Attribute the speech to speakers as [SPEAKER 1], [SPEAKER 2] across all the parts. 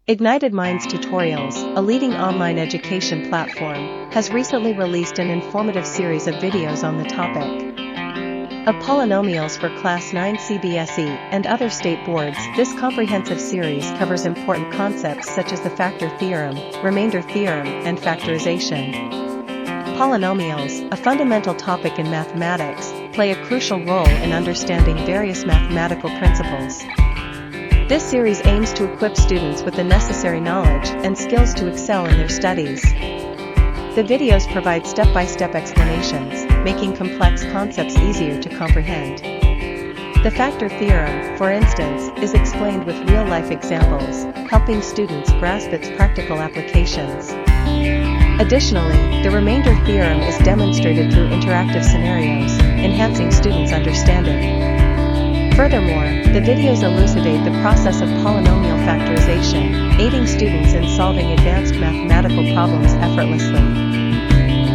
[SPEAKER 1] Ignited Minds Tutorials, a leading online education platform, has recently released an informative series of videos on the topic of polynomials for Class 9 CBSE and other state boards. This comprehensive series covers important concepts such as the factor theorem, remainder theorem, and factorization. Polynomials, a fundamental topic in mathematics, play a crucial role in understanding various mathematical principles. This series aims to equip students with the necessary knowledge and skills to excel in their studies. The videos provide step-by-step explanations, making complex concepts easier to comprehend. The factor theorem, for instance, is explained with real-life examples, helping students grasp its practical applications. Additionally, the remainder theorem is demonstrated through interactive scenarios, enhancing students' understanding. Furthermore, the videos elucidate the process of polynomial factorization, aiding students in solving advanced mathematical problems effortlessly.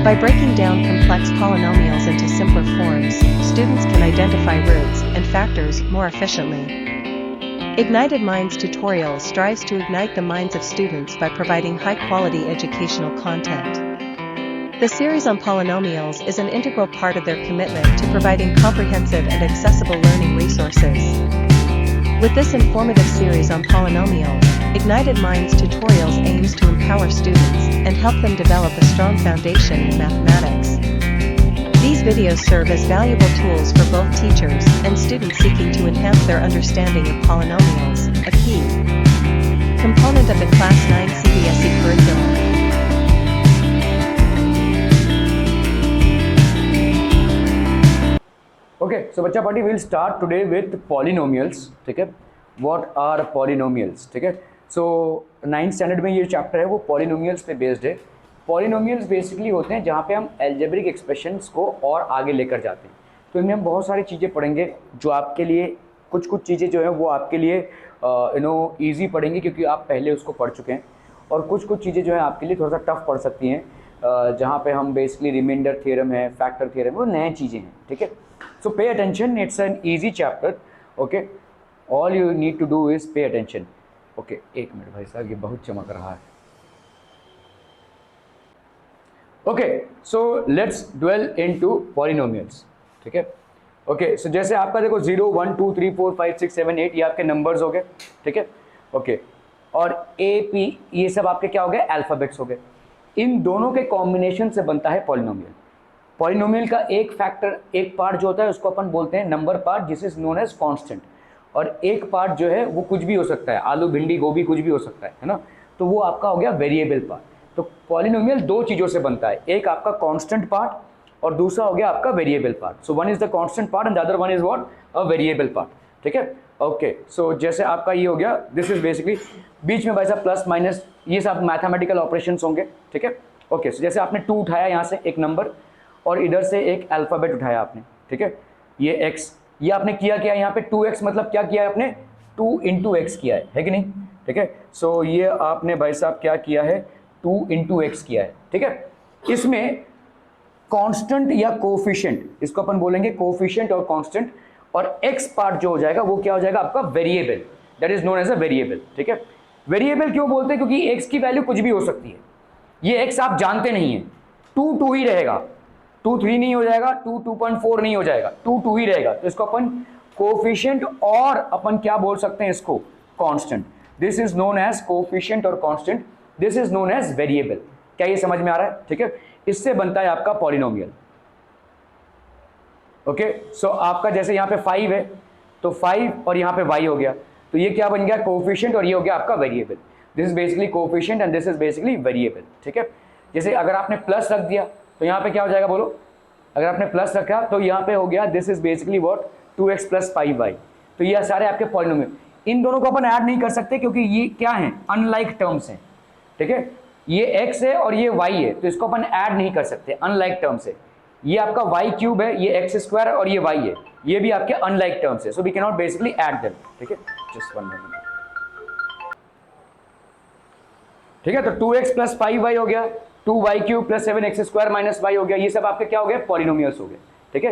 [SPEAKER 1] By breaking down complex polynomials into simpler forms, students can identify roots and factors more efficiently. Ignited Minds Tutorials strives to ignite the minds of students by providing high-quality educational content. The series on polynomials is an integral part of their commitment to providing comprehensive and accessible learning resources. With this informative series on polynomials, Ignited Minds Tutorials aims to empower students and help them develop a strong foundation in mathematics. These videos serve as valuable tools for both teachers and students seeking to enhance their understanding of polynomials, a key component of the Class 9 CBSE curriculum.
[SPEAKER 2] Okay, so बच्चा party we'll start today with polynomials. ठीक है, what are polynomials? ठीक है, so 9th standard में ये chapter है वो polynomials पे बेस्ड है. polynomials बेसिकली होते हैं जहाँ पे हम algebraic expressions को और आगे लेकर जाते हैं. तो इनमें हम बहुत सारी चीज़ें पढ़ेंगे जो आपके लिए कुछ चीज़ें जो है वो आपके लिए ईजी पढ़ेंगे क्योंकि आप पहले उसको पढ़ चुके हैं, और कुछ चीज़ें जो है आपके लिए थोड़ा सा टफ पढ़ सकती हैं जहाँ पे हम बेसिकली रिमाइंडर थ्योरम है, फैक्टर थ्योरम है, वो नए चीज़ें हैं. ठीक है, so pay attention, it's an easy chapter. Okay, all you need to do is pay attention. Okay, एक मिनट भाई साहब, ये बहुत चमक रहा है. Okay, so let's dwell into polynomials. ठीक है, okay, so जैसे आपका देखो 0 1 2 3 4 5 6 7 8 ये आपके नंबर्स हो गए. ठीक है, okay, और A P ये सब आपके क्या हो गए, अल्फाबेट्स हो गए. इन दोनों के कॉम्बिनेशन से बनता है पॉलिनोमियल. पॉलिनोमियल का एक फैक्टर, एक पार्ट जो होता है उसको अपन बोलते हैं नंबर पार्ट, जिस इज नोन एज कांस्टेंट, और एक पार्ट जो है वो कुछ भी हो सकता है, आलू भिंडी गोभी कुछ भी हो सकता है ना, तो वो आपका हो गया वेरिएबल पार्ट. तो पॉलिनोमियल दो चीज़ों से बनता है, एक आपका कांस्टेंट पार्ट और दूसरा हो गया आपका variable part. So one is the constant part and the other one is what, a variable part. ठीक है, ओके, सो जैसे आपका ये हो गया, दिस इज बेसिकली बीच में भाई साहब प्लस माइनस ये सब मैथमेटिकल ऑपरेशंस होंगे. ठीक है, ओके, सो जैसे आपने 2 उठाया यहाँ से एक नंबर और इधर से एक अल्फ़ाबेट उठाया आपने. ठीक है, ये x, ये आपने किया क्या यहाँ पे 2x, मतलब क्या किया है आपने 2 इंटू एक्स किया है कि नहीं. ठीक है, सो ये आपने भाई साहब क्या किया है 2 इंटू एक्स किया है. ठीक है, इसमें कांस्टेंट या कोफिशिएंट, इसको अपन बोलेंगे कोफिशिएंट और कांस्टेंट, और x पार्ट जो हो जाएगा वो क्या हो जाएगा आपका variable, that is known as a variable. ठीक है, वेरिएबल क्यों बोलते हैं, क्योंकि x की वैल्यू कुछ भी हो सकती है. ये x आप जानते नहीं है, 2 ही रहेगा, 2 3 नहीं हो जाएगा, 2 2.4 नहीं हो जाएगा, 2 ही रहेगा. तो इसको अपन कोफिशिएंट और अपन क्या बोल सकते हैं इसको, constant. This is known as coefficient और constant, this is known as variable. क्या ये समझ में आ रहा है. ठीक है, इससे बनता है आपका पॉलिनोमियल. ओके, सो आपका जैसे यहाँ पे 5 है तो 5 और यहाँ पे y हो गया, तो ये क्या बन गया कोफिशिएंट और ये हो गया आपका variable. This is basically coefficient and this is basically variable. ठीक है, जैसे अगर आपने प्लस रख दिया तो यहाँ पे क्या हो जाएगा बोलो, अगर आपने प्लस रखा तो यहाँ पे हो गया this is basically what 2x plus 5y. तो ये सारे आपके पॉलिनोमियल. इन दोनों को अपन ऐड नहीं कर सकते क्योंकि ये क्या है, अनलाइक टर्म्स हैं. ठीक है, ये x है और ये y है, तो इसको अपन ऐड नहीं कर सकते, अनलाइक टर्म्स है. ये आपका y क्यूब है, ये x स्क्वायर और ये y है, ये भी आपके अनलाइक टर्म्स है. So we can not basically add them. ठीक है, जस्ट वन मिनट. ठीक है, तो 2x प्लस 5y हो गया, 2y cube plus 7x square minus y हो गया, ये सब आपके क्या हो गया, पॉलिनोमियल्स हो गए. ठीक है,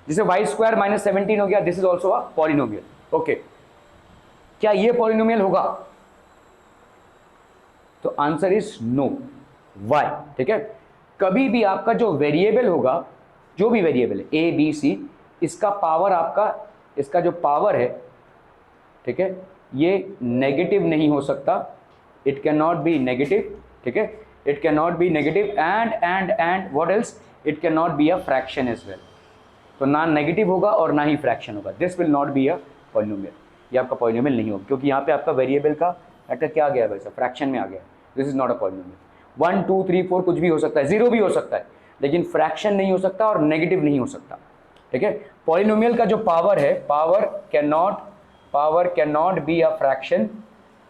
[SPEAKER 2] जिसे y स्क्वायर माइनस 17 हो गया, this is also a polynomial. Okay, क्या ये पॉलिनोमियल होगा, तो आंसर इज नो। वाई? ठीक है, कभी भी आपका जो वेरिएबल होगा, जो भी वेरिएबल है ए बी सी, इसका पावर आपका, इसका जो पावर है, ठीक है, ये नेगेटिव नहीं हो सकता। It can not be negative, ठीक है, it can not be negative and what else, it can not be a fraction as well. तो ना नेगेटिव होगा और ना ही फ्रैक्शन होगा। This will not be a polynomial, ये आपका पॉलिनोमियल नहीं होगा, क्योंकि यहाँ पे आपका वेरिएबल का फैक्टर क्या आ गया है वैसा, फ्रैक्शन में आ गया। This is not a polynomial. 1 2 3 4 कुछ भी हो सकता है, 0 भी हो सकता है, लेकिन फ्रैक्शन नहीं हो सकता और नेगेटिव नहीं हो सकता। ठीक है, पॉलिनोमियल का जो पावर है, power can not be a fraction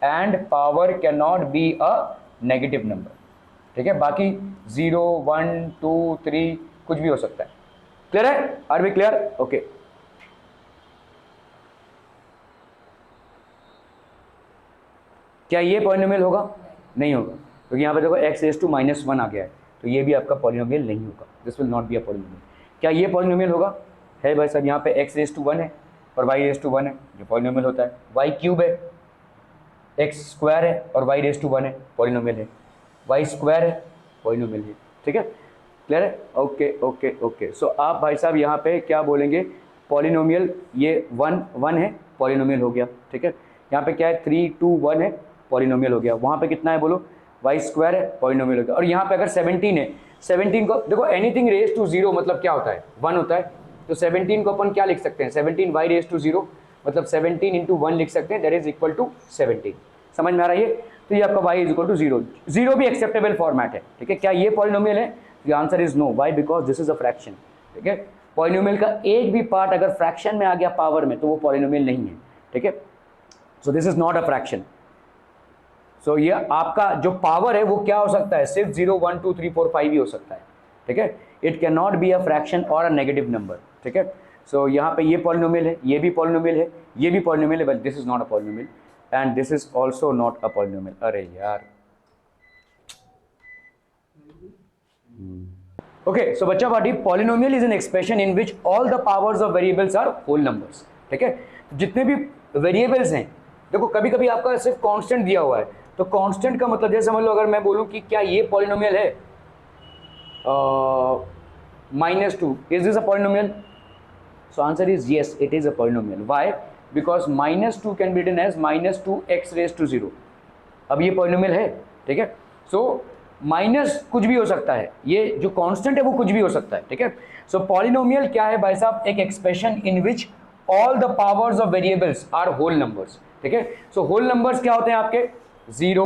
[SPEAKER 2] and power can not be a negative number. ठीक है, बाकी 0 1 2 3 कुछ भी हो सकता है। क्लियर है? Are we clear? ओके। क्या ये पॉलिनोमियल होगा? नहीं होगा, क्योंकि यहाँ पे देखो x रेज़ टू -1 आ गया है, तो ये भी आपका पॉलिनोमियल नहीं होगा। This will not be a polynomial. क्या ये पॉलिनोमियल होगा? है भाई साहब, यहाँ पे x रेज़ टू 1 है और y रेज़ टू 1 है, जो पॉलिनोमियल होता है। y क्यूब है, x स्क्वायर है और y रेज़ टू 1 है, पॉलिनोमियल है। y स्क्वायर है, पॉलिनोमियल है। ठीक है, क्लियर है? Okay okay okay. सो आप भाई साहब यहाँ पे क्या बोलेंगे? पॉलिनोमियल ये 1 1 है, पॉलिनोमियल हो गया। ठीक है, यहाँ पे क्या है, 3 2 1 है, पॉलिनोमियल हो गया। वहाँ पे कितना है बोलो? y स्क्वायर है, पॉलिनोमियल हो गया। और यहाँ पे अगर 17 है, 17 को देखो, एनीथिंग रेज टू 0 मतलब क्या होता है? 1 होता है। तो 17 को अपन क्या लिख सकते हैं? 17 y रेज टू 0 मतलब 17 इंटू 1 लिख सकते हैं, दैट इज इक्वल टू 17। समझ में आ रहा है ये? तो ये आपका y इज इक्वल टू 0। 0 भी एक्सेप्टेबल फॉर्मेट है। ठीक है, क्या ये पॉलिनोमियल है? The answer is no. Why? Because this is a fraction. ठीक है, पॉलिनोमियल का एक भी पार्ट अगर फ्रैक्शन में आ गया पावर में, तो वो पॉलिनोमियल नहीं है। ठीक है, so this is not a fraction. So ये आपका जो पावर है वो क्या हो सकता है? सिर्फ 0 1 2 3 4 5 ही हो सकता है। ठीक है, it can not be a fraction और अ नेगेटिव नंबर। ठीक है, सो यहाँ पे ये पॉलिनोमियल है, ये भी पॉलिनोमियल है, ये भी पॉलिनोमियल है, but this is not a polynomial and this is also not a polynomial. अरे यार, ओके। सो बच्चा party, polynomial is an expression in which all the powers of variables are whole numbers. ठीक है, जितने भी variables हैं, देखो कभी कभी आपका सिर्फ कांस्टेंट दिया हुआ है, तो कांस्टेंट का मतलब जैसे समझ लो, अगर मैं बोलूं कि क्या ये पॉलिनोमियल है -2, is this a polynomial? So answer is yes, it is a polynomial. Why? Because -2 can be written as -2x raise to 0। अब ये पॉलिनोमियल है। ठीक है, सो माइनस कुछ भी हो सकता है, ये जो कांस्टेंट है वो कुछ भी हो सकता है। ठीक है, सो पॉलिनोमियल क्या है भाई साहब? एक expression in which all the powers of variables are whole numbers. ठीक है, सो होल नंबर्स क्या होते हैं आपके? 0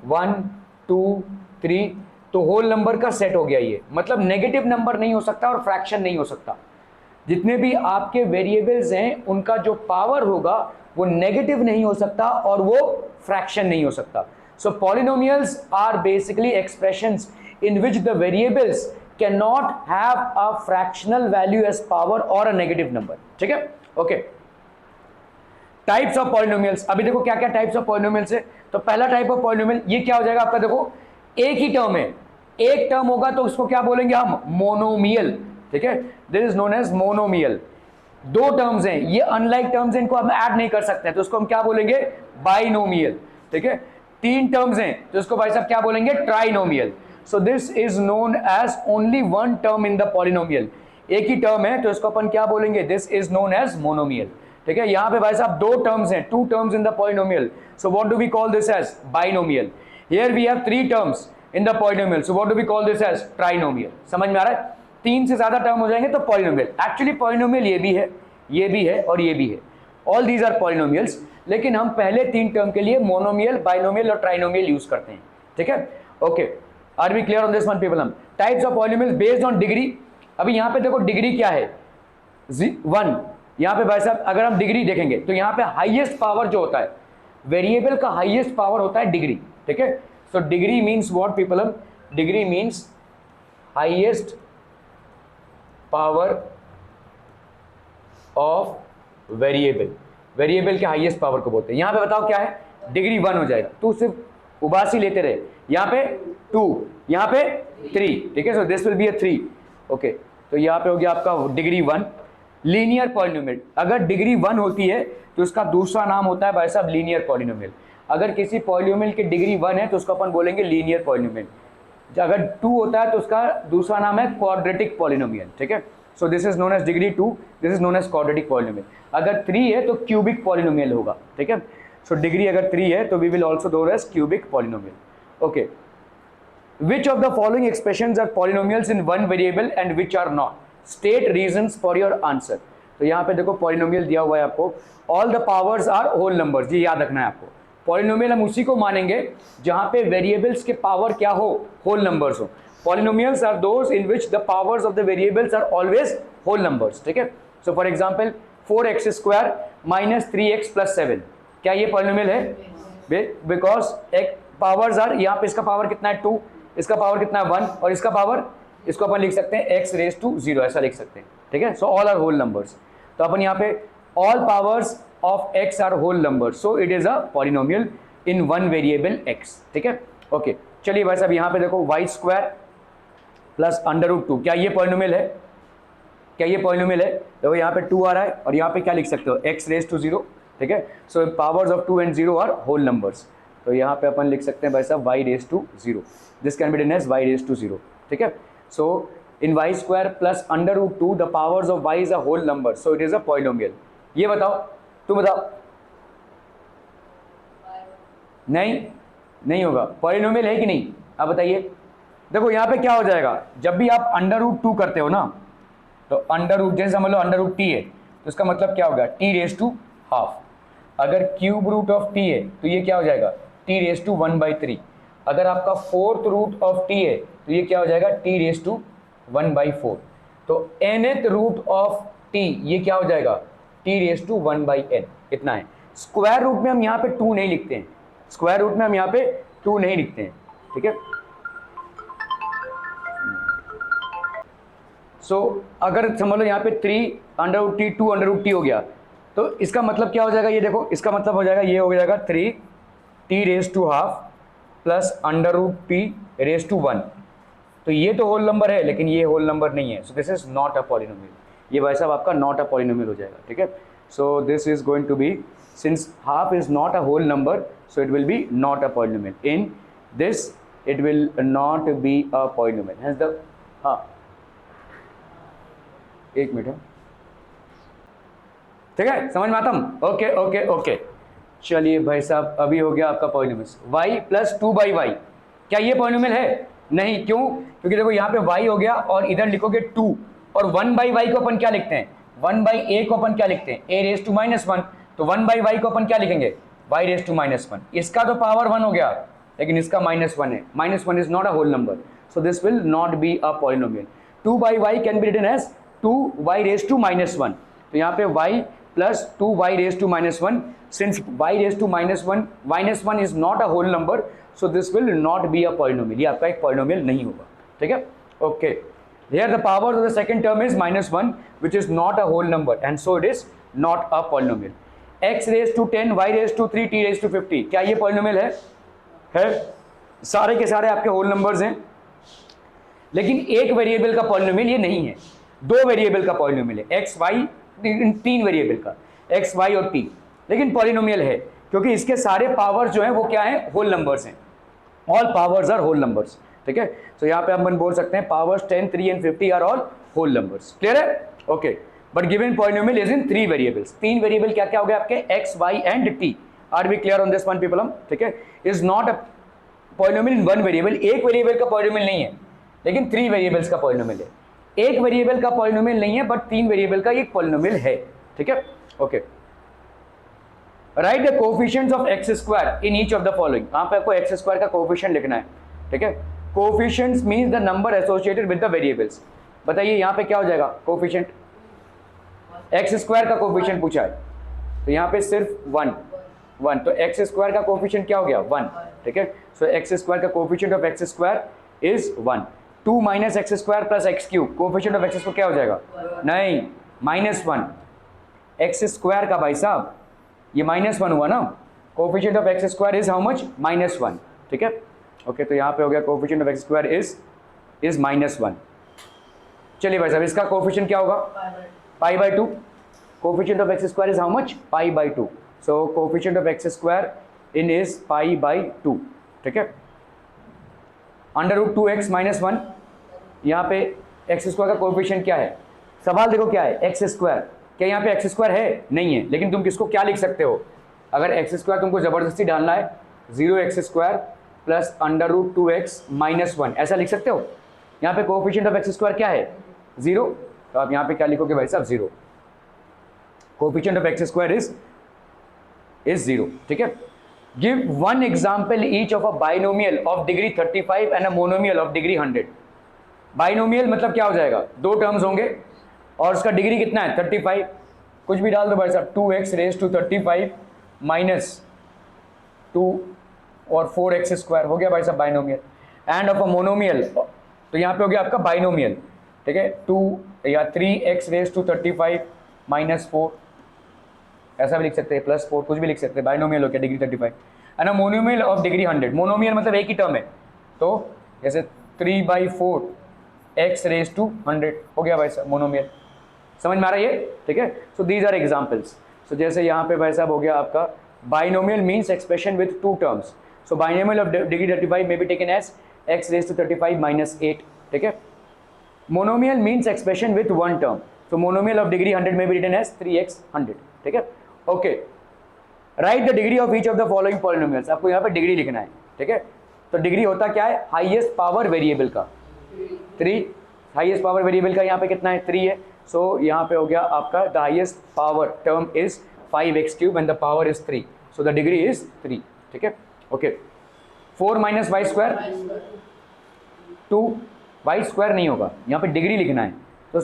[SPEAKER 2] 1 2 3, तो होल नंबर का सेट हो गया ये, मतलब नेगेटिव नंबर नहीं हो सकता और फ्रैक्शन नहीं हो सकता। जितने भी आपके वेरिएबल्स हैं उनका जो पावर होगा वो नेगेटिव नहीं हो सकता और वो फ्रैक्शन नहीं हो सकता। So polynomials are basically expressions in which the variables cannot have a fractional value as power or a negative number. ठीक है, ओके। टाइप्स ऑफ पॉलिनोमियल्स, अभी देखो क्या क्या टाइप्स ऑफ पॉलिनोमियल्स है। तो पहला टाइप ऑफ पॉलिनोमियल ये क्या हो जाएगा आपका? देखो एक ही टर्म है, एक टर्म होगा तो उसको क्या बोलेंगे हम? मोनोमियल। ठीक है, this is known as monomial. दो टर्म्स हैं, ये अनलाइक टर्म्स हैं, इनको हम ऐड नहीं कर सकते, तो उसको हम क्या बोलेंगे? बाइनोमियल। ठीक है, तीन टर्म्स हैं तो इसको भाई साहब क्या बोलेंगे? Trinomial. So this is known as only one term in the polynomial. एक ही टर्म है तो इसको अपन क्या बोलेंगे? This is known as monomial. ठीक है, यहां पे भाई साहब दो टर्म्स हैं, two terms in the polynomial, so what do we call this as? Binomial. Here we have three terms in the polynomial, so what do we call this as? Trinomial. समझ में आ रहा है? तीन से ज्यादा टर्म हो जाएंगे तो पॉलिनोमियल। एक्चुअली पॉलिनोमियल ये भी है, ये भी है और ये भी है, ऑल दीज आर पॉलिनोमियल्स, लेकिन हम पहले तीन टर्म के लिए मोनोमियल, बाइनोमियल और ट्राइनोमियल यूज करते हैं। ठीक है, okay. Are we clear on this one people? Hmm types of polynomials based on degree. अभी यहां पे देखो डिग्री क्या है? 1। यहां पे भाई साहब अगर हम डिग्री देखेंगे तो यहां पे हाईएस्ट पावर जो होता है, वेरिएबल का हाईएस्ट पावर होता है डिग्री। ठीक है, so degree means what people? Hmm degree means highest power of variable. Variable के हाईएस्ट पावर को बोलते हैं। यहां पे बताओ क्या है? डिग्री 1 हो जाएगा, तू सिर्फ उबासी लेते रहे। यहां पे 2, यहां पे 3। ठीक है, so this will be a 3। Okay, तो यहां पे हो गया आपका डिग्री 1। लीनियर पॉलिनोमियल, अगर डिग्री 1 होती है तो उसका दूसरा नाम होता है भाई साहब लीनियर पॉलिनोमियल। अगर किसी पॉलिनोमियल की डिग्री 1 है तो उसको अपन बोलेंगे लीनियर पॉलिनोमियल, अगर 2 होता है तो उसका दूसरा नाम है क्वाड्रेटिक पॉलिनोमियल, ठीक है। So this is known as degree 2, this is known as quadratic polynomial. अगर 3 है तो क्यूबिक पॉलिनोमियल होगा, ठीक है। सो डिग्री अगर 3 है तो we will also known as cubic polynomial. Okay, which of the following expressions are polynomials in one variable and which are not? State reasons for your answer। तो यहाँ पे देखो पॉलिनोमियल दिया हुआ है आपको, all the powers are whole numbers, ये याद रखना है आपको। पॉलिनोमियल हम उसी को मानेंगे जहाँ पे वेरिएबल्स के पावर क्या हो, होल नंबर्स हो। Polynomials are those in which the powers of the variables are always whole numbers, ठीक है। So for example 4x² minus 3x plus 7, क्या ये पॉलिनोमियल है? बिकॉज एक पावर्स आर, यहाँ पे इसका पावर कितना है 2, इसका पावर कितना है 1, और इसका पावर, इसको अपन लिख सकते हैं x रेज टू 0, ऐसा लिख सकते हैं, ठीक है। So all are whole numbers, तो अपन यहाँ पे all powers of x are whole numbers, so it is a polynomial in one variable x, ठीक है। ओके, चलिए भाई साहब यहाँ पे देखो y² प्लस √2, क्या ये पॉलिनोमियल है? क्या ये पॉलिनोमियल है? देखो यहाँ पे 2 आ रहा है और यहाँ पे क्या लिख सकते हो, x रेज टू 0, ठीक है। So powers of 2 and 0 are whole numbers, तो यहाँ पे अपन लिख सकते हैं भाई साहब y raise to 0, this can be written as y raise to 0, ठीक है। So in y² plus √2 the powers of y is a whole number, so it is a polynomial. ये बताओ, तुम बताओ। नहीं होगा, पॉलिनोमियल है कि नहीं, आप बताइए। देखो यहाँ पे क्या हो जाएगा, जब भी आप √2 करते हो ना, तो अंडर, जैसे समझ लो √t है तो इसका मतलब क्या होगा, t रेज टू हाफ। अगर क्यूब रूट ऑफ t है तो ये क्या हो जाएगा, t रेज टू 1/3। अगर आपका 4th रूट ऑफ t है तो ये क्या हो जाएगा, t रेज टू 1/4। तो nth रूट ऑफ t ये क्या हो जाएगा, t रेज टू 1/n, इतना है। स्क्वायर रूट में हम यहाँ पे 2 नहीं लिखते हैं, स्क्वायर रूट में हम यहाँ पे 2 नहीं लिखते हैं, ठीक है। सो अगर समझ लो यहाँ पे 3 √t 2 √t हो गया, तो इसका मतलब क्या हो जाएगा, ये देखो, इसका मतलब हो जाएगा, ये हो जाएगा 3t raise to half plus √p raise to 1। तो ये तो होल नंबर है लेकिन ये होल नंबर नहीं है, so this is not a polynomial. ये भाई साहब आपका नॉट अ पॉलिनोमियल हो जाएगा, ठीक है। So this is going to be, since half is not a whole number, so it will be not a polynomial. In this it will not be a polynomial, hence the, हाँ एक minute, ठीक है, समझ में आता हूँ। Okay okay okay, चलिए भाई साहब, अभी हो गया आपका पॉलिनोमियल y प्लस 2/y, क्या ये पॉलिनोमियल है? नहीं, क्यों? क्योंकि देखो यहाँ पे y हो गया और इधर लिखोगे 2, और 1/y को अपन क्या लिखते हैं, 1/a को अपन क्या लिखते हैं, a रेज टू -1, तो 1/y को अपन क्या लिखेंगे, y रेज टू -1। इसका तो पावर 1 हो गया लेकिन इसका -1 है, -1 is not a whole number, so this will not be a polynomial. 2/y can be written as 2y raise to -1, तो यहाँ पे y plus 2y raise to -1, since y raise to -1 is not a whole number, so this will not be a polynomial, ये आपका एक polynomial नहीं होगा, ठीक है। okay, here the power of the second term is -1 which is not a whole number and so it is not a polynomial। x raise to 10, y raise to 3, t raise to 50, क्या ये polynomial है? सारे के सारे आपके whole numbers हैं, लेकिन एक वेरिएबल का पॉलिनोमियल ये नहीं है, 2 वेरिएबल का पॉलिनोमियल है, x y, 3 वेरिएबल का x y और t, लेकिन पॉलिनोमियल है क्योंकि इसके सारे पावर जो है वो क्या है, होल नंबर्स हैं, all powers are whole numbers, ठीक है। तो यहाँ पे हम बोल सकते हैं powers 10, 3 and 50 are all whole numbers, clear है? Okay, but given polynomial is in 3 variables, 3 variable क्या क्या हो गए आपके, x y and t। Are we clear on this one people हम, ठीक है। Is not a polynomial in one variable, एक वेरिएबल का पॉलिनोमियल नहीं है लेकिन 3 वेरिएबल्स का पॉलिनोमियल है। एक वेरिएबल का पॉलिनोमियल नहीं है बट 3 वेरिएबल का एक पॉलिनोमियल है, ठीक है। Okay, write the coefficients of x² in each of the following, यहाँ पे आपको x² का कोएफिशिएंट लिखना है, ठीक है। Coefficients means the number associated with the variables. बताइए यहाँ पे क्या हो जाएगा कोएफिशिएंट, x² का कोएफिशिएंट पूछा है तो यहाँ पे सिर्फ 1, तो x² का कोएफिशिएंट क्या हो गया, 1, ठीक है। सो x² का coefficient of x² is 1। 2 minus x² plus x³ coefficient of x² क्या हो जाएगा, नहीं, -1। x² का भाई साहब ये -1 हुआ ना, coefficient of x² is how much, -1, ठीक है। ओके, तो यहाँ पे हो गया कोएफिशिएंट ऑफ x² इज -1। चलिए भाई साहब, इसका कोएफिशिएंट क्या होगा, π/2। Coefficient of x² is how much, π/2। So coefficient of x² in is pi by 2, ठीक है। अंडर रूट 2x माइनस 1, यहाँ पे एक्स स्क्वायर का कोएफिशिएंट क्या है, सवाल देखो क्या है, एक्स स्क्वायर, क्या यहाँ पे एक्स स्क्वायर है, नहीं है, लेकिन तुम किसको क्या लिख सकते हो, अगर एक्स स्क्वायर तुमको जबरदस्ती डालना है 0x square plus under root 2x minus 1, ऐसा लिख सकते हो। यहाँ पे कोएफिशिएंट ऑफ एक्स स्क्वायर क्या है, 0, तो आप यहाँ पे क्या लिखोगे भाई साहब, 0, coefficient of x square is 0, ठीक है। Give one example each of a binomial of degree 35 and a monomial of degree 100। Binomial मतलब क्या हो जाएगा, दो टर्म्स होंगे और उसका डिग्री कितना है 35, कुछ भी डाल दो भाई साहब, 2x रेज टू 35 माइनस 2 और 4x स्क्वायर, हो गया भाई साहब binomial. End of a monomial, तो यहाँ पे हो गया आपका बाइनोमियल, ठीक है, 2 या 3x रेज टू 35 माइनस 4, ऐसा भी लिख सकते हैं, प्लस 4, कुछ भी लिख सकते हैं, बाइनोमियल हो गया degree 35। And a monomial of degree 100, monomial मतलब एक ही टर्म है, तो जैसे 3/4 x रेज टू 100 हो गया भाई साहब मोनोमियल, समझ में आ रहा है ये, ठीक है। So these are examples. So जैसे यहाँ पे भाई साहब हो गया आपका binomial means expression with two terms, so binomial of degree 35 may be taken as x raise to 35 minus 8, ठीक है। Monomial means expression with one term, so monomial of degree 100 may be written as 3x 100, ठीक है। Okay, write the degree of each of the following polynomials, आपको यहाँ पे degree लिखना है, ठीक है। तो डिग्री होता क्या है, हाईएस्ट पावर वेरिएबल का 3, हाईएस्ट पावर वेरिएबल का यहाँ पे कितना है 3 है, सो यहाँ पे हो गया आपका the highest power term is 5x³ and the power is 3, so the degree is 3, ठीक है। Okay, 4 minus Y square 2, Y square नहीं होगा, यहाँ पे डिग्री लिखना है, तो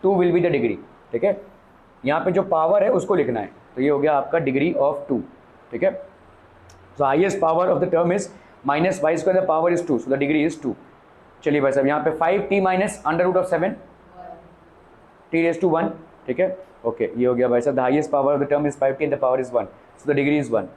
[SPEAKER 2] 2 विल बी द डिग्री, ठीक है। यहाँ पे जो पावर है उसको लिखना है, तो ये हो गया आपका डिग्री ऑफ 2, ठीक है। So highest power of the term is minus Y square, the power is 2, so the degree is 2। चलिए भाई साहब यहाँ पे 5t minus under root of 7 t raise to 1, ठीक है। ओके, ये हो गया भाई साहब the highest power of the term is 5t and the power is 1, so the degree is 1।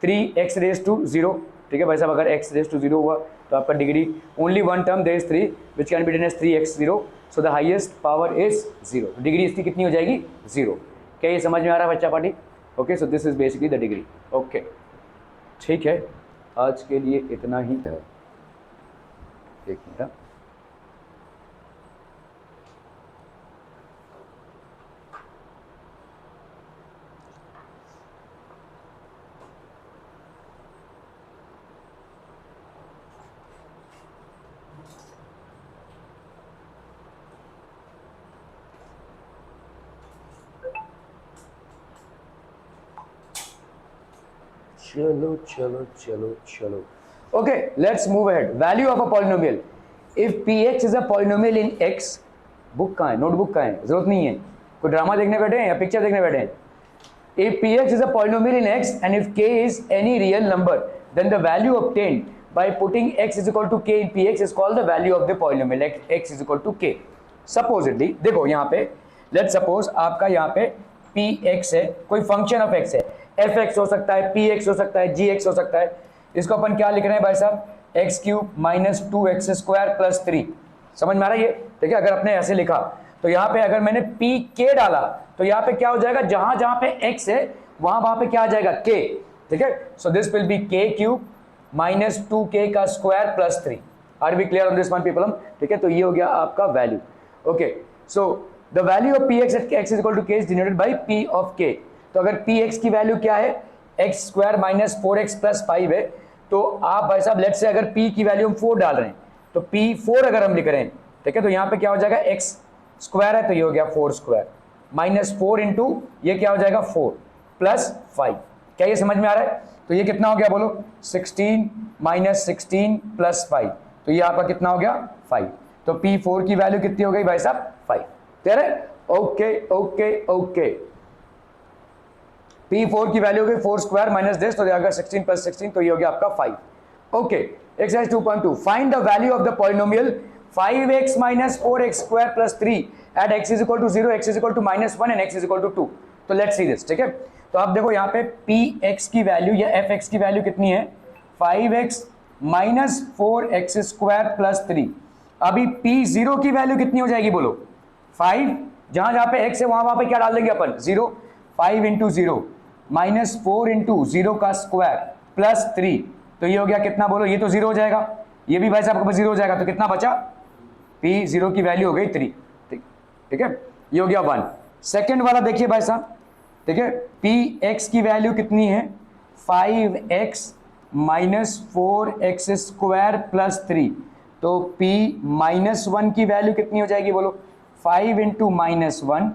[SPEAKER 2] 3x raise to 0, ठीक है भाई साहब, अगर x रेज टू 0 हुआ तो आपका degree only one term there is 3 which can be written as 3x0, so the highest power is 0, degree इसकी कितनी हो जाएगी 0। क्या ये समझ में आ रहा है बच्चा party? Okay, so this is basically the degree. Okay, ठीक है, आज के लिए इतना ही है। एक मिनट, चलो चलो चलो चलो। Okay, let's move ahead. Value of a polynomial, if px is a polynomial in x, book कहाँ है, नोटबुक कहाँ है, जरूरत नहीं है, कोई ड्रामा देखने बैठे हैं या पिक्चर देखने बैठे हैं। If px is a polynomial in x and if k is any real number, then the value obtained by putting x is equal to k in px is called the value of the polynomial x is equal to k. Supposedly, देखो यहाँ पे let's suppose आपका यहाँ पे px है, कोई function of x है, fx हो सकता है, px हो सकता है, gx हो सकता है, इसको अपन क्या लिख रहे हैं भाई साहब, x³ minus 2x square plus 3, समझ में आ रहा है ये, ठीक है। अगर आपने ऐसे लिखा तो यहाँ पे अगर मैंने pk डाला तो यहाँ पे क्या हो जाएगा, जहां जहां पे x है वहां पे क्या आ जाएगा k, ठीक है। So this will be k³ minus 2k का square plus 3। Are we clear on this one people? ठीक है, तो ये हो गया आपका value. Okay, so the value of px at x is equal to k is denoted by p of k। तो अगर px की वैल्यू क्या है, x square minus 4x plus 5 है, तो आप भाई साहब लेट्स से अगर p की वैल्यू हम 4 डाल रहे हैं तो p4 अगर हम लिख रहे हैं, ठीक है, तो यहाँ पे क्या हो जाएगा, x स्क्वायर है तो ये हो गया 4 स्क्वायर माइनस 4 इंटू ये क्या हो जाएगा 4 प्लस 5। क्या ये समझ में आ रहा है? तो ये कितना हो गया बोलो, 16 माइनस 16 प्लस 5, तो ये आपका कितना हो गया 5। तो P4 की वैल्यू कितनी हो गई भाई साहब 5। क्लियर है? ओके ओके ओके, P4 की वैल्यू हो गई 4 स्क्वायर माइनस दिस, तो अगर 16 प्लस 16 तो ये हो गया आपका 5। Okay, exercise 2.2, find the value of the polynomial 5x minus 4x square plus 3 at x is equal to 0, x is equal to minus 1 and x is equal to 2। तो let's see this, ठीक है। तो आप देखो यहाँ पे px की value या fx की वैल्यू कितनी है, 5x minus 4x square plus 3। अभी p0 की वैल्यू कितनी हो जाएगी बोलो, 5, जहां जहां पे x है वहां पे क्या डाल देंगे अपन 0, 5 इंटू 0 -4 इंटू 0 का स्क्वायर प्लस 3, तो ये हो गया कितना बोलो, ये तो 0 हो जाएगा, ये भी भाई साहब आपको 0 हो जाएगा, तो कितना बचा, P0 की वैल्यू हो गई 3, ठीक है, ये हो गया 1। सेकेंड वाला देखिए भाई साहब, ठीक है, Px की वैल्यू कितनी है, 5x minus 4x square plus 3, तो P -1 की वैल्यू कितनी हो जाएगी बोलो, 5 इंटू -1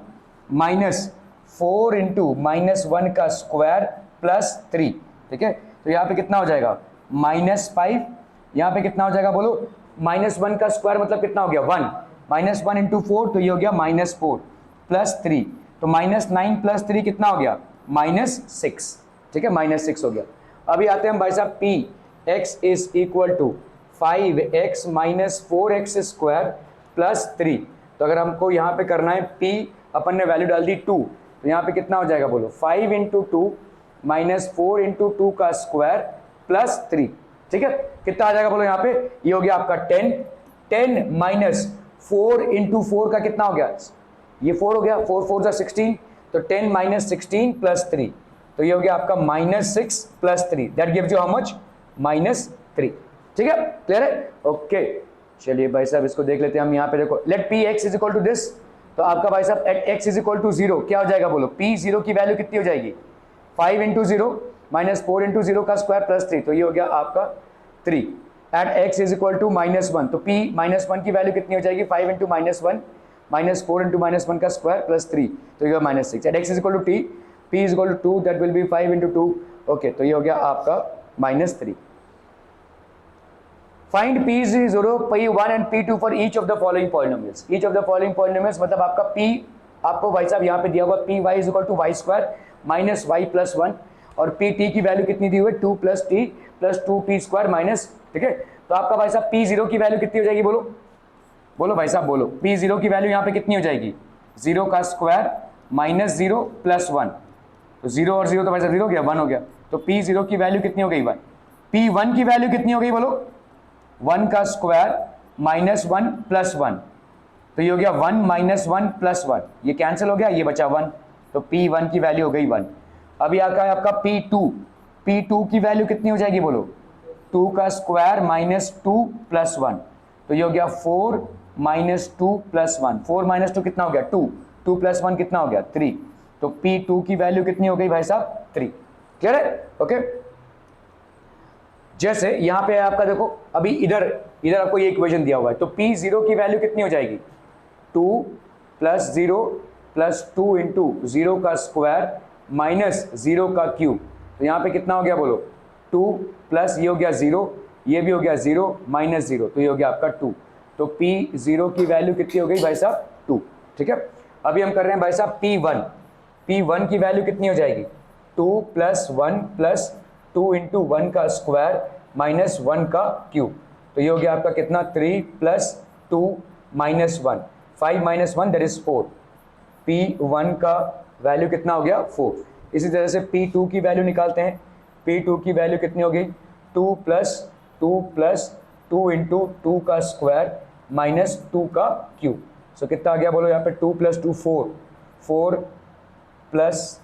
[SPEAKER 2] माइनस 4 इंटू -1 का स्क्वायर प्लस 3, ठीक है, तो यहाँ पे कितना हो जाएगा -5, यहाँ पे कितना हो जाएगा बोलो, -1 का स्क्वायर मतलब कितना हो गया 1, -1 इंटू 4, तो ये हो गया -4 प्लस 3, तो -9 प्लस 3 कितना हो गया -6, ठीक है, -6 हो गया। अभी आते हैं हम भाई साहब Px is equal to 5x minus 4x square plus 3, तो अगर हमको यहाँ पे करना है P, अपन ने वैल्यू डाल दी 2, तो यहाँ पे कितना हो जाएगा बोलो, 5 इंटू 2 माइनस 4 इंटू 2 का स्क्वायर प्लस 3, ठीक है, कितना आ जाएगा बोलो यहाँ पे, ये हो गया आपका 10 माइनस 4 इंटू 4 का कितना हो गया, ये 4 हो गया, 4 4 16, तो 10 माइनस 16 प्लस 3, तो ये हो गया आपका -6 plus 3, that gives you how much, -3, ठीक है, क्लियर है, ओके। चलिए भाई साहब इसको देख लेते हैं हम, यहाँ पे देखो, let Px is equal to this, तो आपका भाई साहब at x is equal to 0 क्या हो जाएगा बोलो, P0 की वैल्यू कितनी हो जाएगी, 5 इंटू 0 माइनस 4 इंटू 0 का स्क्वायर प्लस 3, तो ये हो गया आपका 3, at x is equal to -1, तो P -1 की वैल्यू कितनी हो जाएगी, 5 इंटू -1 माइनस 4 इंटू -1 का स्क्वायर प्लस 3, तो ये -6, at x is equal to t, P is equal to 2, that will be 5 into 2, okay, तो ये हो गया आपका -3। Find P0, P1 and P2 for each of the following polynomials. Each of the following polynomials मतलब आपका P, आपको भाई साहब यहाँ पे दिया हुआ Py is equal to y square minus y plus 1, और Pt की वैल्यू कितनी दी हुई है 2 plus T plus 2p square minus, ठीक है, तो आपका भाई साहब P0 की वैल्यू कितनी हो जाएगी बोलो, बोलो भाई साहब बोलो, P0 की वैल्यू यहाँ पे कितनी हो जाएगी, 0 का स्क्वायर माइनस 0 प्लस 1, तो 0 और 0 तो भाई साहब 0 हो गया, 1 हो गया, तो P0 की वैल्यू कितनी हो गई 1, P1 की वैल्यू कितनी हो गई बोलो, 1 का स्क्वायर माइनस 1 प्लस 1, तो ये हो गया 1 माइनस 1 प्लस 1, ये कैंसिल हो गया, ये बचा 1, तो P1 की वैल्यू हो गई 1। अभी आता है आपका P2 की वैल्यू कितनी हो जाएगी बोलो, 2 का स्क्वायर माइनस 2 प्लस 1, तो ये हो गया 4 माइनस 2 प्लस 1, 4 माइनस 2 कितना हो गया 2, 2 प्लस 1 कितना हो गया 3, तो P2 की वैल्यू कितनी हो गई भाई साहब 3, क्लियर है, ओके। जैसे यहाँ पे आपका देखो, अभी इधर आपको ये इक्वेशन दिया हुआ है, तो P0 की वैल्यू कितनी हो जाएगी, 2 प्लस 0 प्लस 2 इंटू 0 का स्क्वायर माइनस 0 का क्यूब, तो यहाँ पे कितना हो गया बोलो, 2 प्लस ये हो गया 0, ये भी हो गया 0 माइनस 0, तो ये हो गया आपका 2, तो P0 की वैल्यू कितनी हो गई भाई साहब 2, ठीक है। अभी हम कर रहे हैं भाई साहब P1 की वैल्यू कितनी हो जाएगी, 2 प्लस 1 प्लस 2 इंटू 1 का स्क्वायर माइनस 1 का क्यूब, तो ये हो गया आपका कितना 3 plus 2 minus 1, 5 minus 1 that is 4, P1 का वैल्यू कितना हो गया 4। इसी तरह से P2 की वैल्यू निकालते हैं, P2 की वैल्यू कितनी हो गई, 2 प्लस 2 इंटू 2 का स्क्वायर माइनस 2 का क्यूब, सो कितना आ गया बोलो यहाँ पे 2 प्लस 2 4 प्लस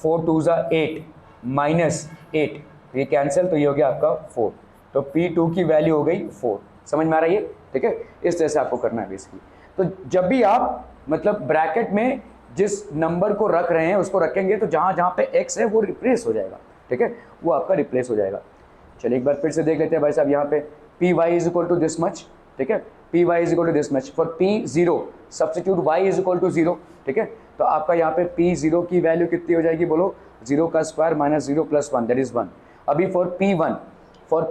[SPEAKER 2] 4 2 ज़ा 8 माइनस 8, ये कैंसिल, तो ये हो गया आपका 4, तो P2 की वैल्यू हो गई 4, समझ में आ रहा है ये, ठीक है, इस तरह से आपको करना है बेसिकली। तो जब भी आप मतलब ब्रैकेट में जिस नंबर को रख रहे हैं उसको रखेंगे, तो जहाँ जहाँ पे x है वो रिप्लेस हो जाएगा, ठीक है, वो आपका रिप्लेस हो जाएगा। चलिए एक बार फिर से देख लेते हैं भाई साहब, यहाँ पे Py is equal to this much, ठीक है, Py is equal to this much, for P0 substitute y is equal to 0, ठीक है, तो आपका यहाँ पे P0 की वैल्यू कितनी हो जाएगी बोलो, 0 का square minus 0 plus 1 that is 1। अभी for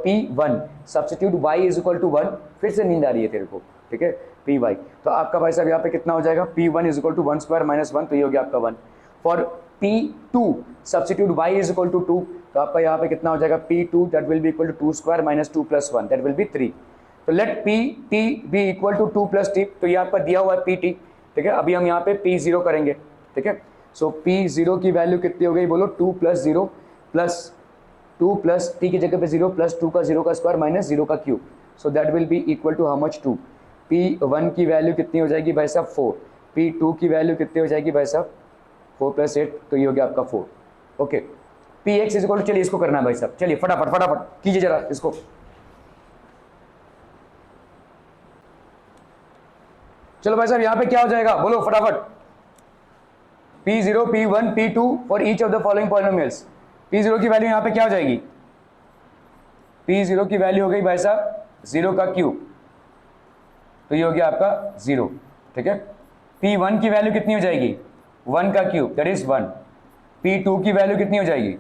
[SPEAKER 2] P1 substitute y is equal to 1, फिर से नींद आ रही है तेरे को, ठीक है, Py, तो आपका भाई साहब यहाँ पे कितना हो जाएगा, P1 is equal to 1 square minus 1, तो ये हो गया आपका 1। For P2 substitute y is equal to 2, तो आपका यहाँ पे कितना हो जाएगा P2 that will be equal to 2 square minus 2 plus 1 that will be 3, तो let Pt be equal to 2 plus t, तो ये आपका दिया हुआ है Pt, ठीक है। अभी हम यहाँ पे P0 करेंगे, ठीक है, सो P0 की वैल्यू कितनी हो गई बोलो, 2 प्लस 0 प्लस 2 प्लस t की जगह पे 0 प्लस 2 का 0 का स्क्वायर माइनस 0 का cube, so that will be equal to how much 2। P1 की वैल्यू कितनी हो जाएगी भाई साहब 4, P2 की वैल्यू कितनी हो जाएगी भाई साहब 4 प्लस 8, तो ये हो गया आपका 4, okay p x is equal to, चलिए इसको करना है भाई साहब, चलिए फटाफट फटाफट कीजिए जरा इसको। चलो भाई साहब यहाँ पे क्या हो जाएगा बोलो फटाफट, P0, P1, P2 for each of the following polynomials. P0 की वैल्यू यहाँ पे क्या हो जाएगी, P0 की वैल्यू हो गई भाई साहब 0 का क्यूब, तो ये हो गया आपका 0, ठीक है। P1 की वैल्यू कितनी हो जाएगी, 1 का क्यूब दैट इज 1। P2 की वैल्यू कितनी हो जाएगी,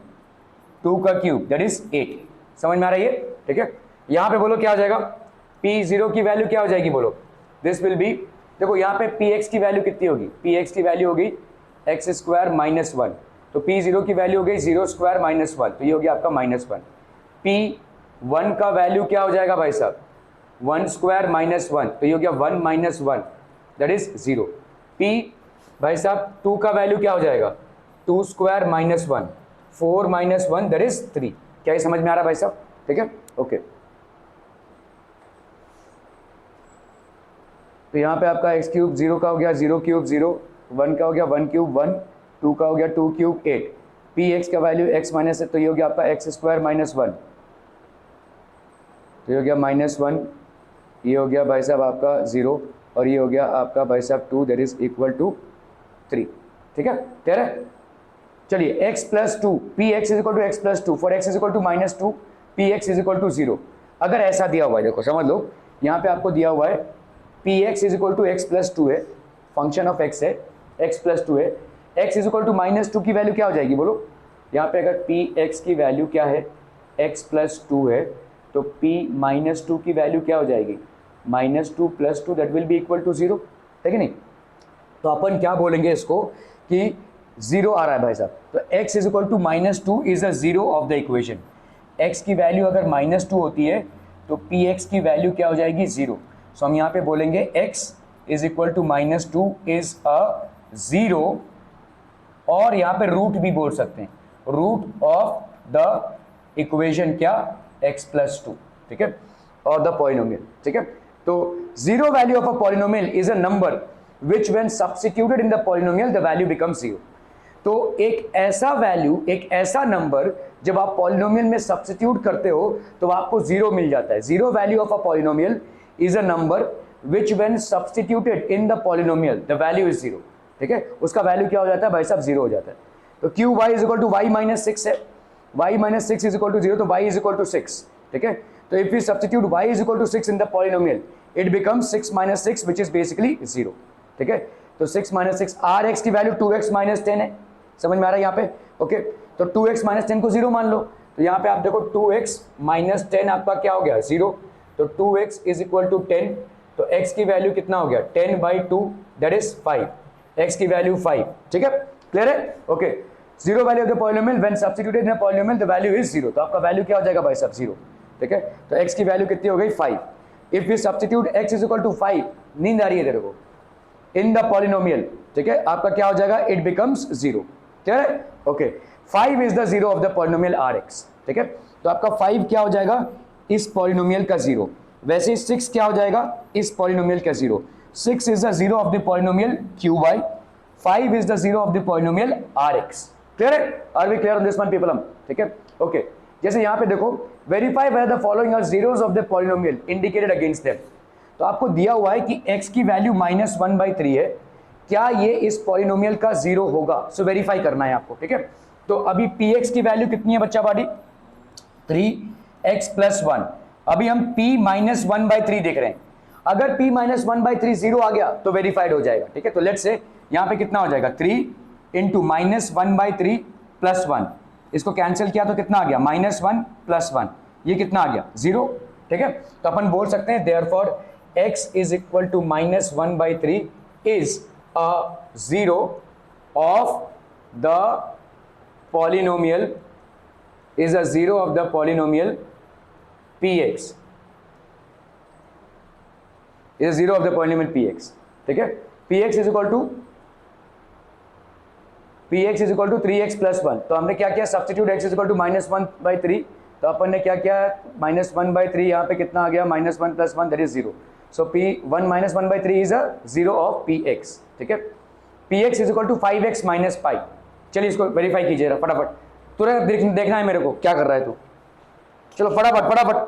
[SPEAKER 2] 2 का क्यूब दैट इज 8। समझ में आ रही है, ठीक है। यहाँ पे बोलो क्या हो जाएगा, P0 की वैल्यू क्या हो जाएगी बोलो, दिस विल बी, देखो यहाँ पे Px की वैल्यू कितनी होगी, Px की वैल्यू होगी एक्स स्क्वायर माइनस 1, तो P0 की वैल्यू हो गई 0 स्क्वायर माइनस 1, तो ये हो गया आपका -1। P1 का वैल्यू क्या हो जाएगा भाई साहब, 1 स्क्वायर माइनस 1, तो ये हो गया 1 माइनस 1 दैट इज 0। P भाई साहब 2 का वैल्यू क्या हो जाएगा, 2 square minus 1, 4 minus 1 that is 3। क्या ये समझ में आ रहा है भाई साहब, ठीक है, ओके। तो यहाँ पे आपका एक्स क्यूब 0 का हो गया 0 क्यूब 0, 1 का हो गया 1 क्यूब 1, 2 का हो गया 2 क्यूब 8, पी एक्स का वैल्यू x माइनस है, तो ये हो गया आपका एक्स स्क्वायर माइनस 1, तो ये हो गया -1, ये हो गया भाई साहब आपका 0, और ये हो गया आपका भाई साहब 2 दैट इज इक्वल टू 3, ठीक है, क्लियर है। चलिए x plus 2, p x is equal to x plus 2 for x is equal to -2, p x is equal to 0। अगर ऐसा दिया हुआ है, देखो समझ लो, यहाँ पे आपको दिया हुआ है P x is equal to x plus 2 है, फंक्शन ऑफ x है, x प्लस 2 है, x इज इक्वल टू -2 की वैल्यू क्या हो जाएगी बोलो, यहाँ पे अगर पी एक्स की वैल्यू क्या है, x प्लस 2 है, तो p -2 की वैल्यू क्या हो जाएगी, -2 plus 2 that will be equal to 0, ठीक है नहीं। तो अपन क्या बोलेंगे इसको कि 0 आ रहा है भाई साहब, तो x is equal to -2 is a 0 of the equation. x की वैल्यू अगर -2 होती है तो px की वैल्यू क्या हो जाएगी 0। सो हम यहाँ पे बोलेंगे x is equal to -2 is a 0, और यहाँ पे रूट भी बोल सकते हैं, रूट ऑफ द इक्वेशन क्या, x प्लस 2, ठीक है, और द पॉलिनोमियल, ठीक है। तो 0 value of a polynomial is a number which when substituted in the polynomial the value becomes 0। तो एक ऐसा वैल्यू, एक ऐसा नंबर जब आप पॉलिनोमियल में सब्स्टिट्यूट करते हो तो आपको 0 मिल जाता है। 0 value of a polynomial is a number which when substituted in the polynomial the value is 0, ठीक है, उसका वैल्यू क्या हो जाता है भाई साहब 0 हो जाता है। तो q y is equal to y minus 6 है, y minus 6 is equal to 0, तो वाई इज इक्वल टू 6, ठीक है। तो if you substitute y is equal to 6 in the polynomial it becomes 6 minus 6 which is basically 0, ठीक है। तो 6 minus 6, or x की value 2x minus 10 है, समझ में आ रहा है यहाँ पे, ओके। तो 2x माइनस 10 को 0 मान लो, तो यहाँ पे आप देखो 2x माइनस 10 आपका क्या हो गया 0, तो 2x इज इक्वल टू 10, तो x की वैल्यू कितना हो गया 10/2 दैट इज 5, x की वैल्यू 5, ठीक है, क्लियर है, okay. 0 value of the polynomial when substituted in a polynomial the value is 0, तो आपका वैल्यू क्या हो जाएगा भाई साहब 0, ठीक है। तो x की वैल्यू कितनी हो गई 5, if you substitute x is equal to 5, नींद आ रही है तेरे को, इन द पॉलिनोमियल, ठीक है, आपका क्या हो जाएगा इट बिकम्स 0, क्लियर है, okay. 5 is the 0 of the polynomial rx, ठीक है। तो आपका 5 क्या हो जाएगा इस पॉलिनोमियल का 0, वैसे 6 क्या हो जाएगा इस पॉलिनोमियल का 0, 6 is the 0 of the polynomial qy, 5 is the 0 of the polynomial rx, clear है, are we clear on this one people हम, ठीक है, ओके। जैसे यहाँ पे देखो verify where the following are zeros of the polynomial indicated against them, तो आपको दिया हुआ है कि x की वैल्यू -1/3 है, क्या ये इस पॉलिनोमियल का 0 होगा, सो वेरीफाई करना है आपको, ठीक है। तो अभी px की वैल्यू कितनी है बच्चा बाड़ी 3x प्लस 1, अभी हम p -1/3 देख रहे हैं, अगर p -1/3 0 आ गया तो वेरीफाइड हो जाएगा, ठीक है। तो लेट्स से यहाँ पे कितना हो जाएगा 3 इंटू -1/3 प्लस 1, इसको कैंसिल किया तो कितना आ गया -1 प्लस 1, ये कितना आ गया 0, ठीक है। तो अपन बोल सकते हैं therefore x is equal to -1/3 is a 0 of the polynomial is a 0 of the polynomial px, is a 0 of the polynomial px, ठीक है। px is equal to 3x plus 1, तो हमने क्या किया substitute x is equal to -1/3, तो अपन ने क्या किया -1/3, यहाँ पे कितना आ गया -1 plus 1 that is 0, so p1 -1/3 is a 0 of px, ठीक है। px is equal to 5x minus pi, चलिए इसको वेरीफाई कीजिए फटाफट, तुरंत देखना है मेरे को क्या कर रहा है तू। चलो फटाफट फटाफट,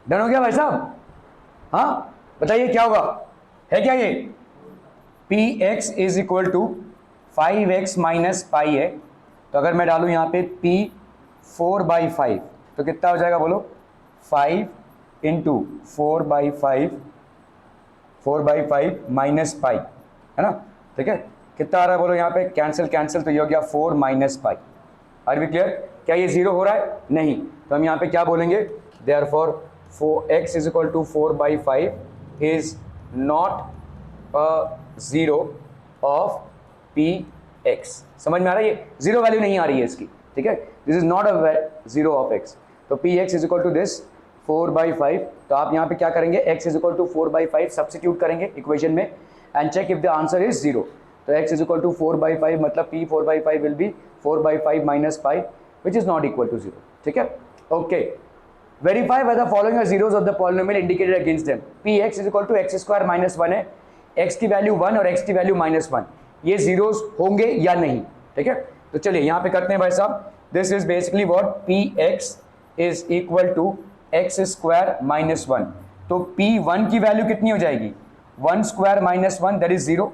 [SPEAKER 2] डन हो गया भाई साहब? हाँ बताइए क्या होगा, है क्या ये? P x is equal to 5x minus pi है, तो अगर मैं डालूं यहाँ पे p 4/5 तो कितना हो जाएगा बोलो? 5 इंटू 4/5 माइनस पाई, है ना? ठीक है, कितना आ रहा है बोलो यहाँ पे? कैंसिल कैंसिल, तो ये हो गया 4 minus pi. Are we clear? क्या ये जीरो हो रहा है? नहीं, तो हम यहाँ पे क्या बोलेंगे? Therefore x is equal to 4/5 is not a zero of px। समझ में आ रहा है? ये जीरो वैल्यू नहीं आ रही है इसकी, ठीक है? This is not a zero of x। तो px is equal to this 4/5। तो आप यहाँ पे क्या करेंगे? x is equal to 4/5 substitute करेंगे इक्वेशन में and check if the answer is zero. तो x इज इक्वल टू 4/5 मतलब p 4/5 will be 4/5 minus pi which is not equal to zero. ठीक है, okay. Verify whether following are zeros of the polynomial indicated against them। px is equal to x square minus 1 है, x की value 1 और x की value -1, ये zeros होंगे या नहीं? ठीक है, तो चलिए यहाँ पे करते हैं भाई साहब। This is basically what px is equal to x square minus 1। तो p1 की वैल्यू कितनी हो जाएगी? 1 square minus 1 that is zero.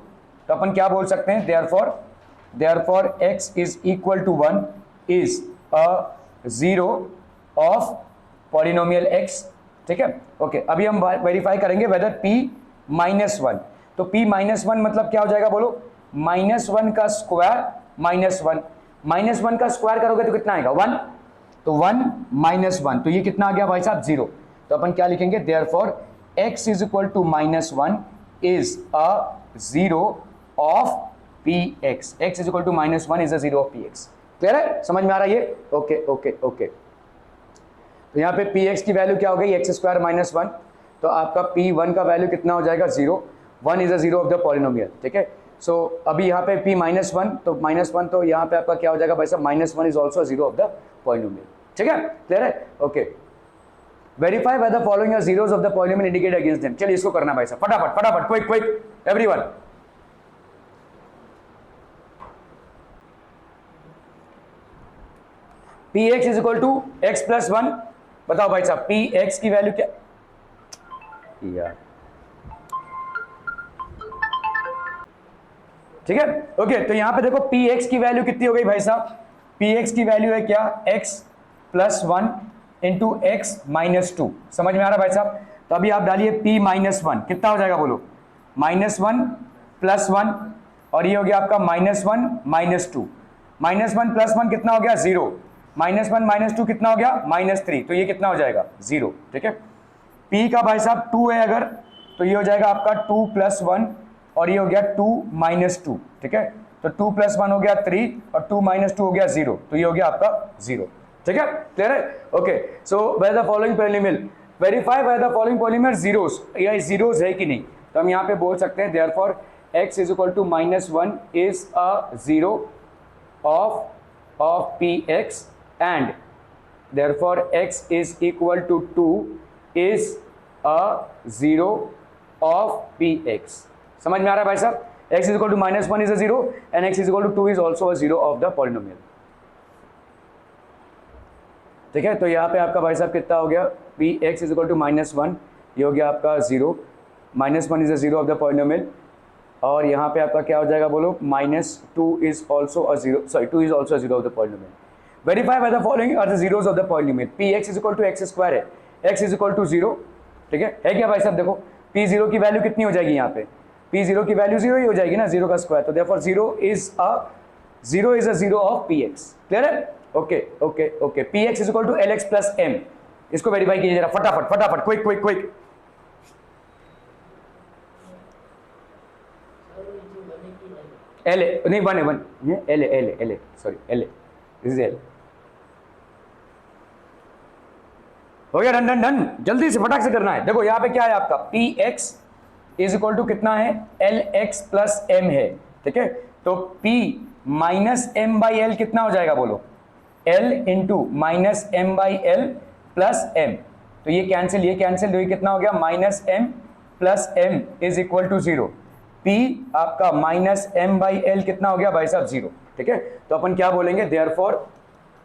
[SPEAKER 2] तो अपन क्या बोल सकते हैं? Therefore x is equal to 1 is a zero of polynomial x। ठीक है, ओके। अभी हम वेरीफाई करेंगे वेदर p -1। तो p -1 मतलब क्या हो जाएगा बोलो? -1 का स्क्वायर -1, -1 का स्क्वायर करोगे तो कितना आएगा? 1। तो 1 -1, तो ये कितना आ गया भाई साहब? जीरो। तो अपन क्या लिखेंगे? Therefore x is equal to -1 is a zero of px। x is equal to -1 is a zero of px। Clear है? समझ में आ रहा है ये? Okay okay okay. तो यहाँ पे px की वैल्यू क्या हो गई? x square minus 1। तो आपका p1 का वैल्यू कितना हो जाएगा? Zero. 1 is a zero of the polynomial. ठीक है, सो अभी यहाँ पे p -1, तो -1, तो यहाँ पे आपका क्या हो जाएगा भाई साहब? -1 is also zero of the polynomial. ठीक है, क्लियर है? Okay. Verify whether following are zeros of the polynomial indicated against them. चलिए इसको करना भाई साहब, फटाफट फटाफट, quick quick everyone. px is equal to x plus 1। बताओ भाई साहब px की वैल्यू क्या? यार ठीक है, ओके। तो यहां पे देखो px की वैल्यू कितनी हो गई भाई साहब? px की वैल्यू है क्या? x plus 1 into x minus 2। समझ में आ रहा भाई साहब? तो अभी आप डालिए p -1, कितना हो जाएगा बोलो? -1 प्लस 1, और ये हो गया आपका -1 माइनस 2। -1 प्लस 1 कितना हो गया? जीरो। -1 माइनस 2 कितना हो गया? -3। तो ये कितना हो जाएगा? जीरो। ठीक है, p का भाई साहब 2 है अगर, तो ये हो जाएगा आपका 2 प्लस 1, और ये हो गया 2 माइनस 2। ठीक है, तो 2 प्लस 1 हो गया 3, और 2 माइनस 2 हो गया 0, तो ये हो गया आपका 0। ठीक है, क्लियर है? Okay. So whether the following polynomial, verify whether the following polynomial zeros, या जीरोस है कि नहीं। तो हम यहाँ पे बोल सकते हैं therefore x is equal to -1 is a zero of px and therefore x is equal to 2 is a zero of px। समझ में आ रहा है भाई साहब? x is equal to -1 is a zero and x is equal to 2 is also a zero of the polynomial। ठीक है, तो यहाँ पे आपका भाई साहब कितना हो गया? px is equal to -1, ये हो गया आपका 0, -1 is a zero of the polynomial, और यहाँ पे आपका क्या हो जाएगा बोलो? -2 is also a zero, sorry 2 is also a zero of the polynomial। Verify whether following are the zeros of the polynomial। px is equal to x square है, x is equal to 0। ठीक है क्या भाई साहब? देखो p0 की value कितनी हो जाएगी यहाँ पे? p0 की वैल्यू 0 ही हो जाएगी ना, 0 का स्क्वायर। तो therefore 0 is a zero of px। Clear है? Okay okay okay. px is equal to lx plus m। इसको वेरीफाई कीजिए जरा फटाफट फटाफट, क्विक क्विक क्विक। एल नहीं, 1 है, 1 ये L sorry L, this is L. हो गया, डन डन डन, जल्दी से फटाक से करना है। देखो यहाँ पे क्या है आपका? px इज इक्वल टू कितना है? lx प्लस m है। ठीक है, तो p minus m by l कितना हो जाएगा बोलो? l into minus m by L plus m। तो ये कैंसिल, ये कैंसिल, तो ये कितना हो गया? -m plus m is equal to 0। p आपका माइनस m बाई एल कितना हो गया भाई साहब 0, ठीक है। तो अपन क्या बोलेंगे, therefore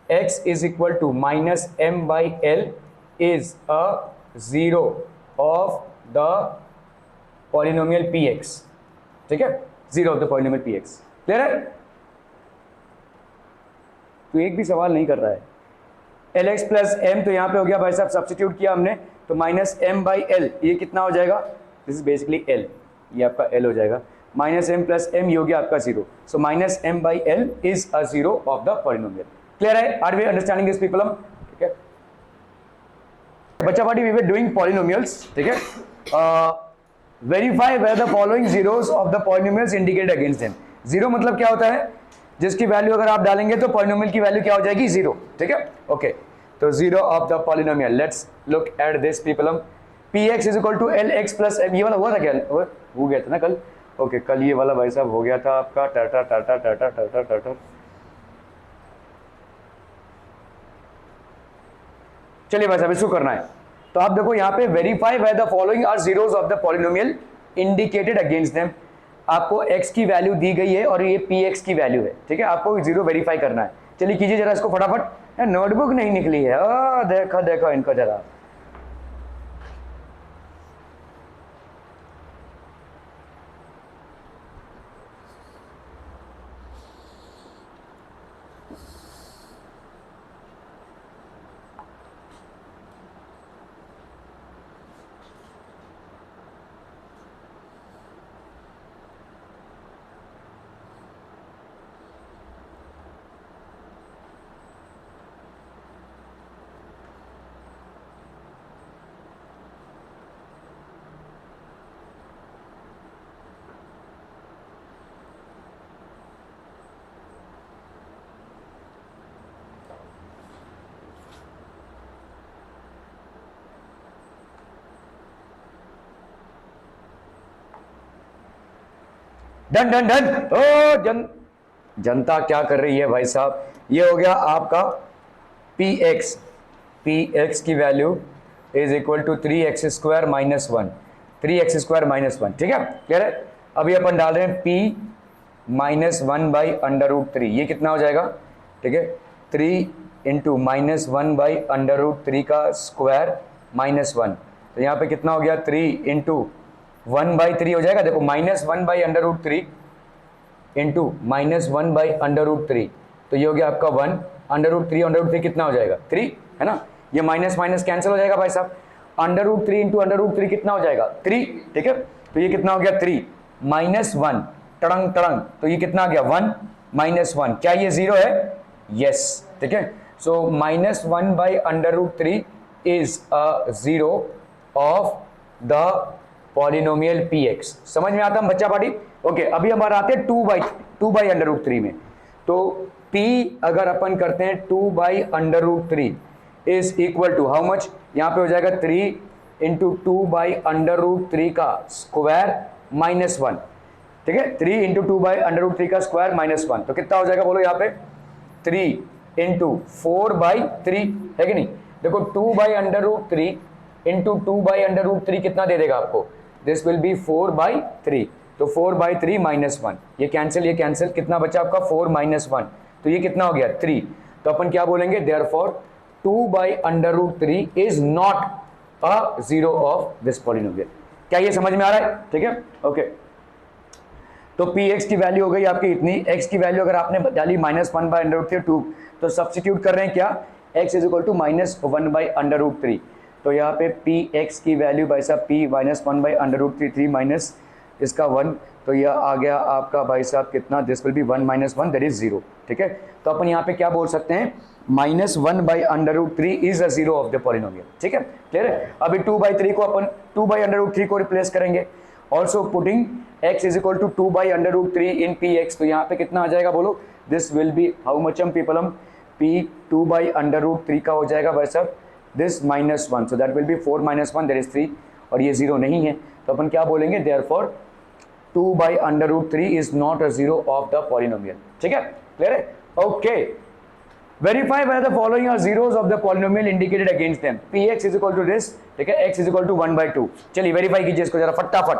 [SPEAKER 2] x is equal to minus m by L is a 0 of the polynomial px, ठीक है, 0 of the polynomial px। Clear है? तो एक भी सवाल नहीं कर रहा है। एल एक्स प्लस एम, तो यहाँ पे हो गया भाई साहब, सब्सटीट्यूट किया हमने, तो माइनस एम बाई एल, ये कितना हो जाएगा, दिस इज बेसिकली एल, ये आपका एल हो जाएगा, माइनस एम प्लस एम, ये हो गया आपका 0। So minus M by L is a 0 of the polynomial. Clear है? Are we understanding this people? ठीक है बच्चा party, we were doing polynomials, ठीक है। Verify where the following zeros of the polynomials indicated against them. Zero मतलब क्या होता है, जिसकी वैल्यू अगर आप डालेंगे तो पॉलिनोमियल की वैल्यू क्या हो जाएगी, 0, ठीक है। ओके, तो 0 of the polynomial, let's look at this people. px is equal to l x plus m, ये वाला हुआ था क्या, हो गया था ना कल? ओके, कल ये वाला भाई साहब हो गया था आपका टाटा टाटा टाटा टाटा टाटा। चलिए भाई साहब इसको करना है, तो आप देखो यहाँ पे verify where the following are zeros of the polynomial indicated against them. आपको x की वैल्यू दी गई है और ये px की वैल्यू है, ठीक है, आपको 0 वेरीफाई करना है। चलिए कीजिए जरा इसको फटाफट, नोटबुक नहीं निकली है, देखो देखो इनको जरा। Done done done. ओ जनता क्या कर रही है भाई साहब, ये हो गया आपका px की value is equal to 3x square minus 1, 3x square minus 1, ठीक है, क्लियर है। अभी अपन डाल रहे हैं p minus 1 by under root 3, ये कितना हो जाएगा, ठीक है, 3 into minus 1 by under root 3 का स्क्वायर माइनस 1, तो यहाँ पे कितना हो गया, 3 इंटू 1 बाई 3 हो जाएगा। देखो minus 1 by under root 3 into minus 1 by under root 3, तो ये हो गया आपका 1, अंडर रूट 3 कितना हो जाएगा, 3, है ना, ये माइनस माइनस कैंसिल हो जाएगा भाई साहब। Under root 3 into under root 3 कितना हो जाएगा, 3, ठीक है, तो ये कितना हो गया 3 माइनस 1 टड़ंग टड़ंग, तो ये कितना आ गया 1 माइनस 1, क्या ये 0 है, यस, ठीक है। So minus 1 by under root 3 is a 0 of the polynomial px। समझ में आता है बच्चा पार्टी? ओके, अभी हमारा आते हैं 2 बाई अंडर रूट 3 में, तो p अगर अपन करते हैं 2 by under root 3 is equal to how much, यहाँ पे हो जाएगा 3 इंटू 2 बाई अंडर रूट 3 का स्क्वायर माइनस 1, ठीक है, 3 इंटू 2 बाई अंडर रूट 3 का स्क्वायर माइनस 1, तो कितना हो जाएगा बोलो यहाँ पे, 3 इंटू 4 बाई 3, है कि नहीं। देखो 2 by under root 3 into 2 by under root 3 कितना दे देगा आपको, दिस विल बी 4 बाई 3, तो 4 बाई 3 माइनस 1, ये कैंसिल, कितना बचा आपका 4 माइनस 1, तो ये कितना हो गया 3, तो अपन क्या बोलेंगे, therefore 2 by under root 3 is not a 0 of this polynomial. क्या ये समझ में आ रहा है, ठीक है, ओके। तो px की वैल्यू हो गई आपकी इतनी, x की वैल्यू अगर आपने डाली माइनस 1 बाई अंडर रूट 3 2, तो सब्सटीट्यूट कर रहे हैं क्या, x is equal to minus 1 by under root 3, तो यहाँ पे px की वैल्यू भाई साहब p minus 1 by under root 3, 3 minus इसका 1, तो यह आ गया आपका भाई साहब कितना, this will be 1 minus 1 that is 0, ठीक है। तो अपन यहाँ पे क्या बोल सकते हैं, minus 1 by under root 3 is a 0 of the polynomial, ठीक है, क्लियर है। अभी 2 बाई 3 को अपन 2 बाई अंडर रूट 3 को रिप्लेस करेंगे, also putting x is equal to 2 by under root 3 in px, तो यहाँ पे कितना आ जाएगा बोलो, this will be how much हम पीपल, हम p 2 बाई अंडर रूट 3 का हो जाएगा भाई साहब this minus 1, so that will be 4 minus 1 that is 3, और ये 0 नहीं है, तो अपन क्या बोलेंगे, therefore 2 by under root 3 is not a 0 of the polynomial, ठीक है, क्लियर है, okay. Verify where the following are zeros of the polynomial indicated against them, px is equal to this, ठीक है, x is equal to 1 by 2। चलिए verify कीजिए इसको जरा फटाफट।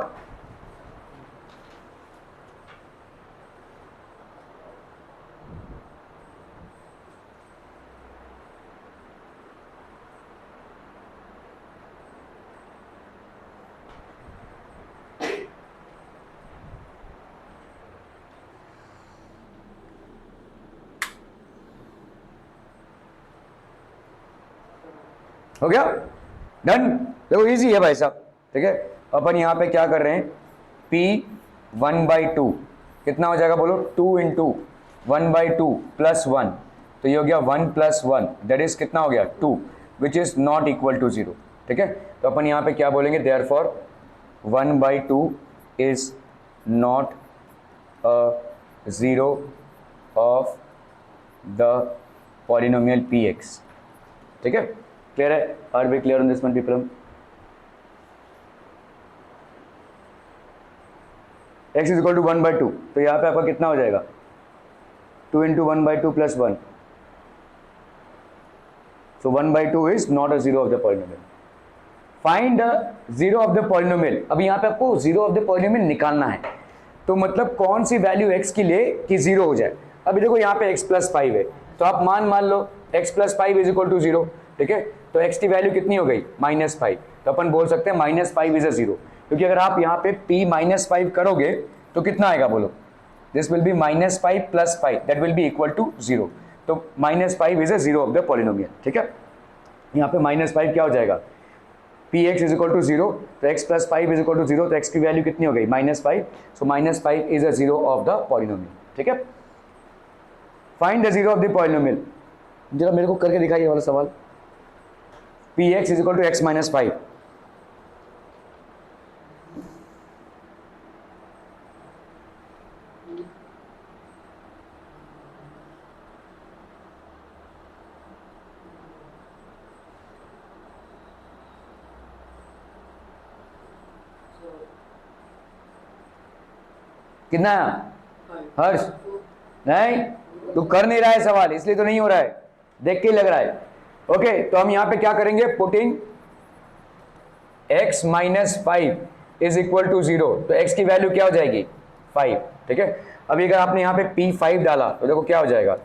[SPEAKER 2] हो गया, डन। देखो इजी है भाई साहब, ठीक है। अपन यहाँ पे क्या कर रहे हैं, P 1/2 कितना हो जाएगा बोलो, 2 इंटू 1/2 प्लस 1, तो ये हो गया 1 प्लस 1, दैट इज कितना हो गया 2, which is not equal to 0, ठीक है। तो अपन यहाँ पे क्या बोलेंगे, therefore 1/2 is not a zero of the polynomial px, ठीक है। क्लियर है, are we clear on this one people? x is equal to 1/2, तो यहाँ पे आपका कितना हो जाएगा, 2 into 1/2 plus 1, so 1/2 is not a zero of the polynomial. Find the zero of the polynomial. अब यहाँ पे आपको zero of the polynomial निकालना है, तो मतलब कौन सी वैल्यू x की ले कि जीरो हो जाए। अभी देखो यहाँ पे x प्लस 5 है, तो आप मान लो x plus 5 is equal to 0, ठीक है। तो x की वैल्यू कितनी हो गई, -5, तो अपन बोल सकते हैं -5 इज अ जीरो, क्योंकि अगर आप यहाँ पे p -5 करोगे तो कितना आएगा बोलो, this will be -5 plus 5, that will be equal to 0, तो -5 is a zero of the polynomial, ठीक है। यहाँ पे -5 क्या हो जाएगा, px इज इक्वल टू 0, तो x plus 5 is equal to 0, तो x की वैल्यू कितनी हो गई, -5, so -5 is a zero of the polynomial, ठीक है। Find the zero of the polynomial, जरा मेरे को करके दिखाइए वाला सवाल, px is equal to x minus 5, कितना हर्ष, नहीं तू कर नहीं रहा है सवाल, इसलिए तो नहीं हो रहा है, देख के ही लग रहा है। ओके, तो हम यहां पे क्या करेंगे, putting x minus 5 is equal to 0, तो x की वैल्यू क्या हो जाएगी 5, ठीक है। अभी अगर आपने यहां पे p5 डाला तो देखो क्या हो जाएगा,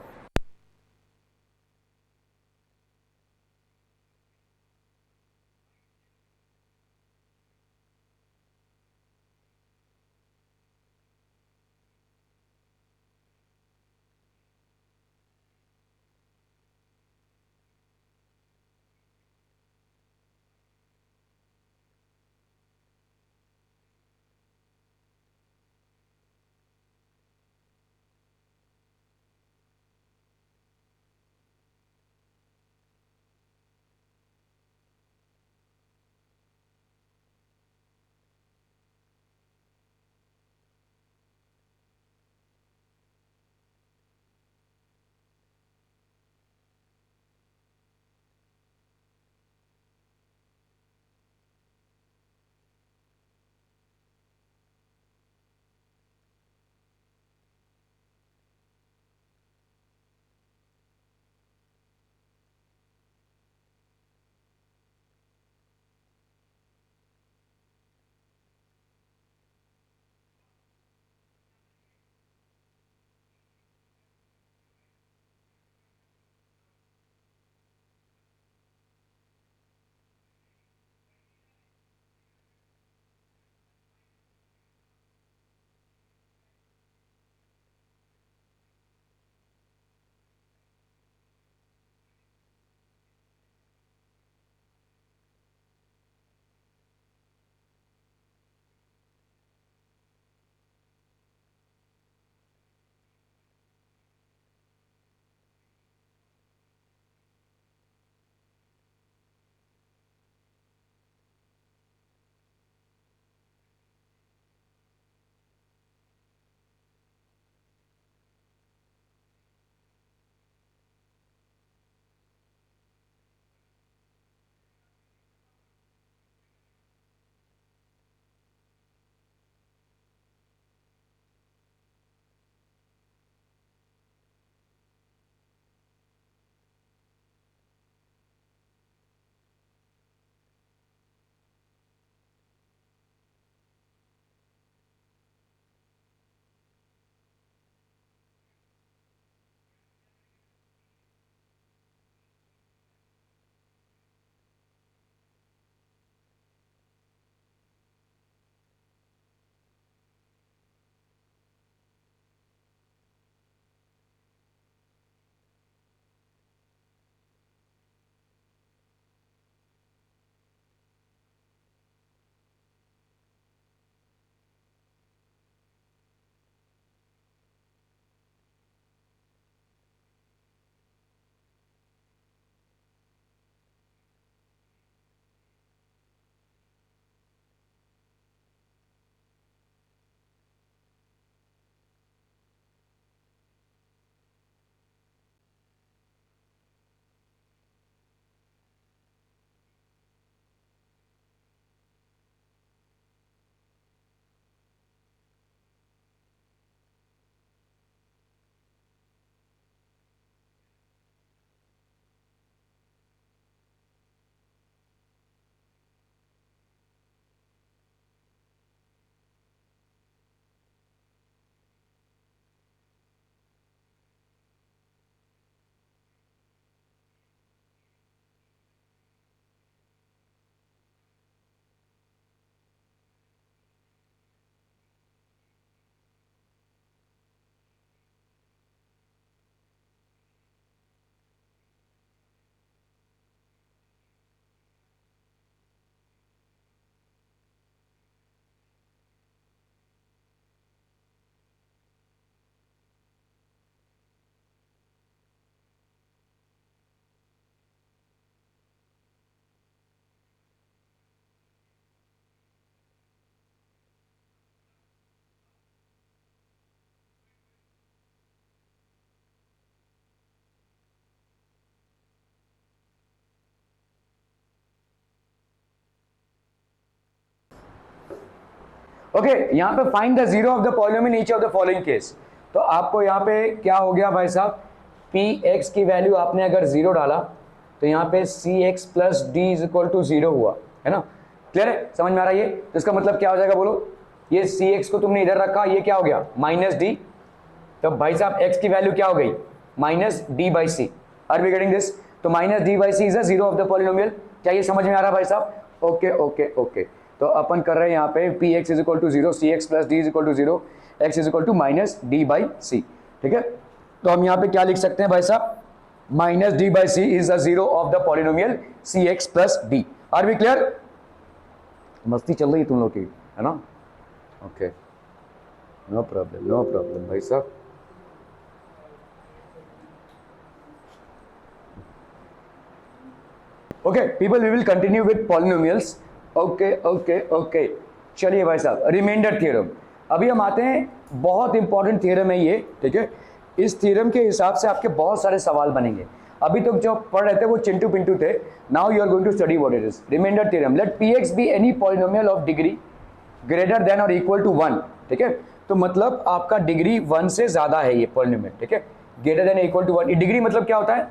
[SPEAKER 2] ओके यहाँ पे find the zero of the polynomial each of the following case. तो आपको यहाँ पे क्या हो गया भाई साहब, पी एक्स की वैल्यू आपने अगर जीरो डाला तो यहाँ पे C X plus D is equal to zero हुआ, है ना? क्लियर है, समझ में आ रहा है ये? तो इसका मतलब क्या हो जाएगा बोलो, ये सी एक्स को तुमने इधर रखा, ये क्या हो गया माइनस डी, तो भाई साहब एक्स की वैल्यू क्या हो गई minus D by C. Are we getting this? तो minus D by C is a zero of the polynomial. क्या ये समझ में आ रहा है भाई साहब? Okay okay okay. तो अपन कर रहे हैं यहाँ पे P x is equal to zero, C X plus D is equal to zero, X is equal to minus D by C. ठीक है, तो हम यहाँ पे क्या लिख सकते हैं भाई साहब, minus D by C is the zero of the polynomial C X plus D. Are we clear? मस्ती चल रही है तुम लोग की, है ना? ओके, नो प्रॉब्लम भाई साहब। Okay people, we will continue with polynomials. Okay, चलिए भाई साहब, रिमाइंडर थ्योरम। अभी हम आते हैं, बहुत इंपॉर्टेंट थ्योरम है ये, ठीक है? इस थ्योरम के हिसाब से आपके बहुत सारे सवाल बनेंगे। अभी तो जो पढ़ रहे थे वो चिंटू पिंटू थे, now you are going to study what it is. Remainder theorem, let P X be any polynomial of degree greater than और इक्वल टू 1। ठीक है, तो मतलब आपका डिग्री 1 से ज्यादा है ये पॉलिनोमियल, ठीक है? Greater than equal to 1, degree मतलब क्या होता है?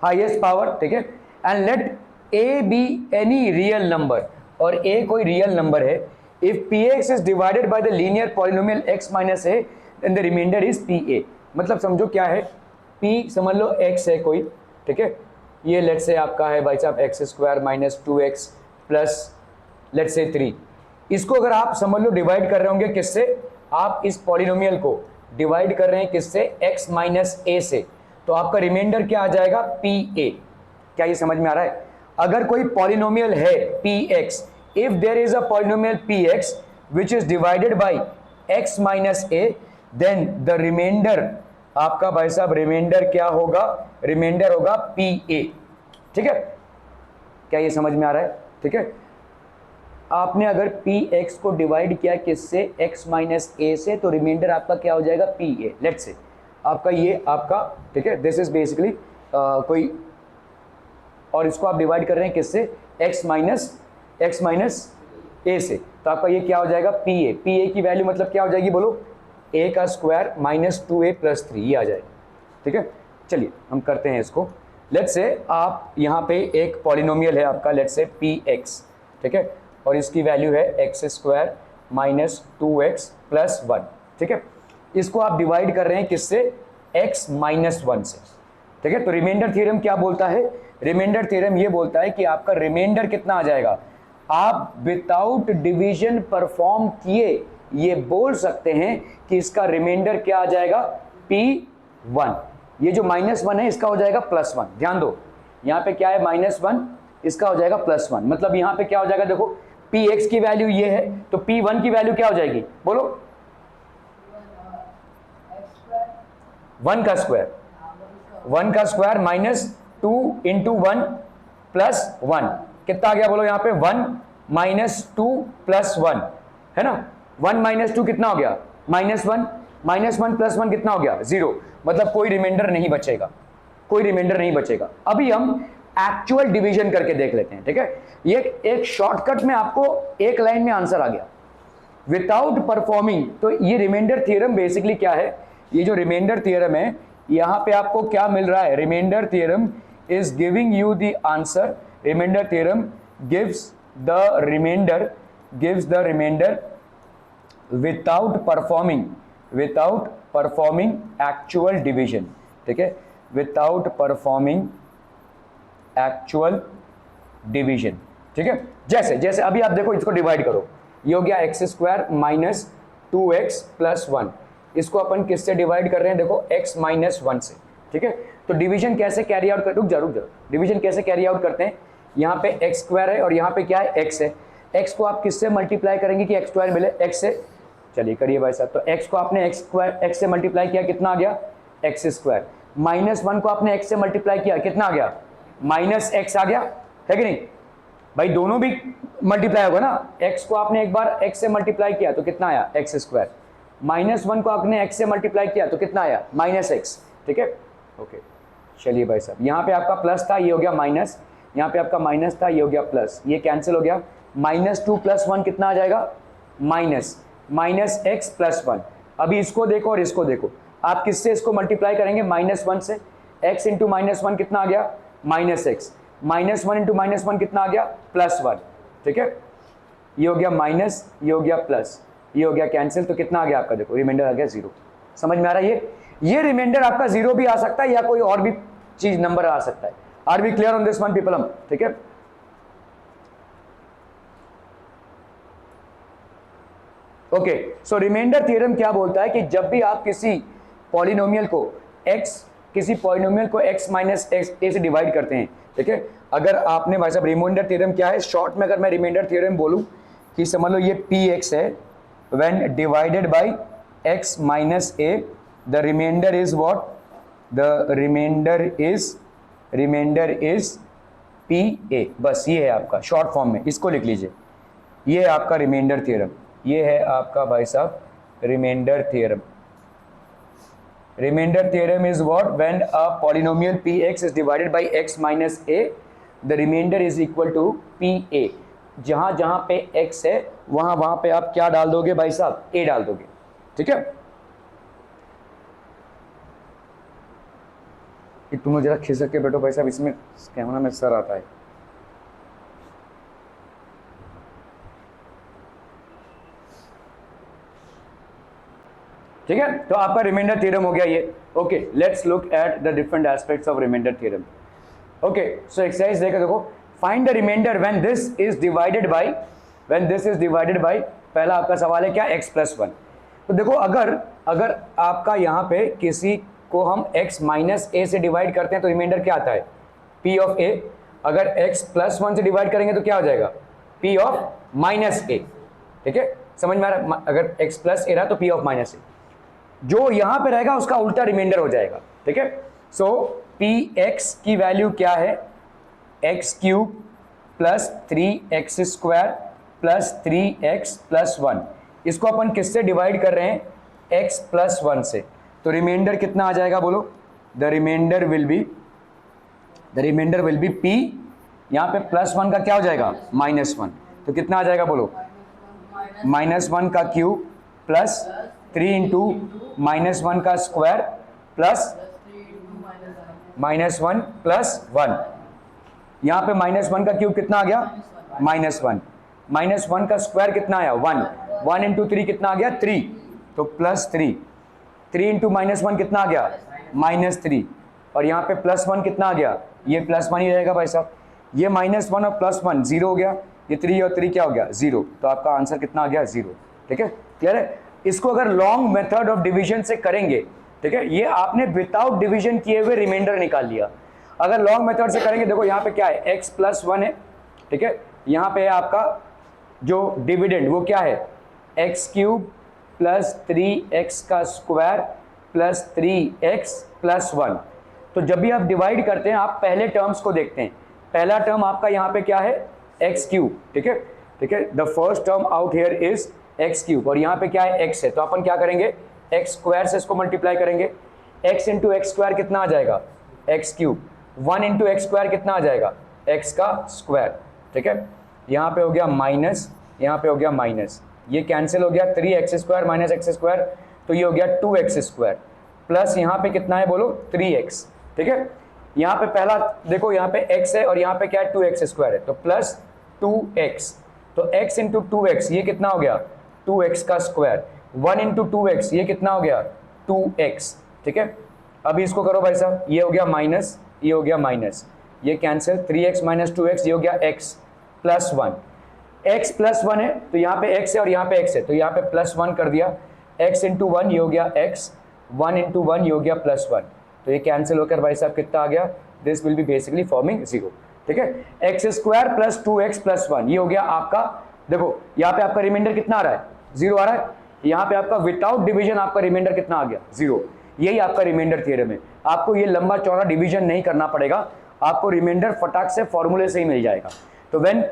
[SPEAKER 2] हाईएस्ट पावर, ठीक है? And let A be any real number, और ए कोई रियल नंबर है। If P x is divided by the linear polynomial X minus A, then the remainder is P A. मतलब समझो क्या है, पी समझ लो एक्स है कोई, ठीक है? ये लेट से आपका है भाई साहब X square minus 2x plus let's say 3। इसको अगर आप समझ लो डिवाइड कर रहे होंगे किससे, आप इस पॉलिनोमियल को डिवाइड कर रहे हैं किससे, x माइनस ए से, तो आपका रिमाइंडर क्या आ जाएगा, पी ए। क्या ये समझ में आ रहा है? अगर कोई पॉलिनोमियल है P X, if there is a polynomial P X which is divided by X minus A, then the remainder आपका भाई साहब रिमाइंडर क्या होगा, रिमाइंडर होगा पी ए। ठीक है, क्या ये समझ में आ रहा है? ठीक है, आपने अगर पी एक्स को डिवाइड किया किससे, एक्स माइनस ए से, तो रिमाइंडर आपका क्या हो जाएगा, पी ए। लेट्स से आपका ये आपका, ठीक है, दिस इज बेसिकली कोई, और इसको आप डिवाइड कर रहे हैं किससे, एक्स माइनस ए से, तो आपका ये क्या हो जाएगा, पी ए। पी ए की वैल्यू मतलब क्या हो जाएगी बोलो, ए का स्क्वायर माइनस 2a प्लस 3, ये आ जाएगा। ठीक है, चलिए हम करते हैं इसको। लेट्स से आप यहाँ पे एक पॉलिनोमियल है आपका, लेट्स से पी एक्स, ठीक है, और इसकी वैल्यू है x square minus 2x plus 1। ठीक है, इसको आप डिवाइड कर रहे हैं किससे, x माइनस 1 से। ठीक है, तो रिमाइंडर थ्योरम क्या बोलता है, रिमाइंडर थ्योरम ये बोलता है कि आपका रिमाइंडर कितना आ जाएगा, आप विदाउट डिवीजन परफॉर्म किए ये बोल सकते हैं कि इसका रिमाइंडर क्या आ जाएगा, P1। ये जो -1 है इसका हो जाएगा +1। ध्यान दो, यहाँ पे क्या है -1, इसका हो जाएगा +1। मतलब यहाँ पे क्या हो जाएगा, देखो Px की वैल्यू ये है, तो P1 की वैल्यू क्या हो जाएगी बोलो, 1 का स्क्वायर माइनस 2 इंटू 1 प्लस 1, कितना आ गया बोलो यहाँ पे, 1 माइनस 2 प्लस 1, है ना? 1 माइनस 2 कितना हो गया, -1, -1 प्लस 1 कितना हो गया, 0। मतलब कोई रिमाइंडर नहीं बचेगा, कोई रिमाइंडर नहीं बचेगा। अभी हम एक्चुअल डिवीजन करके देख लेते हैं। ठीक है, ये एक शॉर्टकट में आपको एक लाइन में आंसर आ गया विदाउट परफॉर्मिंग। तो ये रिमाइंडर थ्योरम बेसिकली क्या है, ये जो रिमाइंडर थ्योरम है यहाँ पे आपको क्या मिल रहा है, remainder theorem is giving you the answer, remainder theorem gives the remainder without performing actual division. ठीक है, विदाउट परफॉर्मिंग एक्चुअल डिवीजन। ठीक है, जैसे अभी आप देखो, इसको डिवाइड करो, ये हो गया x square minus 2x plus 1, इसको अपन किससे डिवाइड कर रहे हैं, देखो x माइनस 1 से। ठीक है, तो डिवीजन कैसे कैरी आउट कर, रुक जा, डिवीजन कैसे कैरी आउट करते हैं, यहाँ पे एक्स स्क्वायर है और यहाँ पे क्या है, x है। x को आप किससे मल्टीप्लाई करेंगे कि एक्स स्क्वायर मिले, x से। चलिए करिए भाई साहब, तो x को आपने x से मल्टीप्लाई किया, कितना आ गया, एक्स स्क्वायर। -1 को आपने x से मल्टीप्लाई किया, कितना आ गया, -x आ गया, है कि नहीं भाई, दोनों भी मल्टीप्लाई होगा ना। x को आपने एक बार x से मल्टीप्लाई किया तो कितना आया, एक्स स्क्वायर। -1 को आपने x से मल्टीप्लाई किया तो कितना आया, -x। ठीक है, ओके, चलिए भाई साहब, यहाँ पे आपका प्लस था, ये हो गया माइनस, यहाँ पे आपका माइनस था, ये हो गया प्लस, ये कैंसिल हो गया। -2 + 1 कितना आ जाएगा, माइनस एक्स प्लस वन। अभी इसको देखो और इसको देखो, आप किससे इसको मल्टीप्लाई करेंगे? -1 से। x इंटू -1 कितना आ गया? -x। -1 इंटू -1 कितना आ गया? +1। ठीक है, ये हो गया माइनस, ये हो गया प्लस, ये हो गया कैंसिल, तो कितना आ गया आपका? देखो रिमाइंडर आ गया 0। समझ में आ रहा है? ये रिमाइंडर आपका 0 भी आ सकता है या कोई और भी चीज नंबर आ सकता है। Are we clear on this one people? हम ठीक है। ओके, सो रिमाइंडर थ्योरम क्या बोलता है कि जब भी आप किसी पॉलिनोमियल को x माइनस एक्स ए से डिवाइड करते हैं, ठीक है, अगर आपने भाई साहब रिमाइंडर थ्योरम क्या है, शॉर्ट में अगर मैं रिमाइंडर थ्योरम बोलूं कि समझ लो ये px है, when divided by x minus a the remainder is what? The remainder is pa। बस ये है आपका शॉर्ट फॉर्म में, इसको लिख लीजिए, ये है आपका रिमाइंडर थ्योरम, ये है आपका भाई साहब remainder theorem. Remainder theorem is what? When a polynomial px is divided by x minus a the remainder is equal to pa। जहां जहां पे x है वहां वहां पे आप क्या डाल दोगे भाई साहब? a डाल दोगे। ठीक है, तुम जरा खिसक के बैठो भाई साहब, इसमें कैमरा में सर आता है। ठीक है, तो आपका रिमाइंडर थ्योरम हो गया ये। Okay, let's look at the different aspects of remainder theorem. Okay, so exercise देखो, find the remainder when this is divided by, पहला आपका सवाल है क्या? x plus 1। तो देखो अगर आपका यहाँ पे किसी को हम x माइनस ए से डिवाइड करते हैं तो रिमाइंडर क्या आता है? p of a। अगर x प्लस 1 से डिवाइड करेंगे तो क्या हो जाएगा? p of minus a। ठीक है, समझ में आ रहा है? अगर x प्लस a रहा तो p ऑफ माइनस a, जो यहां पे रहेगा उसका उल्टा रिमाइंडर हो जाएगा। ठीक है, सो px की वैल्यू क्या है? x cube plus 3x square plus 3x plus 1। इसको अपन किससे डिवाइड कर रहे हैं? x प्लस 1 से। तो रिमाइंडर कितना आ जाएगा बोलो? The remainder will be p, यहां पे प्लस 1 का क्या हो जाएगा? -1। तो कितना आ जाएगा बोलो? -1 का क्यूब प्लस 3 इंटू -1 का स्क्वायर प्लस -1 प्लस 1। यहां पे -1 का क्यूब कितना आ गया? -1। -1 का स्क्वायर कितना आया? 1। 1 इंटू 3 कितना आ गया? 3। तो प्लस 3। 3 इंटू -1 कितना आ गया? -3। और यहाँ पे प्लस 1 कितना आ गया? ये प्लस 1 ही रहेगा भाई साहब। ये -1 और प्लस 1 0 हो गया, ये 3 और 3 क्या हो गया? 0। तो आपका आंसर कितना आ गया? 0। ठीक है, क्लियर है? इसको अगर लॉन्ग मेथड ऑफ डिवीजन से करेंगे, ठीक है, ये आपने विदाउट डिवीजन किए हुए रिमाइंडर निकाल लिया। अगर लॉन्ग मेथड से करेंगे, देखो यहाँ पे क्या है? x प्लस 1 है। ठीक है, यहाँ पे है आपका जो डिविडेंड वो क्या है? x क्यूब प्लस 3x का स्क्वायर प्लस 3x प्लस 1। तो जब भी आप डिवाइड करते हैं आप पहले टर्म्स को देखते हैं। पहला टर्म आपका यहाँ पे क्या है? x cube. ठीक है, the first term out here is x cube, और यहाँ पे क्या है? x है। तो अपन क्या करेंगे? x स्क्वायर से इसको मल्टीप्लाई करेंगे। x इंटू एक्स स्क्वायर कितना आ जाएगा? x cube. 1 into x square कितना आ जाएगा? x का स्क्वायर। ठीक है, यहाँ पे हो गया माइनस, यहाँ पे हो गया माइनस, ये कैंसिल हो गया। 3x square minus x square, तो ये हो गया 2x स्क्वायर प्लस यहाँ पे कितना है बोलो? 3x। ठीक है, यहाँ पे पहला देखो, यहाँ पे x है और यहाँ पे क्या है? 2x स्क्वायर है, तो प्लस 2x। तो x इंटू 2x ये कितना हो गया? 2x का स्क्वायर। 1 इंटू 2x ये कितना हो गया? 2x। ठीक है, अभी इसको करो भाई साहब, ये हो गया माइनस, ये हो गया माइनस, ये कैंसिल। 3x माइनस 2x ये हो गया x प्लस 1। x प्लस 1 है तो यहाँ पे x है और यहाँ पे x है, तो यहाँ पे प्लस 1 कर दिया। x इंटू 1 ये हो गया x, 1 इंटू 1 ये हो गया प्लस 1। तो ये कैंसिल होकर भाई साहब कितना आ गया? This will B basically forming 0। ठीक है, x square plus 2x plus 1 ये हो गया आपका। देखो यहाँ पे आपका रिमाइंडर कितना आ रहा है? 0 आ रहा है। यहाँ पे आपका विदाउट डिवीजन आपका रिमाइंडर कितना आ गया? 0। यही आपका रिमाइंडर थ्योरम है। आपको ये लंबा चौड़ा डिवीजन नहीं करना पड़ेगा, आपको रिमाइंडर फटाक से फॉर्मूले से ही मिल जाएगा। तो when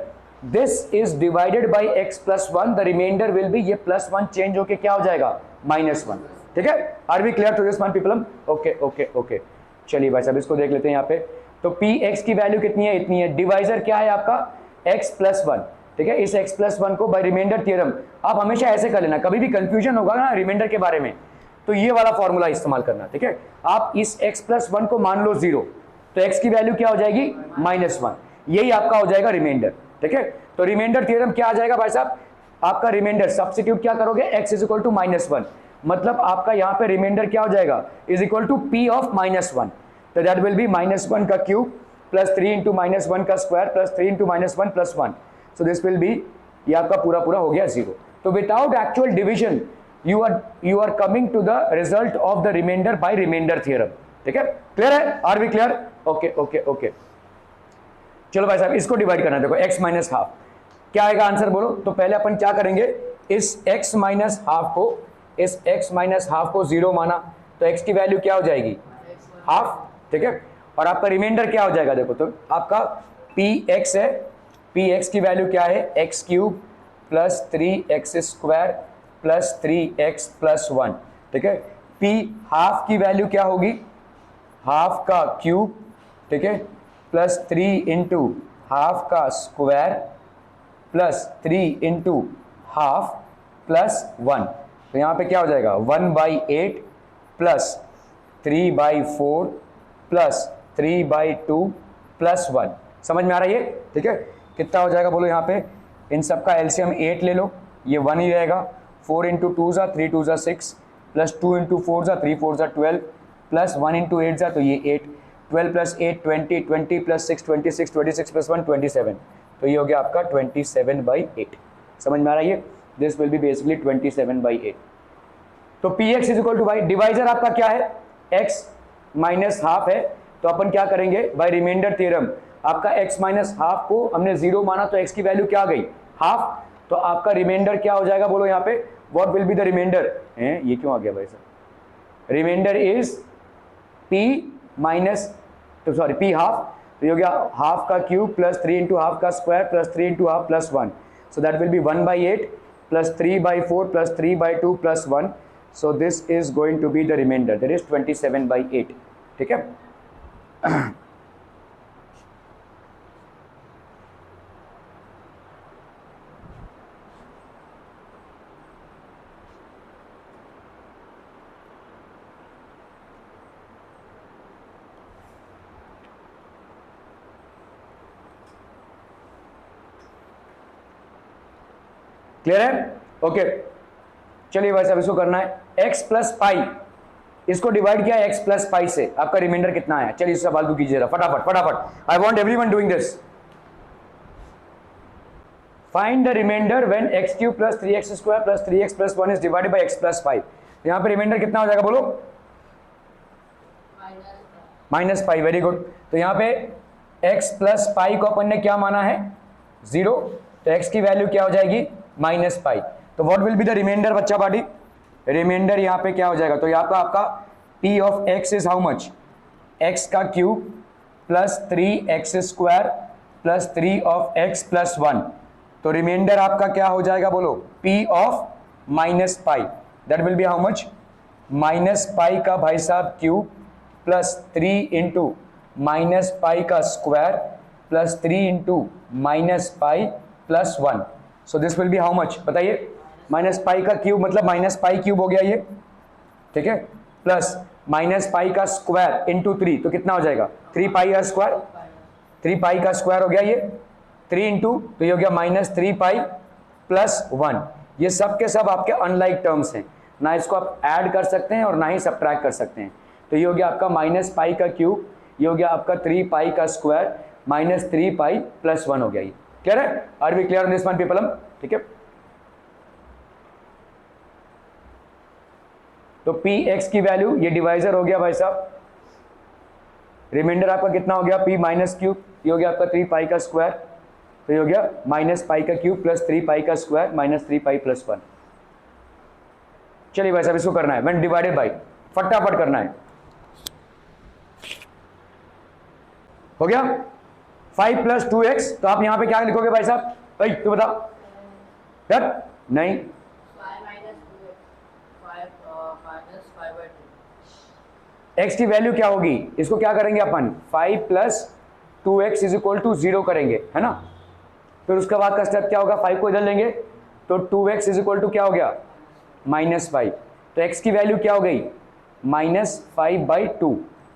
[SPEAKER 2] this is divided by x plus 1 the remainder will be, ये प्लस 1 चेंज होके क्या हो जाएगा? -1। ठीक है, are we clear to this one people? Okay okay okay, चलिए भाई साहब इसको देख लेते हैं यहाँ पे। तो px की वैल्यू कितनी है? इतनी है। डिवाइजर क्या है आपका? x plus 1। ठीक है, इस x+1 को बाय रिमाइंडर थ्योरम, आप हमेशा ऐसे कर लेना, कभी भी कंफ्यूजन होगा ना रिमाइंडर के बारे में तो ये वाला फॉर्मूला इस्तेमाल करना, ठीक है। आप इस x+1 को मान लो 0, तो x की वैल्यू क्या हो जाएगी -1, यही आपका हो जाएगा रिमाइंडर, ठीक है। तो रिमाइंडर थ्योरम क्या आ जाएगा भाई साहब, आपका रिमाइंडर सब्स्टिट्यूट क्या करोगे, x इज इक्वल टू -1, मतलब आपका यहाँ पे रिमाइंडर क्या हो जाएगा, is equal to p of -1, तो दैट विल बी -1 का क्यूब प्लस 3 इंटू -1 का square plus 3 into -1 plus 1, so this will be, ये आपका पूरा पूरा हो गया 0। तो without actual division you are coming to the result of the remainder by remainder theorem, ठीक है, क्लियर है, are we clear, okay okay okay. चलो भाई साहब इसको डिवाइड करना, देखो x माइनस हाफ क्या आएगा आंसर बोलो। तो पहले अपन क्या करेंगे, इस x माइनस हाफ को 0 माना, तो x की वैल्यू क्या हो जाएगी हाफ, ठीक है, और आपका रिमाइंडर क्या हो जाएगा, देखो तो आपका px है, px की वैल्यू क्या है, x cube plus 3x square plus 3x plus 1, ठीक है। p हाफ की वैल्यू क्या होगी, हाफ का क्यूब, ठीक है, प्लस 3 इंटू हाफ का square plus 3 into half plus 1, तो यहाँ पे क्या हो जाएगा 1/8 प्लस 3/4 प्लस 3/2 प्लस 1, समझ में आ रहा है ये, ठीक है। कितना हो जाएगा बोलो, यहाँ पे इन सब का एलसीएम 8 ले लो, ये 1 ही रहेगा, 4 इंटू 2 ज़ा 3 2 ज़ा 6 प्लस 2 इंटू 4 ज़ा 3 4 ज़ा 12 प्लस 1 इंटू 8 ज़ा, तो ये 8, 12 प्लस 8 20, 20 प्लस 6 26, 26 प्लस 1 27, तो ये हो गया आपका 27/8, समझ में आ रहा है ये, दिस विल बी बेसिकली 27/8। तो px is equal two by, divisor आपका क्या है x माइनस हाफ है, तो अपन क्या करेंगे बाय रिमाइंडर थ्योरम, आपका x माइनस हाफ को हमने 0 माना तो x की वैल्यू क्या आ गई हाफ, तो आपका रिमाइंडर क्या हो जाएगा बोलो यहाँ पे, what will be the remainder, ये क्यों आ गया भाई साहब, रिमाइंडर इज p माइनस, तो सॉरी p हाफ, तो ये हो गया हाफ का क्यूब प्लस 3 इंटू हाफ का square plus 3 into half plus 1, so that will be 1/8 plus 3/4 plus 3/2 plus 1, so this is going to be the remainder, that is 27/8, ठीक है। Clear है, okay. चलिए भाई साहब इसको करना है, x प्लस पाई, इसको डिवाइड किया x प्लस पाई से, आपका रिमाइंडर कितना आया, चलिए इस सवाल को कीजिए फटाफट फटाफट, I want everyone doing this. Find the remainder when x cube plus 3x square plus 3x plus 1 is divided by x plus 5, यहाँ पे रिमाइंडर कितना हो जाएगा बोलो -पाई, वेरी गुड। तो यहाँ पे x प्लस पाई को अपन ने क्या माना है 0, तो x की वैल्यू क्या हो जाएगी -पाई, तो what will be the remainder बच्चा पार्टी, रिमाइंडर यहाँ पे क्या हो जाएगा, तो यहाँ पे आपका p of x is how much, x का cube plus 3x square plus 3 of x plus 1, तो रिमाइंडर आपका क्या हो जाएगा बोलो p ऑफ -पाई, that will be how much, -पाई का भाई साहब क्यूब प्लस 3 इंटू -पाई का स्क्वायर प्लस 3 इंटू -पाई plus 1, so this will be how much बताइए, -पाई का क्यूब मतलब -पाई क्यूब हो गया ये, ठीक है, प्लस -पाई का स्क्वायर इंटू 3, तो कितना हो जाएगा 3 पाई का स्क्वायर, 3 पाई का स्क्वायर हो गया ये, 3 इंटू, तो ये हो गया -3 पाई प्लस 1, ये सब के सब आपके अनलाइक टर्म्स हैं, ना इसको आप ऐड कर सकते हैं और ना ही सब्ट्रैक्ट कर सकते हैं, तो ये हो गया आपका -पाई का क्यूब, ये हो गया आपका 3 पाई का स्क्वायर -3 पाई प्लस 1 हो गया ये, क्लियर है, are we clear on this one people, ठीक है। तो px की वैल्यू, ये डिवाइजर हो गया भाई साहब, रिमाइंडर आपका कितना हो गया p माइनस क्यूब, ये हो गया आपका 3 पाई का स्क्वायर, तो ये हो गया -पाई का क्यूब प्लस 3 पाई का स्क्वायर -3 पाई प्लस 1। चलिए भाई साहब इसको करना है व्हेन डिवाइडेड बाई, फटाफट करना है, हो गया 5 प्लस 2x, तो आप यहां पे क्या लिखोगे भाई साहब, भाई तू बताओ यार, नहीं x की वैल्यू क्या होगी, इसको क्या करेंगे अपन 5 plus 2x is equal to 0 करेंगे, है ना, फिर उसके बाद का स्टेप क्या होगा, 5 को इधर लेंगे तो 2x इज इक्वल टू क्या हो गया, -5। तो x की वैल्यू क्या हो गई, -5/2।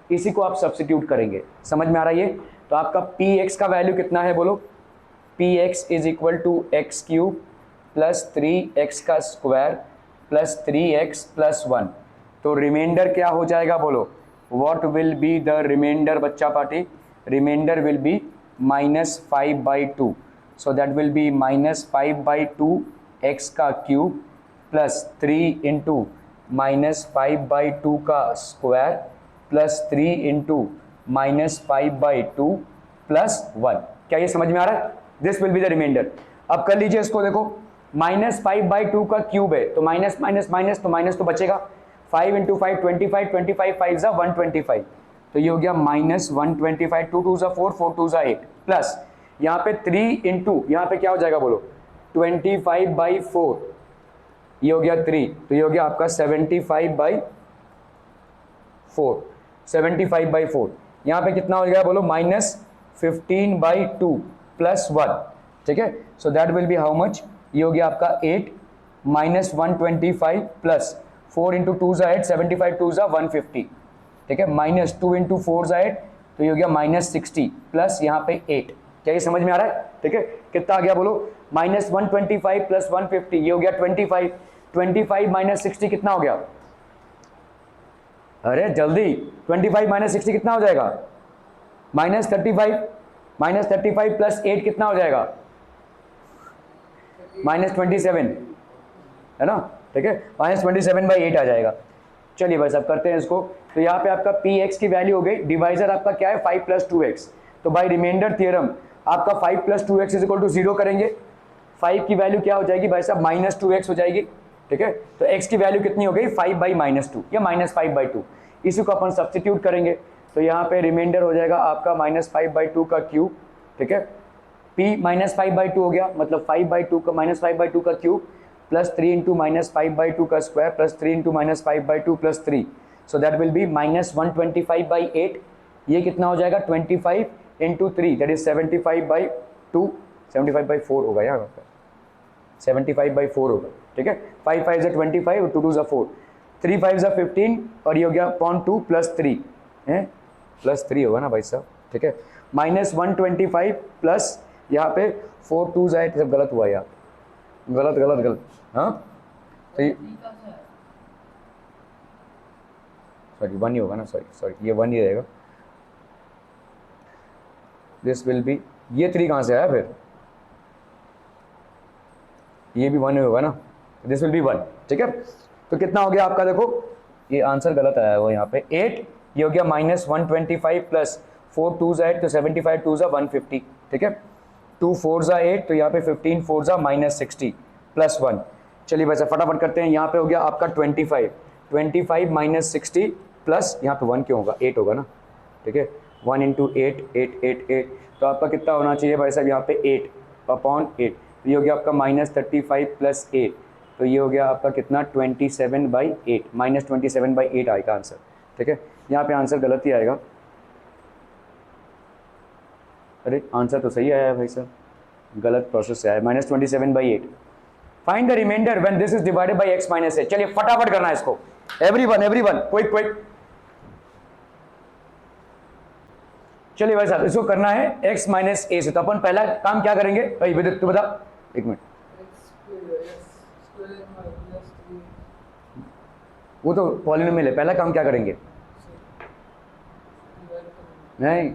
[SPEAKER 2] इसी को आप सब्स्टिट्यूट करेंगे, समझ में आ रहा है ये। तो आपका px का वैल्यू कितना है बोलो, px is equal to x³ plus 3x का स्क्वायर प्लस 3x प्लस 1। तो रिमाइंडर क्या हो जाएगा बोलो, what will be the remainder बच्चा party, remainder will be -5/2। So that will be -5/2 x का क्यूब प्लस 3 इंटू -5/2 का स्क्वायर प्लस 3 इंटू -5/2 प्लस 1। क्या ये समझ में आ रहा है, this will be the remainder. अब कर लीजिए इसको, देखो -5/2 का क्यूब है तो माइनस माइनस माइनस तो माइनस तो बचेगा, 5 इंटू 5 25, 25 5 ज़ा 125, तो ये हो गया -125, 2 2 ज़ा 4, 4 2 ज़ा 8 प्लस यहाँ पे 3 इंटू यहाँ पे क्या हो जाएगा बोलो 25/4, ये हो गया 3, तो ये हो गया आपका 75/4, 75/4। यहाँ पे कितना हो गया बोलो -15/2 प्लस 1, ठीक है। So that will be how much, ये हो गया आपका 8 -125 प्लस 4 इंटू 2 ज़ा 8, 75 2 ज़ा 150, ठीक है, -2 इंटू 4 ज़ा 8, तो ये हो गया -60 प्लस यहाँ पे 8। क्या ये समझ में आ रहा है, ठीक है। कितना आ गया बोलो -125 प्लस 150, ये हो गया 25, 25 माइनस 60 कितना हो गया, अरे जल्दी 25 माइनस 60 कितना हो जाएगा, -35, -35 प्लस 8 कितना हो जाएगा, -27, है ना, ठीक है, -27/8 आ जाएगा। चलिए भाई साहब करते हैं इसको। तो यहाँ पे आपका px की वैल्यू हो गई, डिवाइजर आपका क्या है 5 + 2x, तो बाय रिमाइंडर थ्योरम आपका 5 + 2x इज इक्वल टू 0 करेंगे। 5 की वैल्यू क्या हो जाएगी भाई साहब -2x हो जाएगी, ठीक है। तो x की वैल्यू कितनी हो गई 5/-2 या -5/2, इसी को अपन सब्स्टिट्यूट करेंगे। तो यहाँ पे रिमाइंडर हो जाएगा आपका -5/2 का क्यूब, ठीक है, p -5/2 हो गया, मतलब 5/2 का -5/2 का क्यूब प्लस 3 इंटू -5/2 का square plus 3 into -5/2 plus 3, so that will B -125/8। ये कितना हो जाएगा 25 इंटू 3 दैट इज 75/2, 75/4 होगा यहाँ पर, 75/4 होगा, ठीक है। 5 5 ज़ा 25 और 2 2 ज़ा 4, 3 5 ज़ा 15 और ये हो गया 0.2 प्लस 3 है, प्लस 3 होगा ना भाई साहब, ठीक है। -125 प्लस यहाँ पे 4 2 ज़ा 8, सब गलत हुआ यार, गलत गलत गलत, हाँ तो ये सॉरी 1 ही होगा ना, सॉरी ये 1 ही रहेगा, दिस विल बी, ये 3 कहाँ से आया फिर, ये भी 1 ही होगा ना, दिस विल बी 1, ठीक है। तो कितना हो गया आपका, देखो ये आंसर गलत आया हुआ यहाँ पे 8, ये हो गया -125 प्लस 4 2 ज़ा 8, तो 75 2 ज़ा 150, ठीक है, 2 4 ज़ा 8, तो यहाँ पे 15 4 ज़ा -60 प्लस 1। चलिए वैसे फटाफट करते हैं, यहाँ पे हो गया आपका 25 -60 प्लस यहाँ पे 1 क्यों होगा, 8 होगा ना, ठीक है, 1 इंटू 8 8 8 8, तो आपका कितना होना चाहिए भाई साहब यहाँ पे 8/8, तो ये हो गया आपका -35 प्लस 8, तो ये हो गया आपका कितना 27/8, -27/8 आएगा आंसर, ठीक है। यहाँ पे आंसर गलत ही आएगा, अरे आंसर तो सही आया है भाई साहब, गलत प्रोसेस से आया, -27/8। Find the remainder when this is divided by x - a। चलिए फटाफट करना है इसको, एवरीवन क्विक क्विक, चलिए भाई साहब इसको करना है x - a से। तो अपन पहला काम क्या करेंगे भाई विदित, तू बता, एक मिनट, वो तो पॉलिनोमियल है, पहला काम क्या करेंगे, नहीं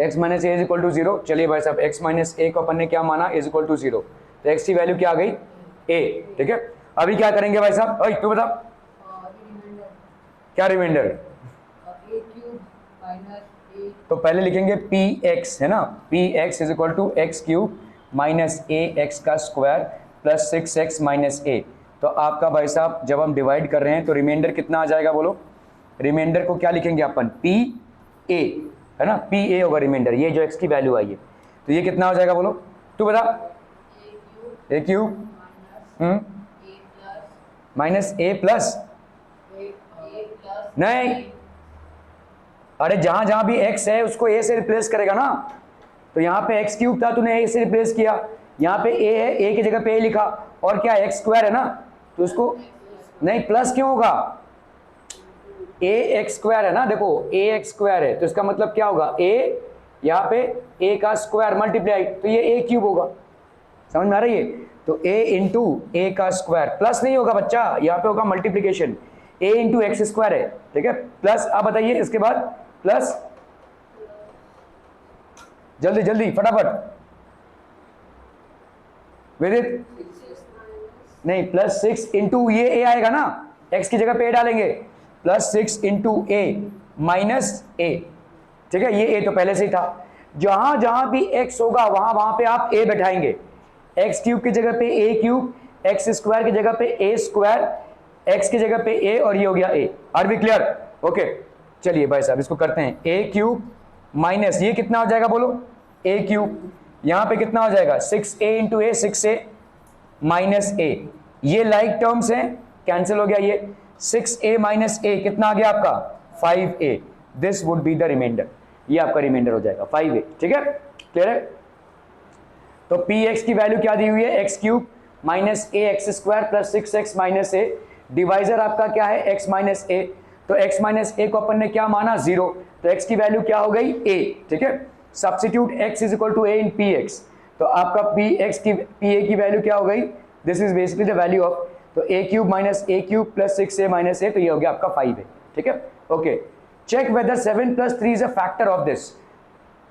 [SPEAKER 2] x - a is equal to 0। चलिए भाई साहब x - a को अपन ने क्या माना इज इक्वल टू 0, तो x की वैल्यू क्या आ गई a, ठीक है। अभी क्या करेंगे भाई साहब, ओए तू बता क्या रिमाइंडर, तो पहले लिखेंगे px, है ना, px is equal to x³ minus ax का square plus 6x minus a। तो आपका भाई साहब जब हम डिवाइड कर रहे हैं तो रिमाइंडर कितना आ जाएगा बोलो, रिमाइंडर को क्या लिखेंगे अपन pa, है ना, pa होगा रिमाइंडर, ये जो x की वैल्यू आई है, तो ये कितना हो जाएगा बोलो, तू बता, a³ माइनस a प्लस, नहीं, अरे जहां जहां भी x है उसको a से रिप्लेस करेगा ना, तो यहाँ पे एक्स क्यूब था, तूने ए से रिप्लेस किया, यहाँ पे ए है, ए की जगह पे ए लिखा, और क्या एक्स स्क्वायर है ना, तो उसको नहीं प्लस क्यों होगा, ए एक्स स्क्वायर है ना, देखो ए एक्स स्क्वायर है तो इसका मतलब क्या होगा, ए यहाँ पे ए का स्क्वायर मल्टीप्लाई, तो ये ए क्यूब होगा, समझ में आ रही है। तो a इंटू ए का स्क्वायर, प्लस नहीं होगा बच्चा, यहाँ पे होगा multiplication, a into x square है, ठीक है, प्लस। आप बताइए इसके बाद प्लस, जल्दी जल्दी फटाफट, विदित नहीं, प्लस 6 इंटू ये a आएगा ना, x की जगह पे a डालेंगे, plus 6 into A minus a, ठीक है, ये a तो पहले से ही था, जहां जहां भी x होगा वहां वहां पे आप a बैठाएंगे, एक्स क्यूब की जगह पे ए क्यूब, एक्स स्क्वायर की जगह पे ए स्क्वायर, एक्स की जगह पे ए, और ये हो गया A. Are be clear? Okay, चलिए भाई साहब इसको करते हैं, ए क्यूब माइनस ये कितना हो जाएगा बोलो, ए क्यूब, यहां पे कितना हो जाएगा 6a इंटू ए, 6a माइनस ए, ये लाइक टर्म्स हैं, कैंसिल हो गया, ये 6a माइनस ए कितना आ गया आपका 5a, this would be the remainder, ये आपका रिमाइंडर हो जाएगा 5a, ठीक है, क्लियर है। तो पी एक्स की वैल्यू क्या दी हुई है, X cube minus A X square plus 6x minus A, divisor आपका क्या है x माइनस ए, तो x माइनस ए को अपन ने क्या माना 0, तो x की वैल्यू क्या हो गई a, ठीक है, substitute x is equal to a in P X, तो आपका पी एक्स की पी ए की वैल्यू क्या हो गई, this is basically the value of, तो a cube minus A cube plus 6a minus A, तो ये हो गया आपका 5a, ठीक है। Okay, check whether 7 plus 3 is a factor of this.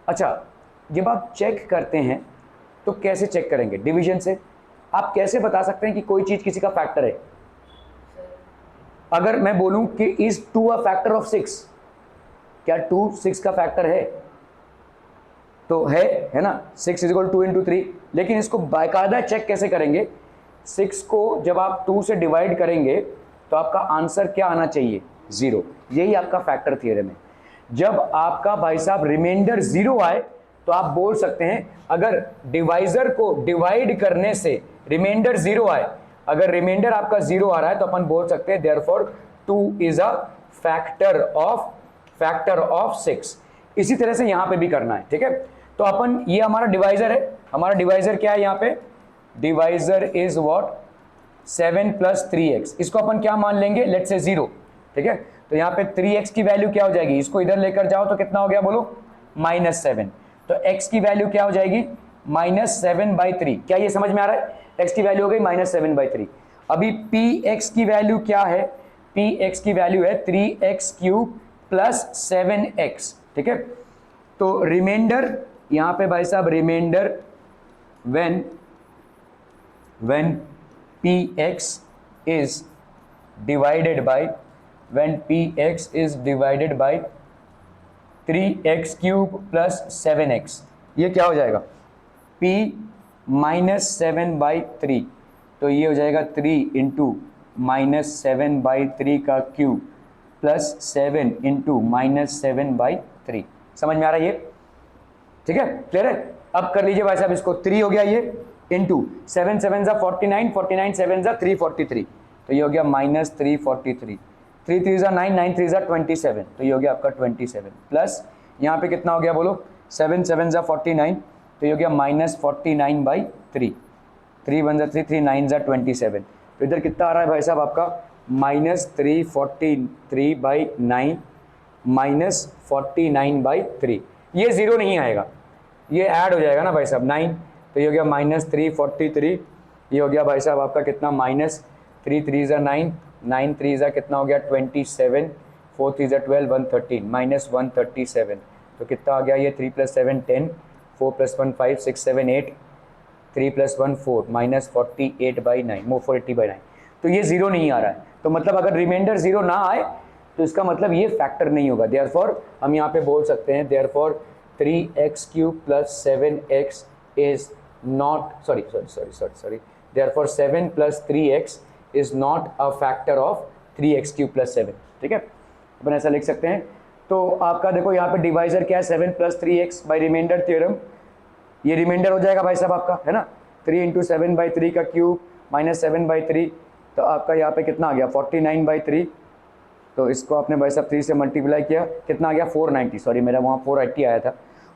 [SPEAKER 2] अच्छा, जब आप चेक करते हैं तो कैसे चेक करेंगे, डिवीजन से। आप कैसे बता सकते हैं कि कोई चीज किसी का फैक्टर है, अगर मैं बोलूं कि इज 2 अ फैक्टर ऑफ 6, क्या 2 6 का फैक्टर है, तो है ना, 6 इज इक्वल 2 इंटू 3, लेकिन इसको बाकायदा चेक कैसे करेंगे, 6 को जब आप 2 से डिवाइड करेंगे तो आपका आंसर क्या आना चाहिए 0, यही आपका फैक्टर थ्योरम है। जब आपका भाई साहब रिमाइंडर 0 आए तो आप बोल सकते हैं, अगर डिवाइजर को डिवाइड करने से रिमाइंडर 0 आए, अगर रिमाइंडर आपका 0 आ रहा है तो अपन बोल सकते हैं therefore 2 is a factor of 6। इसी तरह से यहां पे भी करना है, ठीक है। तो अपन, ये हमारा डिवाइजर है, हमारा डिवाइजर क्या है, यहां पे divisor is what 7 plus 3x, इसको अपन क्या मान लेंगे, लेट्स से 0, ठीक है। तो यहाँ पे 3x की वैल्यू क्या हो जाएगी, इसको इधर लेकर जाओ तो कितना हो गया बोलो -7, तो x की वैल्यू क्या हो जाएगी -7/3, क्या ये समझ में आ रहा है, x की वैल्यू हो गई -7/3। अभी px की वैल्यू क्या है, px की वैल्यू है 3x क्यूब प्लस 7x, ठीक है। तो रिमाइंडर यहां पे भाई साहब, remainder when px is divided by 3x cube plus 7x, ये क्या हो जाएगा p -7/3, तो ये हो जाएगा 3 इंटू -7/3 का क्यूब प्लस 7 इंटू -7/3, समझ में आ रहा है ये, ठीक है, क्लियर है। अब कर लीजिए भाई साहब इसको, 3 हो गया ये इंटू 7 7 जा 49, 49 7 जा 343, तो ये हो गया -343, 3 3 जा 9, 9 3 जा 27, तो ये हो गया आपका 27, प्लस यहाँ पे कितना हो गया बोलो 7 7 जा 49, तो ये हो गया -49/3, 3 1 जा 3, 3 9 जा 27, तो इधर कितना आ रहा है भाई साहब आपका -343/9 -49/3, ये 0 नहीं आएगा, ये ऐड हो जाएगा ना भाई साहब 9, तो ये हो गया -343, ये हो गया भाई साहब आपका कितना -3 3 जा 9, 9 3 जा कितना हो गया 27, 4 3 जा 12, 113 -137, तो कितना आ गया ये 3 + 7 10, 4 + 1 5 6 7 8, 3 + 1 4 -48/9, 480/9, तो ये 0 नहीं आ रहा है, तो मतलब अगर रिमाइंडर 0 ना आए तो इसका मतलब ये फैक्टर नहीं होगा, देयरफॉर हम यहाँ पे बोल सकते हैं therefore 3x cube plus 7x is not therefore 7 plus 3x is not a factor of 3x cube plus 7, ठीक है, अपन ऐसा लिख सकते हैं। तो आपका देखो यहाँ पे डिवाइजर क्या है 7 + 3x बाय रिमाइंडर थ्योरम, ये रिमाइंडर हो जाएगा भाई साहब आपका, है ना, 3 × 7/3 का क्यूब -7/3, तो आपका यहाँ पे कितना आ गया 49/3, तो इसको आपने भाई साहब 3 से मल्टीप्लाई किया, कितना आ गया 490, सॉरी मेरा वहाँ 480 आया था,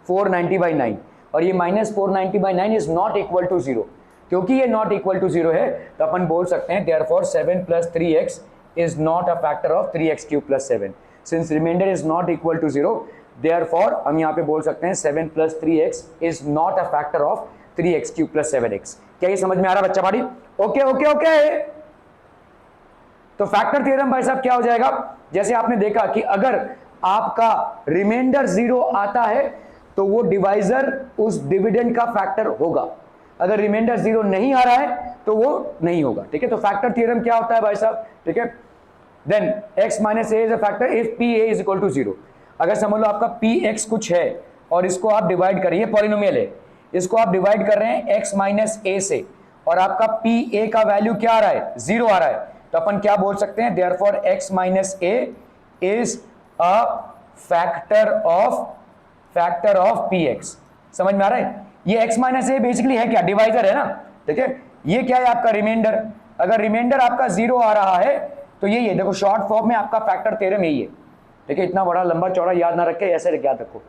[SPEAKER 2] 490/9, और ये -490/9 इज नॉट इक्वल टू 0। क्योंकि ये नॉट इक्वल टू 0 है तो अपन बोल सकते हैं therefore 7 + 3x is not a factor of 3x³ + 7। Since remainder is not equal to 0, therefore हम यहाँ पे बोल सकते हैं 7 + 3x is not a factor of 3x³ + 7x। क्या ये समझ में आ रहा बच्चा पाड़ी? Okay okay okay. तो फैक्टर थ्योरम भाई साहब क्या हो जाएगा, जैसे आपने देखा कि अगर आपका रिमाइंडर 0 आता है तो वो डिवाइजर उस डिविडेंड का फैक्टर होगा, अगर रिमाइंडर 0 नहीं आ रहा है तो वो नहीं होगा। ठीक है, तो फैक्टर थ्योरम क्या होता है भाई साहब? ठीक है, then x - a is a factor if p a is equal to 0। अगर समझ लो आपका px कुछ है और इसको आप डिवाइड करिए, पॉलिनोमियल है, इसको आप डिवाइड कर रहे हैं x - a से, और आपका pa का वैल्यू क्या आ रहा है? 0 आ रहा है, तो अपन क्या बोल सकते हैं? Therefore x - a is a factor of px। समझ में आ रहा है? ये x - a बेसिकली है क्या? डिवाइजर है ना। ठीक है, ये क्या है आपका? रिमाइंडर। अगर रिमाइंडर आपका 0 आ रहा है तो यही है, देखो शॉर्ट फॉर्म में आपका फैक्टर थ्योरम यही है। ठीक है, इतना बड़ा लंबा चौड़ा याद ना रखे, ऐसे याद रखो।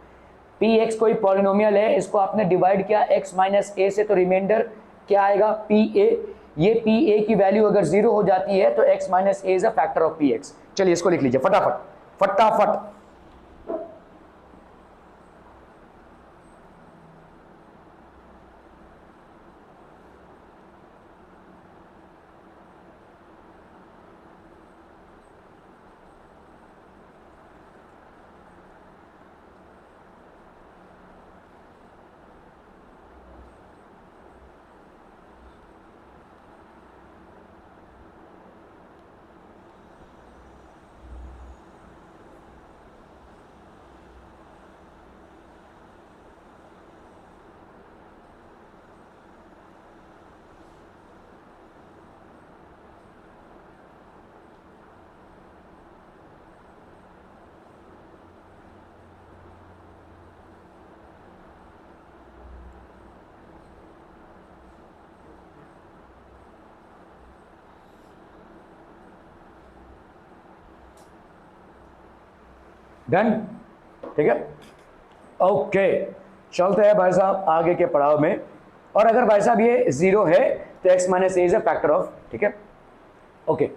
[SPEAKER 2] px कोई पॉलिनोमियल है, इसको आपने डिवाइड किया x - a से, तो रिमाइंडर क्या आएगा? pa। ये pa की वैल्यू अगर 0 हो जाती है तो x - a is a factor of px। चलिए इसको लिख लीजिए फटाफट फटाफट। डन। ठीक है, ओके, चलते हैं भाई साहब आगे के पड़ाव में। और अगर भाई साहब ये 0 है तो x - a is a factor of. ठीक है, ओके,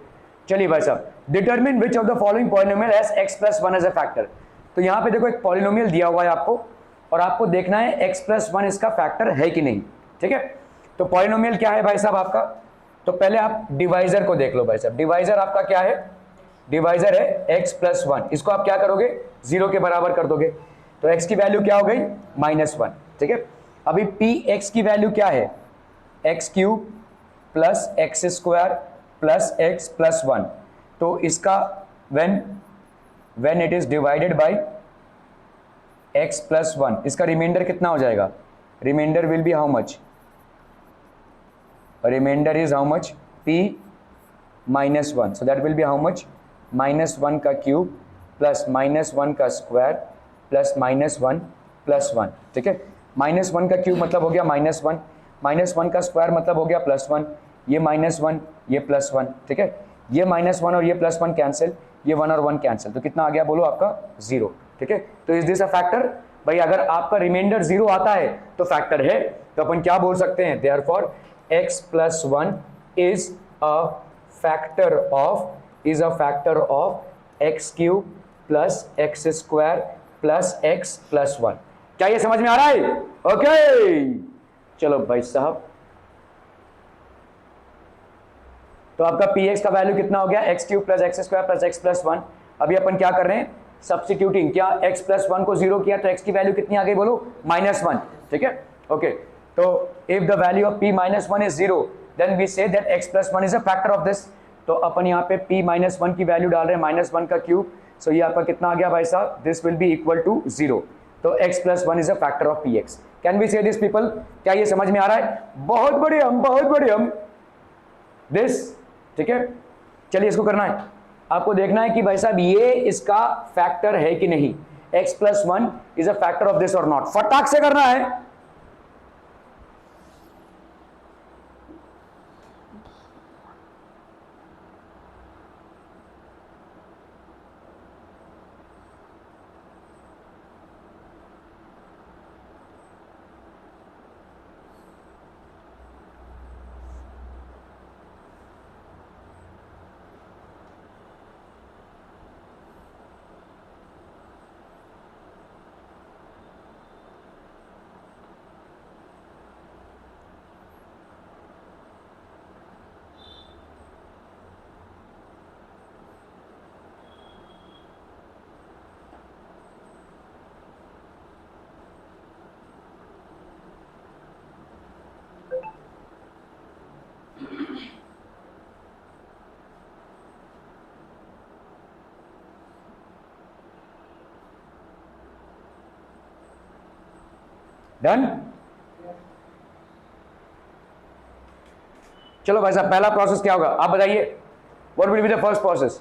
[SPEAKER 2] चलिए भाई साहब, determine which of the following polynomial has x + 1 as a factor. तो यहां पे देखो एक पॉलिनोमियल दिया हुआ है आपको, और आपको देखना है x + 1 इसका फैक्टर है कि नहीं। ठीक है, तो पॉलिनोमियल क्या है भाई साहब आपका? तो पहले आप डिवाइजर को देख लो भाई साहब। डिवाइजर आपका क्या है? डिवाइजर है x + 1। इसको आप क्या करोगे? 0 के बराबर कर दोगे, तो x की वैल्यू क्या हो गई? -1। ठीक है, अभी px की वैल्यू क्या है? x³ + x² + x + 1। तो इसका when it is divided by x + 1, इसका रिमाइंडर कितना हो जाएगा? Remainder will be how much? Remainder is how much? p - 1, so that will be how much? -1 का क्यूब प्लस -1 का स्क्वायर प्लस -1 + 1। ठीक है, -1 का क्यूब मतलब हो गया -1, -1 का स्क्वायर मतलब हो गया +1, ये -1 ये +1। ठीक है, ये -1 और ये +1 कैंसिल, ये 1 और 1 कैंसिल, तो कितना आ गया बोलो आपका? 0। ठीक है, तो इज दिस अ फैक्टर? भाई अगर आपका रिमाइंडर 0 आता है तो फैक्टर है, तो अपन क्या बोल सकते हैं? Therefore x + 1 is a factor of x³ + x² + x + 1। क्या ये समझ में आ रहा है? ओके, चलो भाई साहब, तो आपका px का वैल्यू कितना हो गया? x³ + x² + x + 1। अभी अपन क्या कर रहे हैं? सब्स्टिट्यूटिंग। क्या x + 1 को 0 किया तो x की वैल्यू कितनी आ गई बोलो? -1। ठीक है, ओके, तो if the value of p - 1 is 0 then we say that x + 1 is a factor of this. तो अपन यहाँ पे p - 1 की वैल्यू डाल रहे हैं, -1 का क्यूब, सो ये आपका कितना आ गया भाई साहब? This will be equal to 0। तो x + 1 is a factor of px। Can we say this people? क्या ये समझ में आ रहा है? बहुत बढ़िया, बहुत बढ़िया दिस। ठीक है, चलिए इसको करना है, आपको देखना है कि भाई साहब ये इसका फैक्टर है कि नहीं। x + 1 is a factor of this और नॉट, फटाक से करना है। डन। चलो भाई साहब, पहला प्रोसेस क्या होगा आप बताइए, what will be the first process?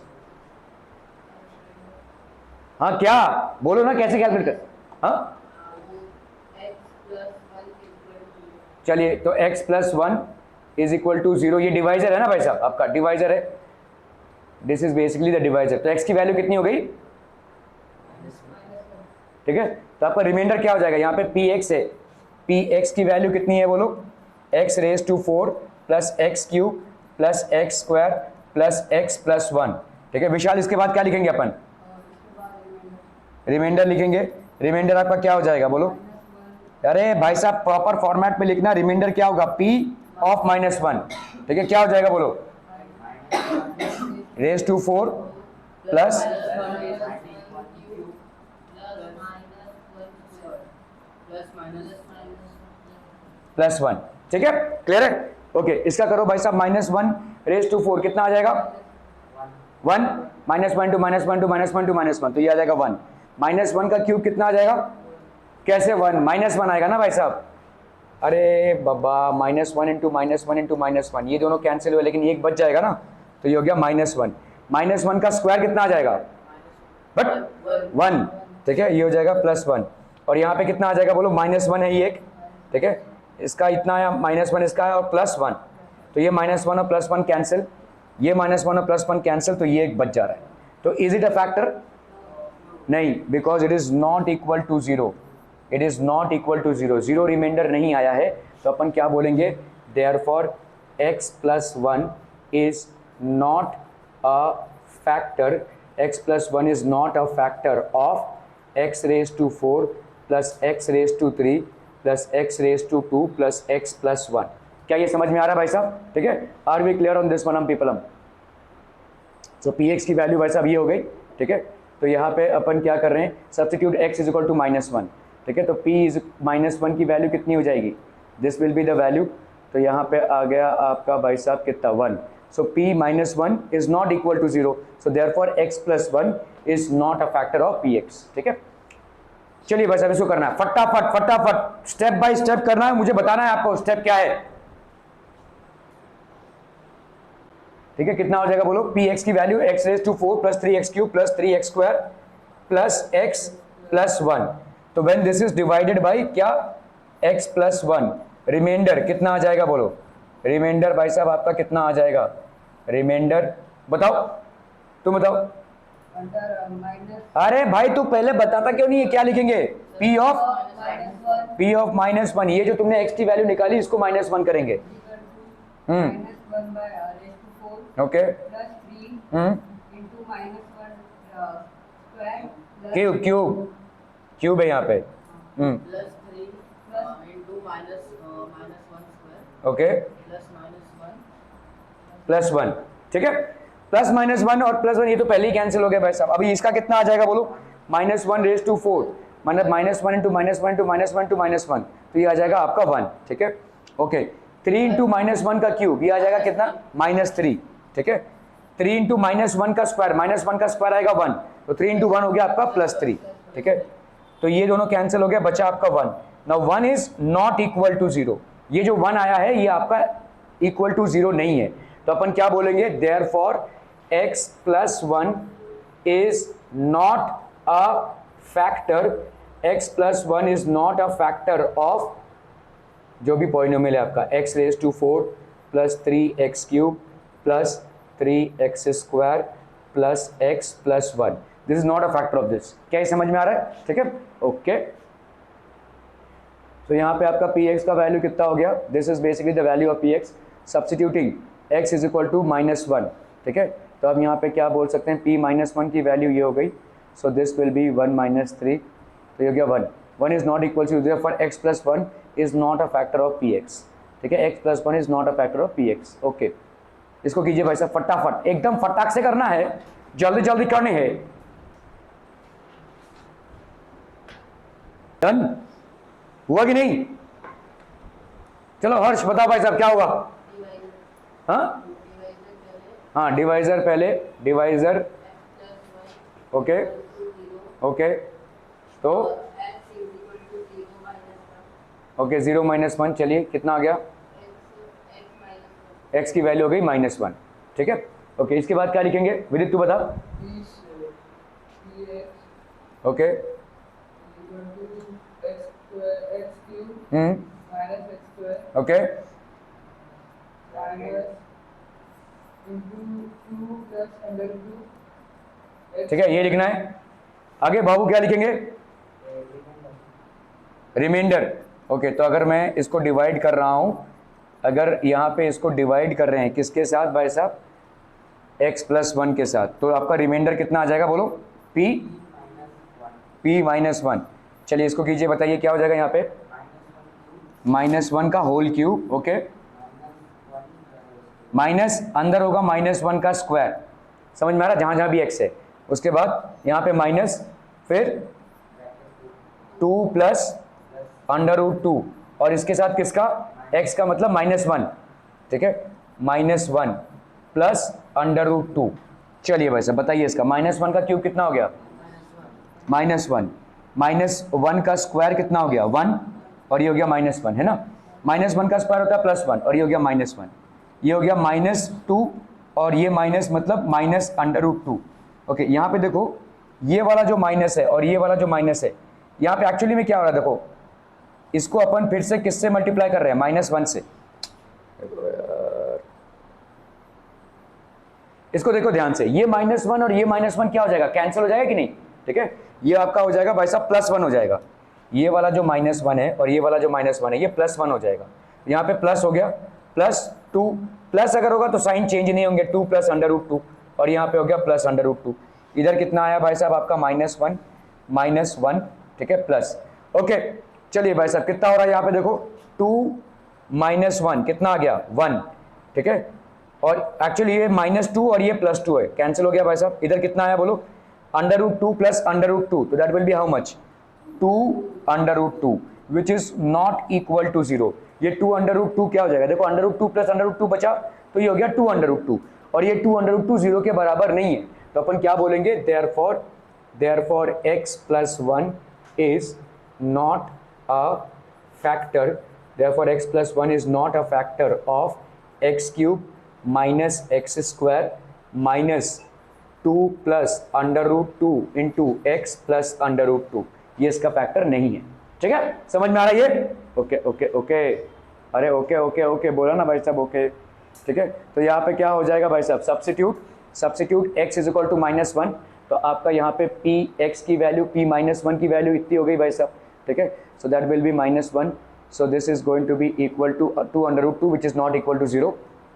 [SPEAKER 2] हाँ क्या बोलो ना, कैसे कैलकुलेट कर? हाँ चलिए, तो x plus one is equal to 0, ये डिवाइजर है ना भाई साहब, आपका डिवाइजर है, this is basically the divisor. तो x की वैल्यू कितनी हो गई? ठीक है, तो आपका रिमाइंडर क्या हो जाएगा? यहाँ पे px है, px की वैल्यू कितनी है बोलो? x raise to 4 plus X cube plus X square plus X plus 1। ठीक है विशाल, इसके बाद क्या लिखेंगे अपन? रिमाइंडर लिखेंगे। रिमाइंडर आपका क्या हो जाएगा बोलो? अरे भाई साहब प्रॉपर फॉर्मेट में लिखना, रिमाइंडर क्या होगा? p of -1। ठीक है, क्या हो जाएगा बोलो? Raise to 4 plus plus 1। ठीक है, क्लियर है? ओके, इसका करो भाई साहब, -1 रेज टू 4 कितना आ जाएगा? 1 -1 टू -1 टू -1 टू -1, तो ये आ जाएगा 1। -1 का क्यूब कितना आ जाएगा? कैसे 1? -1 आएगा ना भाई साहब। अरे बाबा, -1 इंटू -1 इंटू -1, ये दोनों कैंसिल हुए लेकिन एक बच जाएगा ना, तो ये हो गया -1। -1 का स्क्वायर कितना आ जाएगा? बट 1। ठीक है, ये हो जाएगा +1। और यहाँ पे कितना आ जाएगा बोलो? -1 है ये एक। ठीक है, इसका इतना आया, -1 इसका है और +1, तो ये -1 और +1 कैंसिल, ये -1 और +1 कैंसिल, तो ये एक बच जा रहा है। तो इज इट अ फैक्टर? नहीं, because it is not equal to 0। It is not equal to 0, 0 remainder नहीं आया है, तो अपन क्या बोलेंगे? Therefore x plus 1 is not a factor, x plus 1 is not a factor of x raise to 4 plus x raise to 3 plus x raise to 2 plus x plus 1। क्या ये समझ में आ रहा है भाई साहब? ठीक है, are we clear on this one people? सो px की वैल्यू भाई साहब ये हो गई। ठीक है, तो यहाँ पे अपन क्या कर रहे हैं? Substitute x is equal to -1। ठीक है, तो p इज -1 की वैल्यू कितनी हो जाएगी? This will be the value, तो यहाँ पे आ गया आपका भाई साहब कितना? 1। So p -1 is not equal to 0, so therefore x plus 1 is not a factor of px। ठीक है, चलिए भाई साहब इसको करना है फटाफट फटाफट, स्टेप बाय स्टेप करना है, मुझे बताना है आपको स्टेप क्या है। ठीक है, कितना हो जाएगा बोलो? px की value x raise to 4 plus 3x cube plus 3x square plus x plus 1। तो when this is divided by क्या? x प्लस 1, रिमाइंडर कितना आ जाएगा बोलो? रिमाइंडर भाई साहब आपका कितना आ जाएगा? रिमाइंडर बताओ, तुम बताओ। अरे भाई तू पहले बताता क्यों नहीं है? क्या लिखेंगे? p ऑफ -1, ये जो तुमने x की वैल्यू निकाली इसको -1 करेंगे। ओके, क्यूब क्यूब क्यूब है यहाँ पे। ओके, +1। ठीक है, +1 और +1 ये तो पहले ही कैंसिल हो गया भाई साहब। अभी इसका कितना आ जाएगा बोलो? -1 रेज टू 4, मतलब -1 इंटू -1 टू -1 टू -1, तो ये आ जाएगा आपका 1। ठीक है, ओके, 3 इंटू -1 का क्यूब, ये आ जाएगा कितना? -3। ठीक है, 3 इंटू -1 का स्क्वायर, -1 का स्क्वायर आएगा 1, तो 3 इंटू 1 हो गया आपका +3। ठीक है, तो ये दोनों कैंसिल हो गया, बचा आपका 1। Now 1 is not equal to 0, ये जो 1 आया है ये आपका इक्वल टू 0 नहीं है, तो अपन क्या बोलेंगे? Therefore x plus 1 is not a factor, x plus 1 is not a factor of जो भी पॉलिनोमियल है आपका, x raise to 4 plus 3x cube plus 3x square plus x plus 1। This is not a factor of this. क्या ये समझ में आ रहा है? ठीक है, ओके। तो यहाँ पे आपका px का वैल्यू कितना हो गया? This is basically the value of px, substituting x is equal to -1। ठीक है, तो अब यहाँ पे क्या बोल सकते हैं? p -1 की वैल्यू ये हो गई, सो दिस विल बी 1 - 3, तो ये हो गया 1। 1 is not equal to 0 for x plus 1 is not a factor of px। ठीक है, x plus 1 is not a factor of px। Okay, इसको कीजिए भाई साहब फटाफट, एकदम फटाक से करना है, जल्दी जल्दी करनी है। डन हुआ कि नहीं? चलो हर्ष बताओ भाई साहब क्या होगा? हाँ, डिवाइजर पहले, डिवाइजर। ओके ओके, तो ओके 0 - 1, चलिए कितना आ गया, x की वैल्यू हो गई -1, ठीक है। ओके इसके बाद क्या लिखेंगे विदित तू बता। ओके ओके ठीक है, ये लिखना है। आगे बाबू क्या लिखेंगे, रिमाइंडर। ओके तो अगर मैं इसको डिवाइड कर रहा हूं, अगर यहाँ पे इसको डिवाइड कर रहे हैं किसके साथ भाई साहब, x+1 के साथ, तो आपका रिमाइंडर कितना आ जाएगा बोलो, p -1। चलिए इसको कीजिए, बताइए क्या हो जाएगा यहाँ पे, -1 का होल क्यूब। ओके माइनस अंदर होगा -1 का स्क्वायर, समझ में आ रहा, जहां जहां भी x है। उसके बाद यहाँ पे माइनस, फिर 2 + √2 और इसके साथ किसका, x का मतलब -1, ठीक है, -1 + √2। चलिए भाई साहब बताइए इसका -1 का क्यूब कितना हो गया, -1, -1 का स्क्वायर कितना हो गया 1, और ये हो गया -1 है ना, -1 का स्क्वायर होता है +1 और ये हो गया -1, ये हो गया -2 और ये माइनस मतलब -√2। ओके यहाँ पे देखो ये वाला जो माइनस है और ये वाला जो माइनस है, यहाँ पे एक्चुअली में क्या हो रहा है, देखो इसको अपन फिर से किससे मल्टीप्लाई कर रहे हैं, -1 से। इसको देखो ध्यान से, ये -1 और ये -1 क्या हो जाएगा, कैंसिल हो जाएगा कि नहीं, ठीक है, ये आपका हो जाएगा भाई साहब +1 हो जाएगा, ये वाला जो -1 है और ये वाला जो -1 है ये +1 हो जाएगा, यहाँ पे प्लस हो गया, +2, प्लस अगर होगा तो साइन चेंज नहीं होंगे, 2 + √2 और यहाँ पे हो गया +√2। इधर कितना आया भाई साहब आपका -1, ठीक है, प्लस। ओके चलिए भाई साहब कितना हो रहा है यहाँ पे देखो, 2 - 1 कितना आ गया 1, ठीक है, और एक्चुअली ये -2 और ये +2 है, कैंसिल हो गया भाई साहब। इधर कितना आया बोलो, √2 + √2, तो that will be how much, 2 √2 which is not equal to 0। ये 2 √2 क्या हो जाएगा, देखो √2 + √2 बचा तो ये हो गया 2 √2 और ये 2 √2 0 के बराबर नहीं है, तो अपन क्या बोलेंगे, therefore x+1 is not a factor, therefore x+1 is not a factor of x³ - x² - 2 + √2 into x + √2, ये इसका फैक्टर नहीं है, ठीक है, समझ में आ रहा है ये। ओके ओके ओके, अरे ओके ओके ओके बोला ना भाई साहब, ओके ठीक है। तो यहाँ पे क्या हो जाएगा भाई साहब, सब्स्टिट्यूट x = -1, तो आपका यहाँ पे x की वैल्यू p-1 की वैल्यू इतनी हो गई भाई साहब, ठीक है, so that will be -1, so this is going to be equal to 2 √2 which is not equal to 0।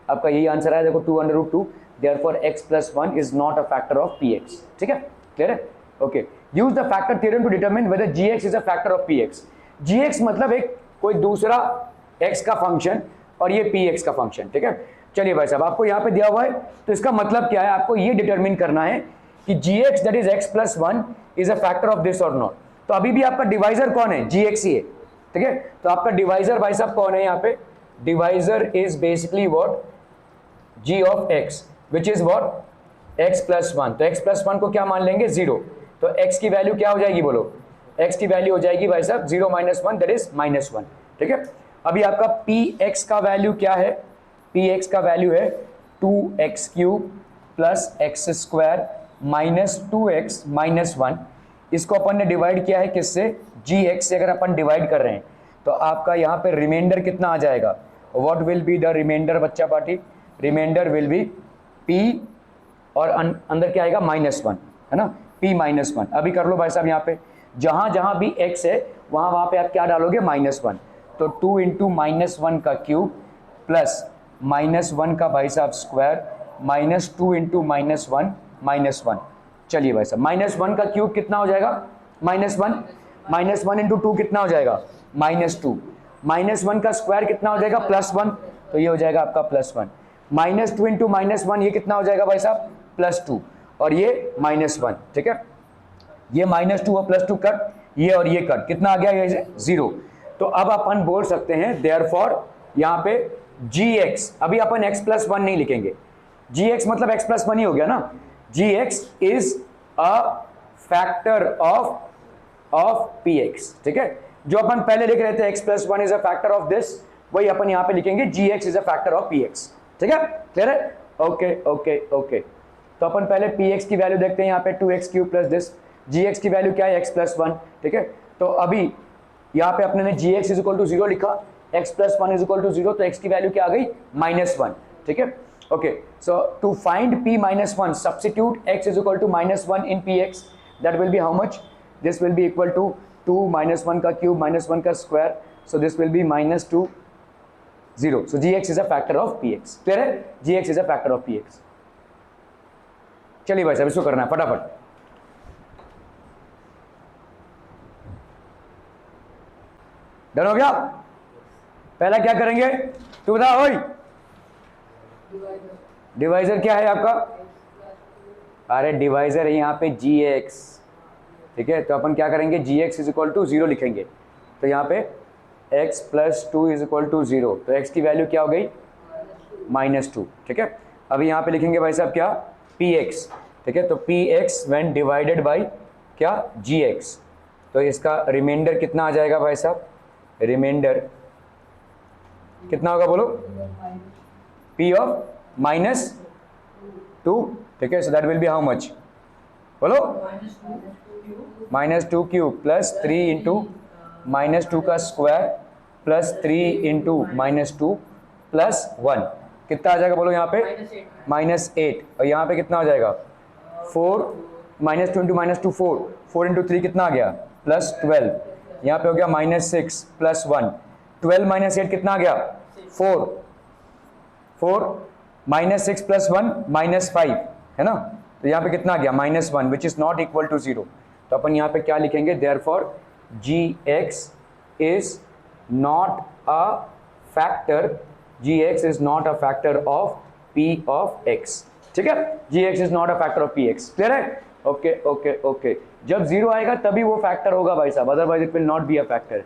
[SPEAKER 2] आपका यही आंसर है, देखो 2 √2, therefore x+1 is not a factor of px, ठीक है, क्लियर है। Okay use the factor theorem to determine whether gx is a factor of px। gx मतलब एक कोई दूसरा x का फंक्शन और ये px का फंक्शन, ठीक है। चलिए भाई साहब आपको यहाँ पे दिया हुआ है, तो इसका मतलब क्या है, आपको ये डिटरमिन करना है कि gx that is x+1 is a factor of this और नॉट। तो अभी भी आपका डिवाइजर कौन है, gx ही है, ठीक है। तो आपका डिवाइजर भाई साहब कौन है, यहाँ पे divisor is basically what, g of x which is what, x+1। तो x+1 को क्या मान लेंगे 0, तो x की वैल्यू क्या हो जाएगी बोलो, x की वैल्यू हो जाएगी भाई साहब 0 - 1 दैट इज -1, ठीक है। अभी आपका px का वैल्यू क्या है, px का वैल्यू है 2x³ + x² - 2x - 1। इसको अपन ने डिवाइड किया है किससे, gx से। अगर अपन डिवाइड कर रहे हैं तो आपका यहाँ पे रिमाइंडर कितना आ जाएगा, what will be the remainder बच्चा party, remainder will be p और अंदर क्या आएगा -1, है ना, p - 1। अभी कर लो भाई साहब, यहाँ पे जहां जहां भी x है वहां पे आप क्या डालोगे, -1, तो 2 × -1 का क्यूब प्लस -1 का भाई साहब स्क्वायर -2 × -1 चलिए भाई साहब -1 का क्यूब कितना हो जाएगा, -1 × 2 कितना हो जाएगा, -2, -1 का स्क्वायर कितना हो जाएगा, +1, तो ये हो जाएगा आपका +1, -2 × -1 ये कितना हो जाएगा भाई साहब, +2, और ये -1, ठीक है। ये -2 और +2 कट, ये और ये कट, कितना आ गया, ये 0। तो अब अपन बोल सकते हैं देयरफॉर यहाँ पे gx, अभी अपन x+1 नहीं लिखेंगे, gx मतलब x+1 ही हो गया ना, gx is a factor of px, ठीक है। जो अपन पहले लिख रहे थे x plus one is a factor of this, वही अपन यहाँ पे लिखेंगे gx is a factor of px। ठीक है, क्लियर है? ओके ओके ओके, तो अपन पहले px की वैल्यू देखते हैं, यहाँ पे 2x cube plus this, gx की वैल्यू क्या है x प्लस वन। ठीक है, तो अभी यहाँ पे अपने ने gx इज इक्वल टू 0 लिखा, x plus one is equal to 0, तो x की वैल्यू क्या आ गई -1। ठीक है, okay, so to find p minus 1 substitute x is equal to -1 in px, that will be how much? This will be equal to 2 minus 1 का cube minus 1 का square, so this will be -2 0, so gx is a factor of px। Clear है? gx is a factor of px। चलिए भाई साहब इसको करना है फटाफट। डन हो गया? पहला क्या करेंगे तू बता ओए, डिवाइजर क्या है आपका? अरे डिवाइजर है यहाँ पे gx। ठीक है, तो अपन क्या करेंगे gx इज इक्वल टू 0 लिखेंगे, तो यहाँ पे x plus 2 is equal to 0, तो x की वैल्यू क्या हो गई -2। ठीक है, अभी यहाँ पे लिखेंगे भाई साहब क्या px। ठीक है, तो px व्हेन डिवाइडेड बाय क्या gx, तो इसका रिमाइंडर कितना आ जाएगा भाई साहब? रिमाइंडर कितना होगा बोलो? p of -2। ठीक है, so that will be how much बोलो? -2 क्यूब प्लस 3 इंटू -2 का स्क्वायर प्लस 3 इंटू -2 प्लस 1, कितना आ जाएगा बोलो यहाँ पे? -8, और यहाँ पे कितना आ जाएगा 4, -2 इंटू -2 4, 4 इंटू 3 कितना आ गया +12, यहाँ पे हो गया -6 प्लस 1, 12 -8 कितना आ गया 4, 4 -6 प्लस 1 -5 है ना, तो यहाँ पे कितना आ गया -1 which is not equal to 0, तो अपन यहाँ पे क्या लिखेंगे? Therefore gx is not a factor, gx is not a factor of p of x। ठीक है, gx is not a factor of px। Clear है? ओके ओके ओके, जब 0 आएगा तभी वो फैक्टर होगा भाई साहब, otherwise it will not be a factor.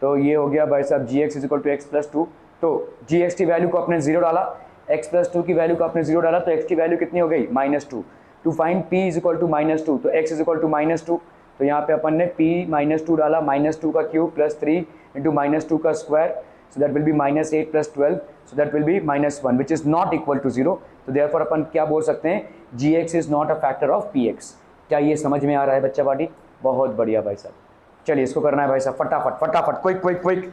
[SPEAKER 2] तो ये हो गया भाई साहब gx is equal to x plus 2, तो gx की वैल्यू को आपने 0 डाला, x प्लस 2 की वैल्यू को आपने 0 डाला, तो x की वैल्यू कितनी हो गई -2। To find p is equal to -2, तो x इज इक्वल टू -2, तो यहाँ पे अपन ने p -2 डाला, -2 का क्यूब प्लस 3 इंटू -2 का square, so that will be -8 plus 12, so that will be -1 which is not equal to 0। तो देयरफॉर अपन क्या बोल सकते हैं? gx is not a factor of px। क्या ये समझ में आ रहा है बच्चा पार्टी? बहुत बढ़िया भाई साहब, चलिए इसको करना है भाई साहब फटाफट फटाफट, क्विक क्विक क्विक।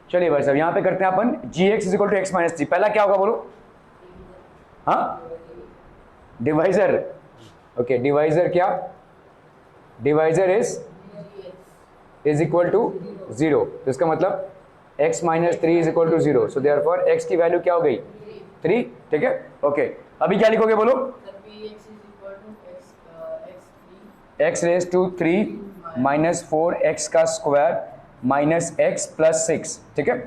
[SPEAKER 2] चलिए भाई साहब यहाँ पे करते हैं अपन gx is equal to x minus 3। पहला क्या होगा बोलो? हाँ, डिवाइजर। ओके, डिवाइजर क्या? डिवाइजर इज इक्वल टू 0, तो इसका मतलब x minus 3 is equal to 0, so therefore x की वैल्यू क्या हो गई 3। ठीक है, ओके, अभी क्या लिखोगे बोलो? x raise to 3 minus 4x का स्क्वायर माइनस x प्लस 6। ठीक है,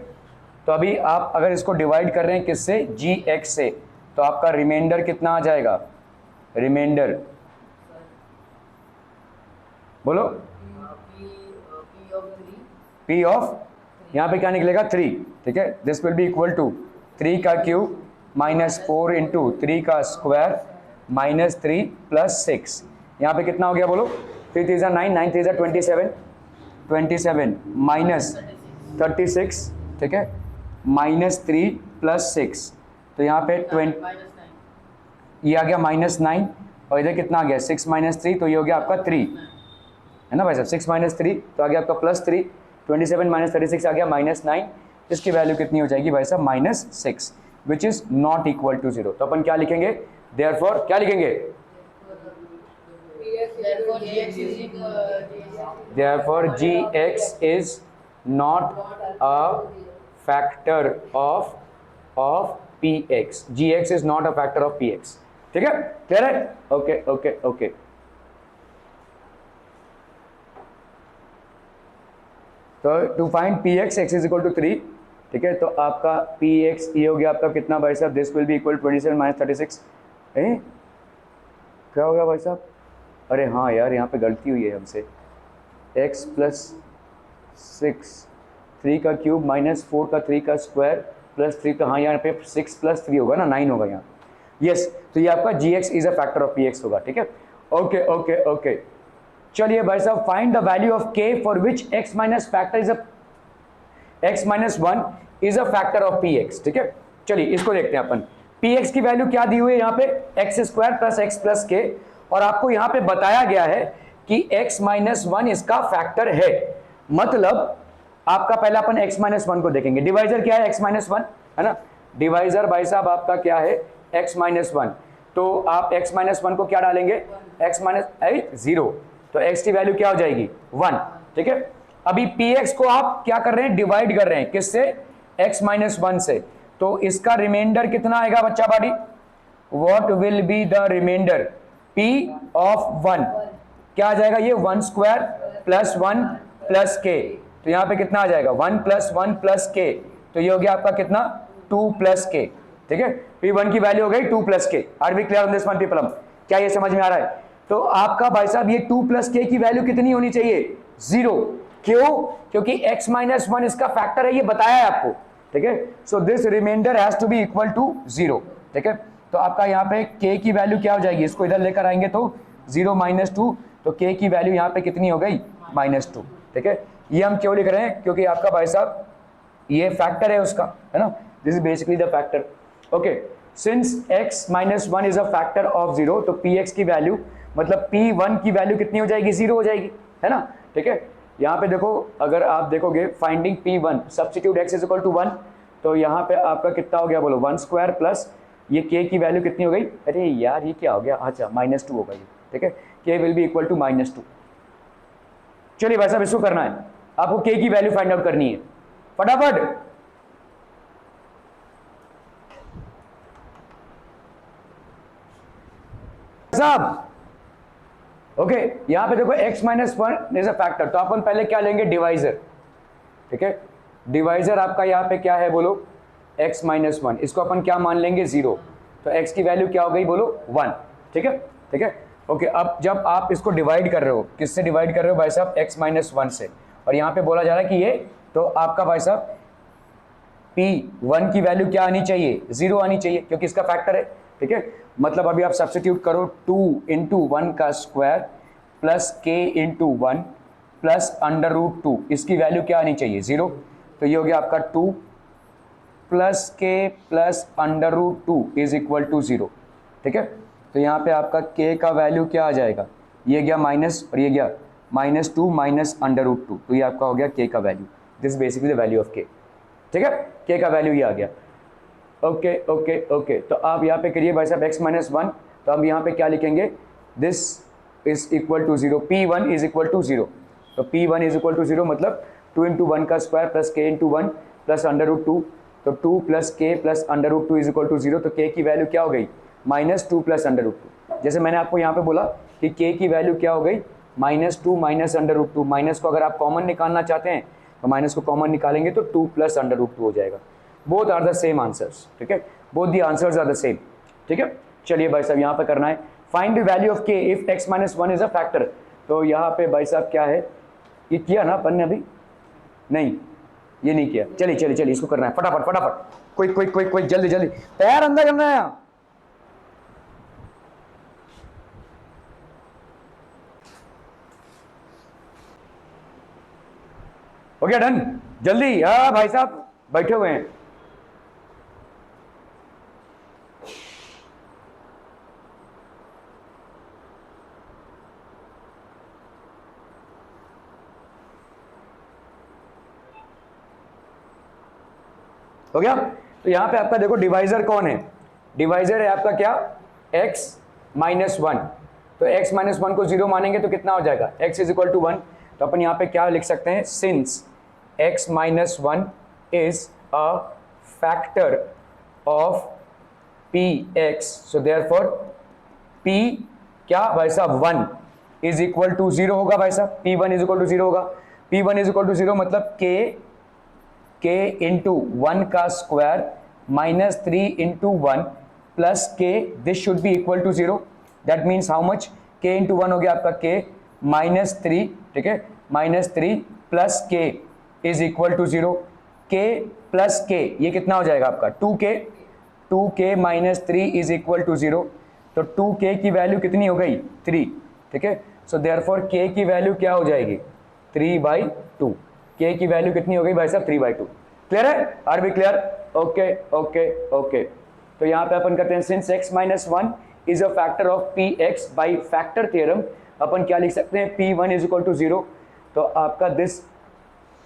[SPEAKER 2] तो अभी आप अगर इसको डिवाइड कर रहे हैं किससे? gx से, तो आपका रिमाइंडर कितना आ जाएगा? रिमाइंडर बोलो? p ऑफ यहाँ पे क्या निकलेगा 3। ठीक है, this will be equal to 3 का क्यूब -4 इंटू 3 का स्क्वायर -3 प्लस 6, यहाँ पे कितना हो गया बोलो? 3 3 9, 9 3 27, 27 माइनस 36। ठीक है, -3 प्लस 6, तो यहाँ पे 20, ये आ गया -9, और इधर कितना आ गया 6 माइनस 3, तो ये हो गया आपका 3 है ना भाई साहब, 6 माइनस 3 तो आ गया आपका +3, 27 माइनस 36 आ गया -9, इसकी वैल्यू कितनी हो जाएगी भाई साहब -6 which is not equal to 0। तो अपन क्या लिखेंगे? देयरफॉर क्या लिखेंगे? Therefore gx is not a factor of px, gx is not a factor of px। ठीक है, क्लियर है? ओके ओके ओके, तो to find px x is equal to 3। ठीक है, तो आपका px ये हो गया आपका कितना भाई साहब? This will be equal 27 minus 36। क्या हो गया भाई साहब? अरे हाँ यार, यहाँ पे गलती हुई है हमसे, x प्लस 6, 3 का क्यूब माइनस 4 का 3 का स्क्वायर प्लस 3 का, हाँ यहाँ पे 6 प्लस 3 होगा ना, 9 होगा यहाँ। यस, तो ये आपका gx is a factor of px होगा। ठीक है, ओके ओके ओके, चलिए भाई साहब, find the value of k for which x minus factor is x minus 1 is a factor of px। ठीक है, चलिए इसको देखते हैं अपन। px की वैल्यू क्या दी हुई है यहाँ पे, x square plus X plus के, और आपको यहाँ पे बताया गया है कि x माइनस 1 इसका फैक्टर है। मतलब आपका पहला अपन x माइनस 1 को देखेंगे। डिवाइजर क्या है, x माइनस 1 है ना। डिवाइजर भाई साहब आपका क्या है, x माइनस 1। तो आप x माइनस 1 को क्या डालेंगे, x माइनस 0, तो x की वैल्यू क्या हो जाएगी 1। ठीक है, अभी px को आप क्या कर रहे हैं, डिवाइड कर रहे हैं किससे, x माइनस 1 से। तो इसका रिमाइंडर कितना आएगा बच्चा बाड़ी, what will be the remainder, p of 1 क्या आ जाएगा, ये 1 स्क्वायर प्लस 1 प्लस k, तो यहाँ पे कितना आ जाएगा 1 प्लस 1 प्लस k, तो ये हो गया आपका कितना 2 प्लस k। ठीक है, p1 की वैल्यू हो गई 2 plus k। Are we clear on this one people, क्या ये समझ में आ रहा है। तो आपका भाई साहब ये 2 प्लस k की वैल्यू कितनी होनी चाहिए, 0। क्यों, क्योंकि x माइनस 1 इसका फैक्टर है, ये बताया है आपको। ठीक है, so this remainder has to be equal to 0। ठीक है, तो आपका यहाँ पे k की वैल्यू क्या हो जाएगी, इसको इधर लेकर आएंगे तो 0 माइनस 2, तो k की वैल्यू यहाँ पे कितनी हो गई -2। ठीक है, ये हम क्यों लिख रहे हैं, क्योंकि आपका भाई साहब ये फैक्टर है उसका, है ना, this is basically the factor. Okay, since x minus 1 is a factor of 0, तो px की वैल्यू मतलब p1 की वैल्यू कितनी हो जाएगी, 0 हो जाएगी, है ना। ठीक है, यहाँ पे देखो, अगर आप देखोगे finding p1 substitute x is equal to 1, तो यहाँ पे आपका कितना हो गया बोलो, 1 स्क्वायर प्लस ये k की वैल्यू कितनी हो गई, अरे यार ये क्या हो गया, अच्छा -2 होगा ये। ठीक है, k will be equal to -2। चलिए भाई साहब इसको करना है, आपको k की वैल्यू फाइंड आउट करनी है फटाफट। साहब ओके, यहां पे देखो x minus 1 is a factor, तो अपन पहले क्या लेंगे, डिवाइजर। ठीक है, डिवाइजर आपका यहाँ पे क्या है बोलो, x माइनस 1, इसको अपन क्या मान लेंगे 0, तो x की वैल्यू क्या हो गई बोलो 1। ठीक है, ठीक है, ओके। अब जब आप इसको डिवाइड कर रहे हो, किससे डिवाइड कर रहे हो भाई साहब, x माइनस 1 से, और यहाँ पे बोला जा रहा है कि ये, तो आपका भाई साहब p1 की वैल्यू क्या आनी चाहिए, 0 आनी चाहिए, क्योंकि इसका फैक्टर है। ठीक है, मतलब अभी आप सब्स्टिट्यूट करो 2 इंटू 1 का square plus k into 1 plus √2, इसकी वैल्यू क्या आनी चाहिए 0, तो ये हो गया आपका 2 plus k plus √2 is equal to 0। ठीक है, तो यहाँ पे आपका k का वैल्यू क्या आ जाएगा, ये गया माइनस और ये गया -2 माइनस √2, तो ये आपका हो गया k का value, this basically the value of k। ठीक है, k का वैल्यू ये आ गया। ओके ओके ओके, तो आप यहाँ पे करिए भाई साहब x माइनस 1, तो हम यहाँ पे क्या लिखेंगे, this is equal to 0, p1 is equal to 0, तो p1 इज इक्वल टू 0 मतलब 2 इंटू 1 का square plus k into 1 plus √2, तो 2 plus k plus √2 is equal to 0, तो k की वैल्यू क्या हो गई -2 प्लस √2। जैसे मैंने आपको यहाँ पे बोला कि k की वैल्यू क्या हो गई -2 माइनस √2, माइनस को अगर आप कॉमन निकालना चाहते हैं तो माइनस को कॉमन निकालेंगे तो 2 प्लस √2 हो जाएगा। Both are the same answers. ठीक है, both the answers are the same. ठीक है, चलिए भाई साहब यहाँ पे करना है find the value of k if x minus 1 is a factor. तो यहाँ पे भाई साहब क्या है, ये किया ना अपन ने अभी, नहीं ये नहीं किया, चलिए चलिए चलिए इसको करना है फटाफट फटाफट, क्विक क्विक क्विक क्विक, जल्दी जल्दी, तैयार अंदर करना है। हो गया डन, जल्दी। हाँ भाई साहब बैठे हुए हैं, हो गया। तो यहां पे आपका देखो डिवाइजर कौन है, डिवाइजर है आपका क्या, x माइनस 1, तो x माइनस 1 को 0 मानेंगे तो कितना हो जाएगा, x इज इक्वल टू 1, तो अपन यहाँ पे क्या लिख सकते हैं, since x minus 1 is a factor of px, so therefore p क्या भाई साहब 1 इज इक्वल टू 0 होगा भाई साहब, p1 इज इक्वल टू 0 होगा, p1 इज इक्वल टू 0 मतलब k इंटू 1 का square -3 into 1 plus k, this should be equal to 0, that means how much, k into 1 हो गया आपका k -3, ठीक है, -3 plus k is equal to 0, k plus k ये कितना हो जाएगा आपका 2k, 2k -3 is equal to 0, तो 2k की वैल्यू कितनी हो गई 3, ठीक है। सो देयरफॉर k की वैल्यू क्या हो जाएगी 3/2, k की वैल्यू कितनी हो गई भाई साहब 3/2। क्लियर है, are be clear? Okay okay okay. तो यहाँ पे अपन करते हैं since x minus 1 is a factor of P X by factor theorem, अपन क्या लिख सकते हैं P1 इज इक्वल टू 0, तो आपका दिस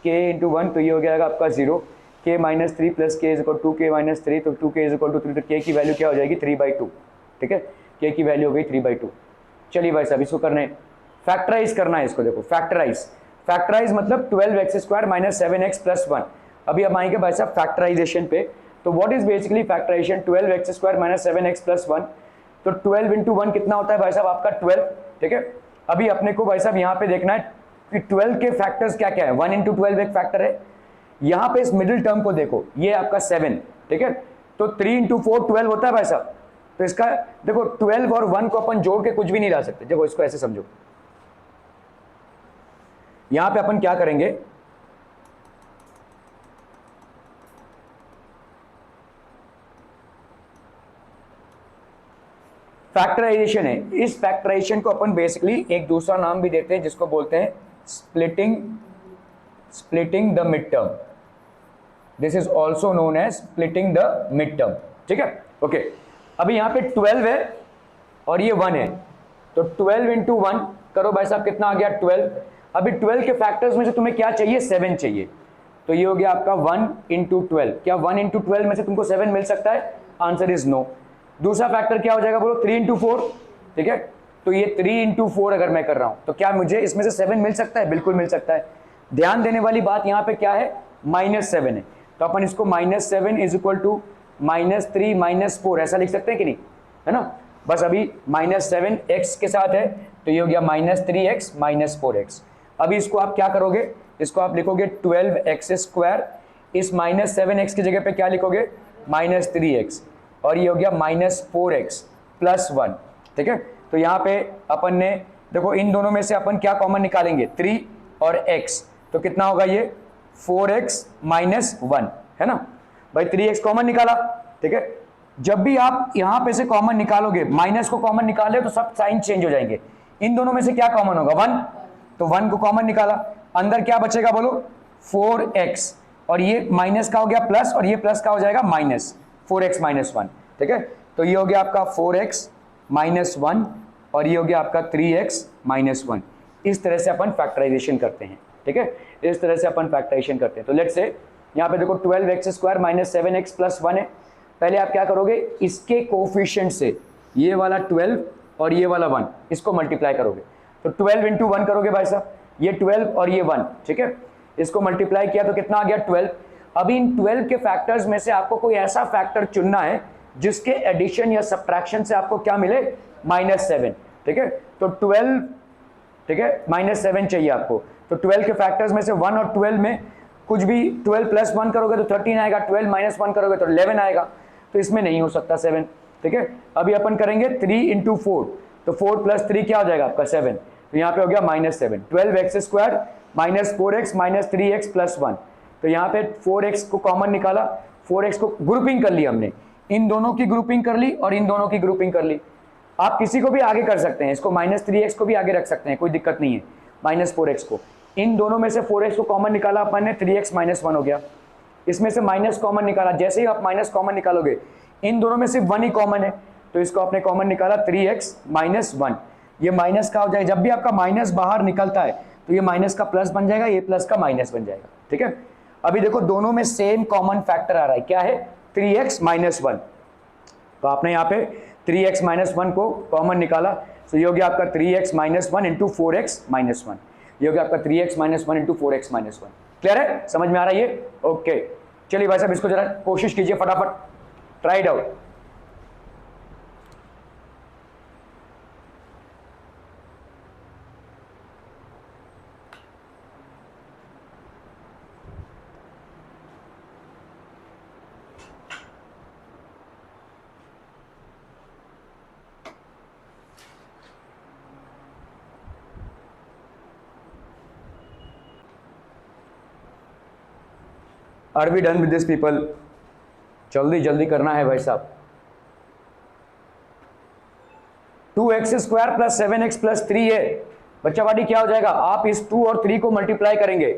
[SPEAKER 2] k इंटू 1, तो ये हो गया आपका 0, k minus 3 plus k is equal to k minus 3, तो 2k इज इक्वल टू 3, तो k की वैल्यू क्या हो जाएगी 3/2, ठीक है। k की वैल्यू हो गई 3/2। चलिए भाई साहब इसको करने फैक्टराइज करना है इसको, देखो फैक्टराइज मतलब 12x² माइनस 7x प्लस 1। अभी हम आएंगे भाई साहब फैक्टराइजेशन पे। तो what is basically factorization 12x² minus 7x plus 1, तो 12 इंटू 1 कितना होता है भाई साहब आपका 12, ठीक है। अभी अपने को भाई साहब यहाँ पे देखना है कि 12 के फैक्टर्स क्या क्या है, 1 इंटू 12 एक फैक्टर है, यहाँ पे इस मिडिल टर्म को देखो, ये आपका 7, ठीक है। तो 3 इंटू 4 12 होता है भाई साहब, तो इसका देखो 12 और 1 को अपन जोड़ के कुछ भी नहीं ला सकते, देखो इसको ऐसे समझो। यहां पे अपन क्या करेंगे, फैक्टराइजेशन है, इस फैक्टराइजेशन को अपन बेसिकली एक दूसरा नाम भी देते हैं जिसको बोलते हैं splitting the mid term, this is also known as splitting the mid term, ठीक है। ओके, अभी यहां पे 12 है और ये 1 है, तो 12 इंटू 1 करो भाई साहब कितना आ गया 12। अभी 12 के फैक्टर्स में से तुम्हें क्या चाहिए 7 चाहिए, तो ये हो गया आपका 1 इंटू 12। क्या 1 इंटू 12 में से तुमको 7 मिल सकता है? Answer is no. दूसरा फैक्टर क्या हो जाएगा बोलो 3 इंटू 4, ठीक है। तो ये 3 इंटू 4 अगर मैं कर रहा हूं तो क्या मुझे इसमें से 7 मिल सकता है? बिल्कुल मिल सकता है। ध्यान देने वाली बात यहां पे क्या है, -7 है, तो अपन इसको -7 इज इक्वल टू -3 -4 ऐसा लिख सकते हैं कि नहीं, है ना। बस अभी -7 x के साथ है, तो ये हो गया -3x -4x। अभी इसको आप क्या करोगे, इसको आप लिखोगे 12x², इस -7x की जगह पे क्या लिखोगे -3x, और ये हो गया -4x प्लस 1, ठीक है। तो यहाँ पे अपन ने देखो इन दोनों में से अपन क्या कॉमन निकालेंगे 3 और x, तो कितना होगा ये 4x -1, है ना भाई, 3x कॉमन निकाला, ठीक है। जब भी आप यहां पे से कॉमन निकालोगे, माइनस को कॉमन निकाले तो सब साइन चेंज हो जाएंगे। इन दोनों में से क्या कॉमन होगा 1, तो 1 को कॉमन निकाला, अंदर क्या बचेगा बोलो 4x, और ये माइनस का हो गया प्लस, और ये प्लस का हो जाएगा माइनस, 4x -1, ठीक है। तो ये हो गया आपका 4x -1, और ये हो गया आपका 3x -1। इस तरह से अपन फैक्टराइजेशन करते हैं, ठीक है, इस तरह से अपन फैक्टराइजेशन करते हैं। तो लेट्स से यहाँ पे देखो 12x² माइनस 7x प्लस 1 है। पहले आप क्या करोगे, इसके कोफिशिएंट से ये वाला 12 और ये वाला 1 इसको मल्टीप्लाई करोगे, तो 12 इंटू 1 करोगे भाई साहब, ये 12 और ये 1, ठीक है। इसको मल्टीप्लाई किया तो कितना आ गया 12। अभी इन 12 के फैक्टर्स में से आपको कोई ऐसा फैक्टर चुनना है जिसके एडिशन या सब्ट्रैक्शन से आपको क्या मिले -7, ठीक है। तो 12, ठीक है, -7 चाहिए आपको, तो 12 के फैक्टर्स में से 1 और 12 में कुछ भी 12 प्लस 1 करोगे तो 13 आएगा, 12 माइनस 1 करोगे तो 11 आएगा, तो इसमें नहीं हो सकता 7, ठीक है। अभी अपन करेंगे 3 इंटू 4, तो 4 प्लस 3 क्या हो जाएगा आपका 7, तो यहाँ पे हो गया -7, 12x² minus 4x minus 3x plus 1, तो यहाँ पे 4x को कॉमन निकाला, 4x को ग्रुपिंग कर ली हमने, इन दोनों की ग्रुपिंग कर ली और इन दोनों की ग्रुपिंग कर ली। आप किसी को भी आगे कर सकते हैं, इसको -3x को भी आगे रख सकते हैं, कोई दिक्कत नहीं है, -4x को, इन दोनों में से 4x को कॉमन निकाला अपन ने, 3x -1 हो गया, इसमें से माइनस कॉमन निकाला, जैसे ही आप माइनस कॉमन निकालोगे इन दोनों में से 1 ही कॉमन है, तो इसको आपने कॉमन निकाला 3x -1, ये माइनस का हो जाएगा, जब भी आपका माइनस बाहर निकलता है तो ये माइनस का प्लस बन जाएगा, ये प्लस का माइनस बन जाएगा, ठीक है। अभी देखो दोनों में सेम कॉमन फैक्टर आ रहा है, क्या है 3x -1, तो आपने यहाँ पे 3x -1 को कॉमन निकाला, तो ये हो गया आपका 3x -1 इंटू 4x -1, ये हो गया आपका 3x -1 इंटू 4x -1। क्लियर है, समझ में आ रहा है ये? ओके, चलिए भाई साहब इसको जरा कोशिश कीजिए फटाफट, try it out. Are we done with this people? जल्दी जल्दी करना है भाई साहब। 2x square plus 7x plus 3 है बच्चा पार्टी, क्या हो जाएगा, आप इस 2 और 3 को मल्टीप्लाई करेंगे,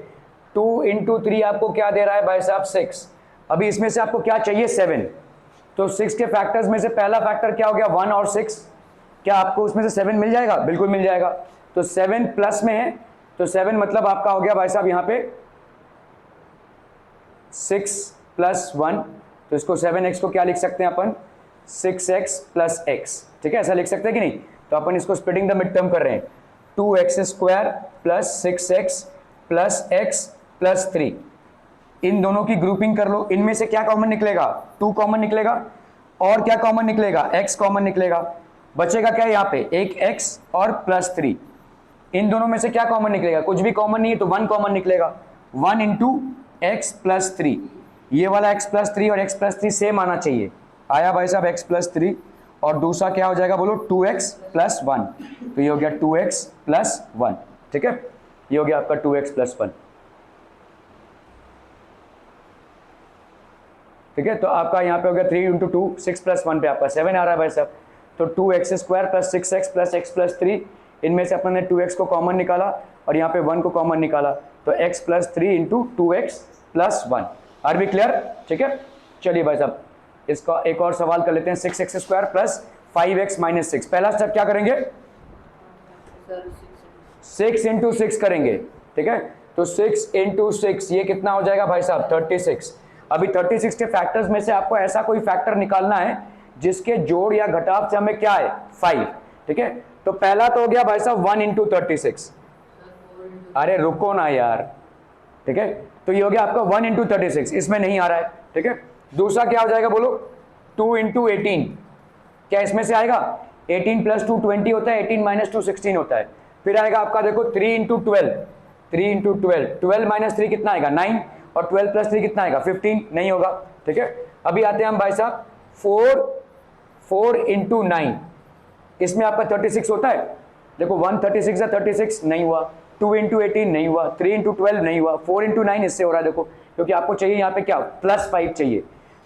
[SPEAKER 2] 2 इंटू 3 आपको क्या दे रहा है भाई साहब 6। अभी इसमें से आपको क्या चाहिए 7, तो 6 के फैक्टर्स में से पहला फैक्टर क्या हो गया 1 और 6, क्या आपको उसमें से 7 मिल जाएगा, बिल्कुल मिल जाएगा। तो 7 प्लस में है, तो 7 मतलब आपका हो गया भाई साहब यहाँ पे 6 प्लस 1, तो इसको 7x को क्या लिख सकते हैं अपन 6x प्लस x, ठीक है, ऐसा लिख सकते हैं कि नहीं। तो अपन इसको स्प्लिटिंग द मिड टर्म कर रहे हैं, 2x square plus 6x plus x plus 3, इन दोनों की ग्रुपिंग कर लो, इनमें से क्या कॉमन निकलेगा 2 कॉमन निकलेगा, और क्या कॉमन निकलेगा x कॉमन निकलेगा, बचेगा क्या यहाँ पे एक x और प्लस 3, इन दोनों में से क्या कॉमन निकलेगा, कुछ भी कॉमन नहीं है तो 1 कॉमन निकलेगा, 1 इंटू एक्स प्लस 3, ये वाला x प्लस 3 और x प्लस 3 सेम आना चाहिए, आया भाई साहब x प्लस 3, और दूसरा क्या हो जाएगा बोलो 2x प्लस 1, तो ये हो गया 2x प्लस 1, ठीक है, ये हो गया आपका 2x प्लस 1, ठीक है। तो आपका यहाँ पे हो गया 3 इंटू 2 6 प्लस 1 पे आपका 7 आ रहा है भाई साहब, तो 2x square plus 6x plus x plus 3, इनमें से अपन ने 2x को कॉमन निकाला और यहाँ पे 1 को कॉमन निकाला, तो x plus 3 into 2x plus 1, are be clear, ठीक है। चलिए भाई साहब इसका एक और सवाल कर लेते हैं, 6x square plus 5x minus 6, पहला स्टेप क्या करेंगे 6 इंटू 6 करेंगे, ठीक है, तो 6 इंटू 6 ये कितना हो जाएगा भाई साहब 36। अभी 36 के फैक्टर्स में से आपको ऐसा कोई फैक्टर निकालना है जिसके जोड़ या घटाव से हमें क्या है 5, ठीक है। तो पहला तो हो गया भाई साहब 1 इंटू 36, अरे रुको ना यार, ठीक है, तो ये हो गया आपका 1 इंटू 36, इसमें नहीं आ रहा है, ठीक है। दूसरा क्या हो जाएगा बोलो 2 इंटू 18, क्या इसमें से आएगा 18 प्लस 2 20 होता है, 18 माइनस 2 16 होता है। फिर आएगा आपका देखो 3 इंटू 12, 3 इंटू 12, 12 माइनस 3 कितना आएगा 9, और 12 प्लस 3 कितना आएगा 15, नहीं होगा, ठीक है। अभी आते हैं हम भाई साहब 4 इंटू 9, इसमें आपका 36 होता है, देखो 136 या 36 नहीं हुआ, 2 इंटू 18 नहीं हुआ, 3 इंटू 12 नहीं हुआ, 4 इंटू 9 इससे हो रहा है देखो, क्योंकि आपको चाहिए यहाँ पे क्या प्लस 5 चाहिए,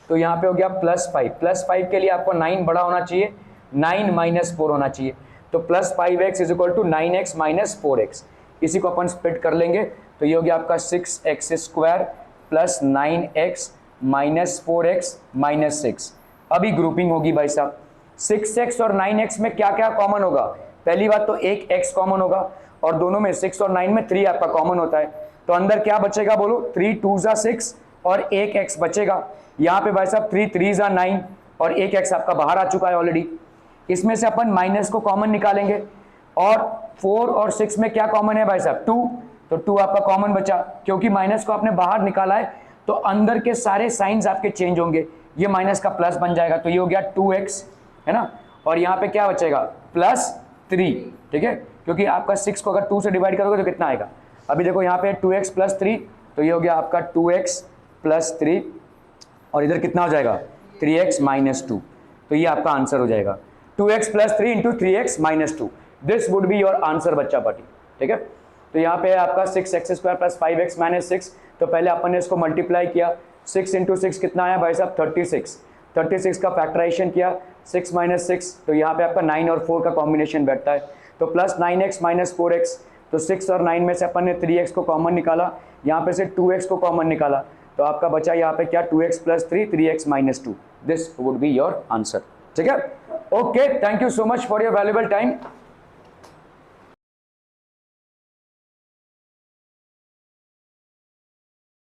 [SPEAKER 2] तो यहाँ पे हो गया प्लस 5, प्लस 5 के लिए आपको 9 बड़ा होना चाहिए, 9 माइनस 4 होना चाहिए, तो plus 5x is equal to 9x minus 4x, इसी को अपन स्प्लिट कर लेंगे, तो ये हो गया आपका 6x square plus 9x minus 4x minus 6। अभी ग्रुपिंग होगी भाई साहब, 6x और 9x में क्या क्या कॉमन होगा, पहली बात तो एक x कॉमन होगा, और दोनों में 6 और 9 में 3 आपका कॉमन होता है, तो अंदर क्या बचेगा बोलो 3 2 जा 6 और एक x बचेगा, यहाँ पे भाई साहब 3 3 जा 9 और एक x आपका बाहर आ चुका है ऑलरेडी। इसमें से अपन माइनस को कॉमन निकालेंगे, और 4 और 6 में क्या कॉमन है भाई साहब 2, तो 2 आपका कॉमन बचा, क्योंकि माइनस को आपने बाहर निकाला है तो अंदर के सारे साइंस आपके चेंज होंगे, ये माइनस का प्लस बन जाएगा, तो ये हो गया 2x है ना, और यहाँ पे क्या बचेगा प्लस 3, ठीक है, क्योंकि आपका 6 को अगर 2 से डिवाइड करोगे तो कितना आएगा, अभी देखो यहाँ पे 2x प्लस 3, तो ये हो गया आपका 2x प्लस 3, और इधर कितना हो जाएगा 3x माइनस 2, तो ये आपका आंसर हो जाएगा 2x plus 3 into 3x minus 2, this would be your answer बच्चा पार्टी, ठीक है। तो यहाँ पे आपका 6x square plus 5x minus 6, तो पहले अपन ने इसको मल्टीप्लाई किया, 6 इंटू 6 कितना आया भाई साहब 36, 36 का फैक्टराइजेशन किया 6 माइनस 6, तो यहाँ पे आपका 9 और 4 का कॉम्बिनेशन बैठता है, तो प्लस 9x माइनस 4x, तो 6 और 9 में से अपन ने 3x को कॉमन निकाला, यहाँ पे से 2x को कॉमन निकाला, तो आपका बचा यहाँ पे क्या 2x plus 3 3x minus 2, this would be your answer, ठीक है। Okay, thank you so much for your valuable time.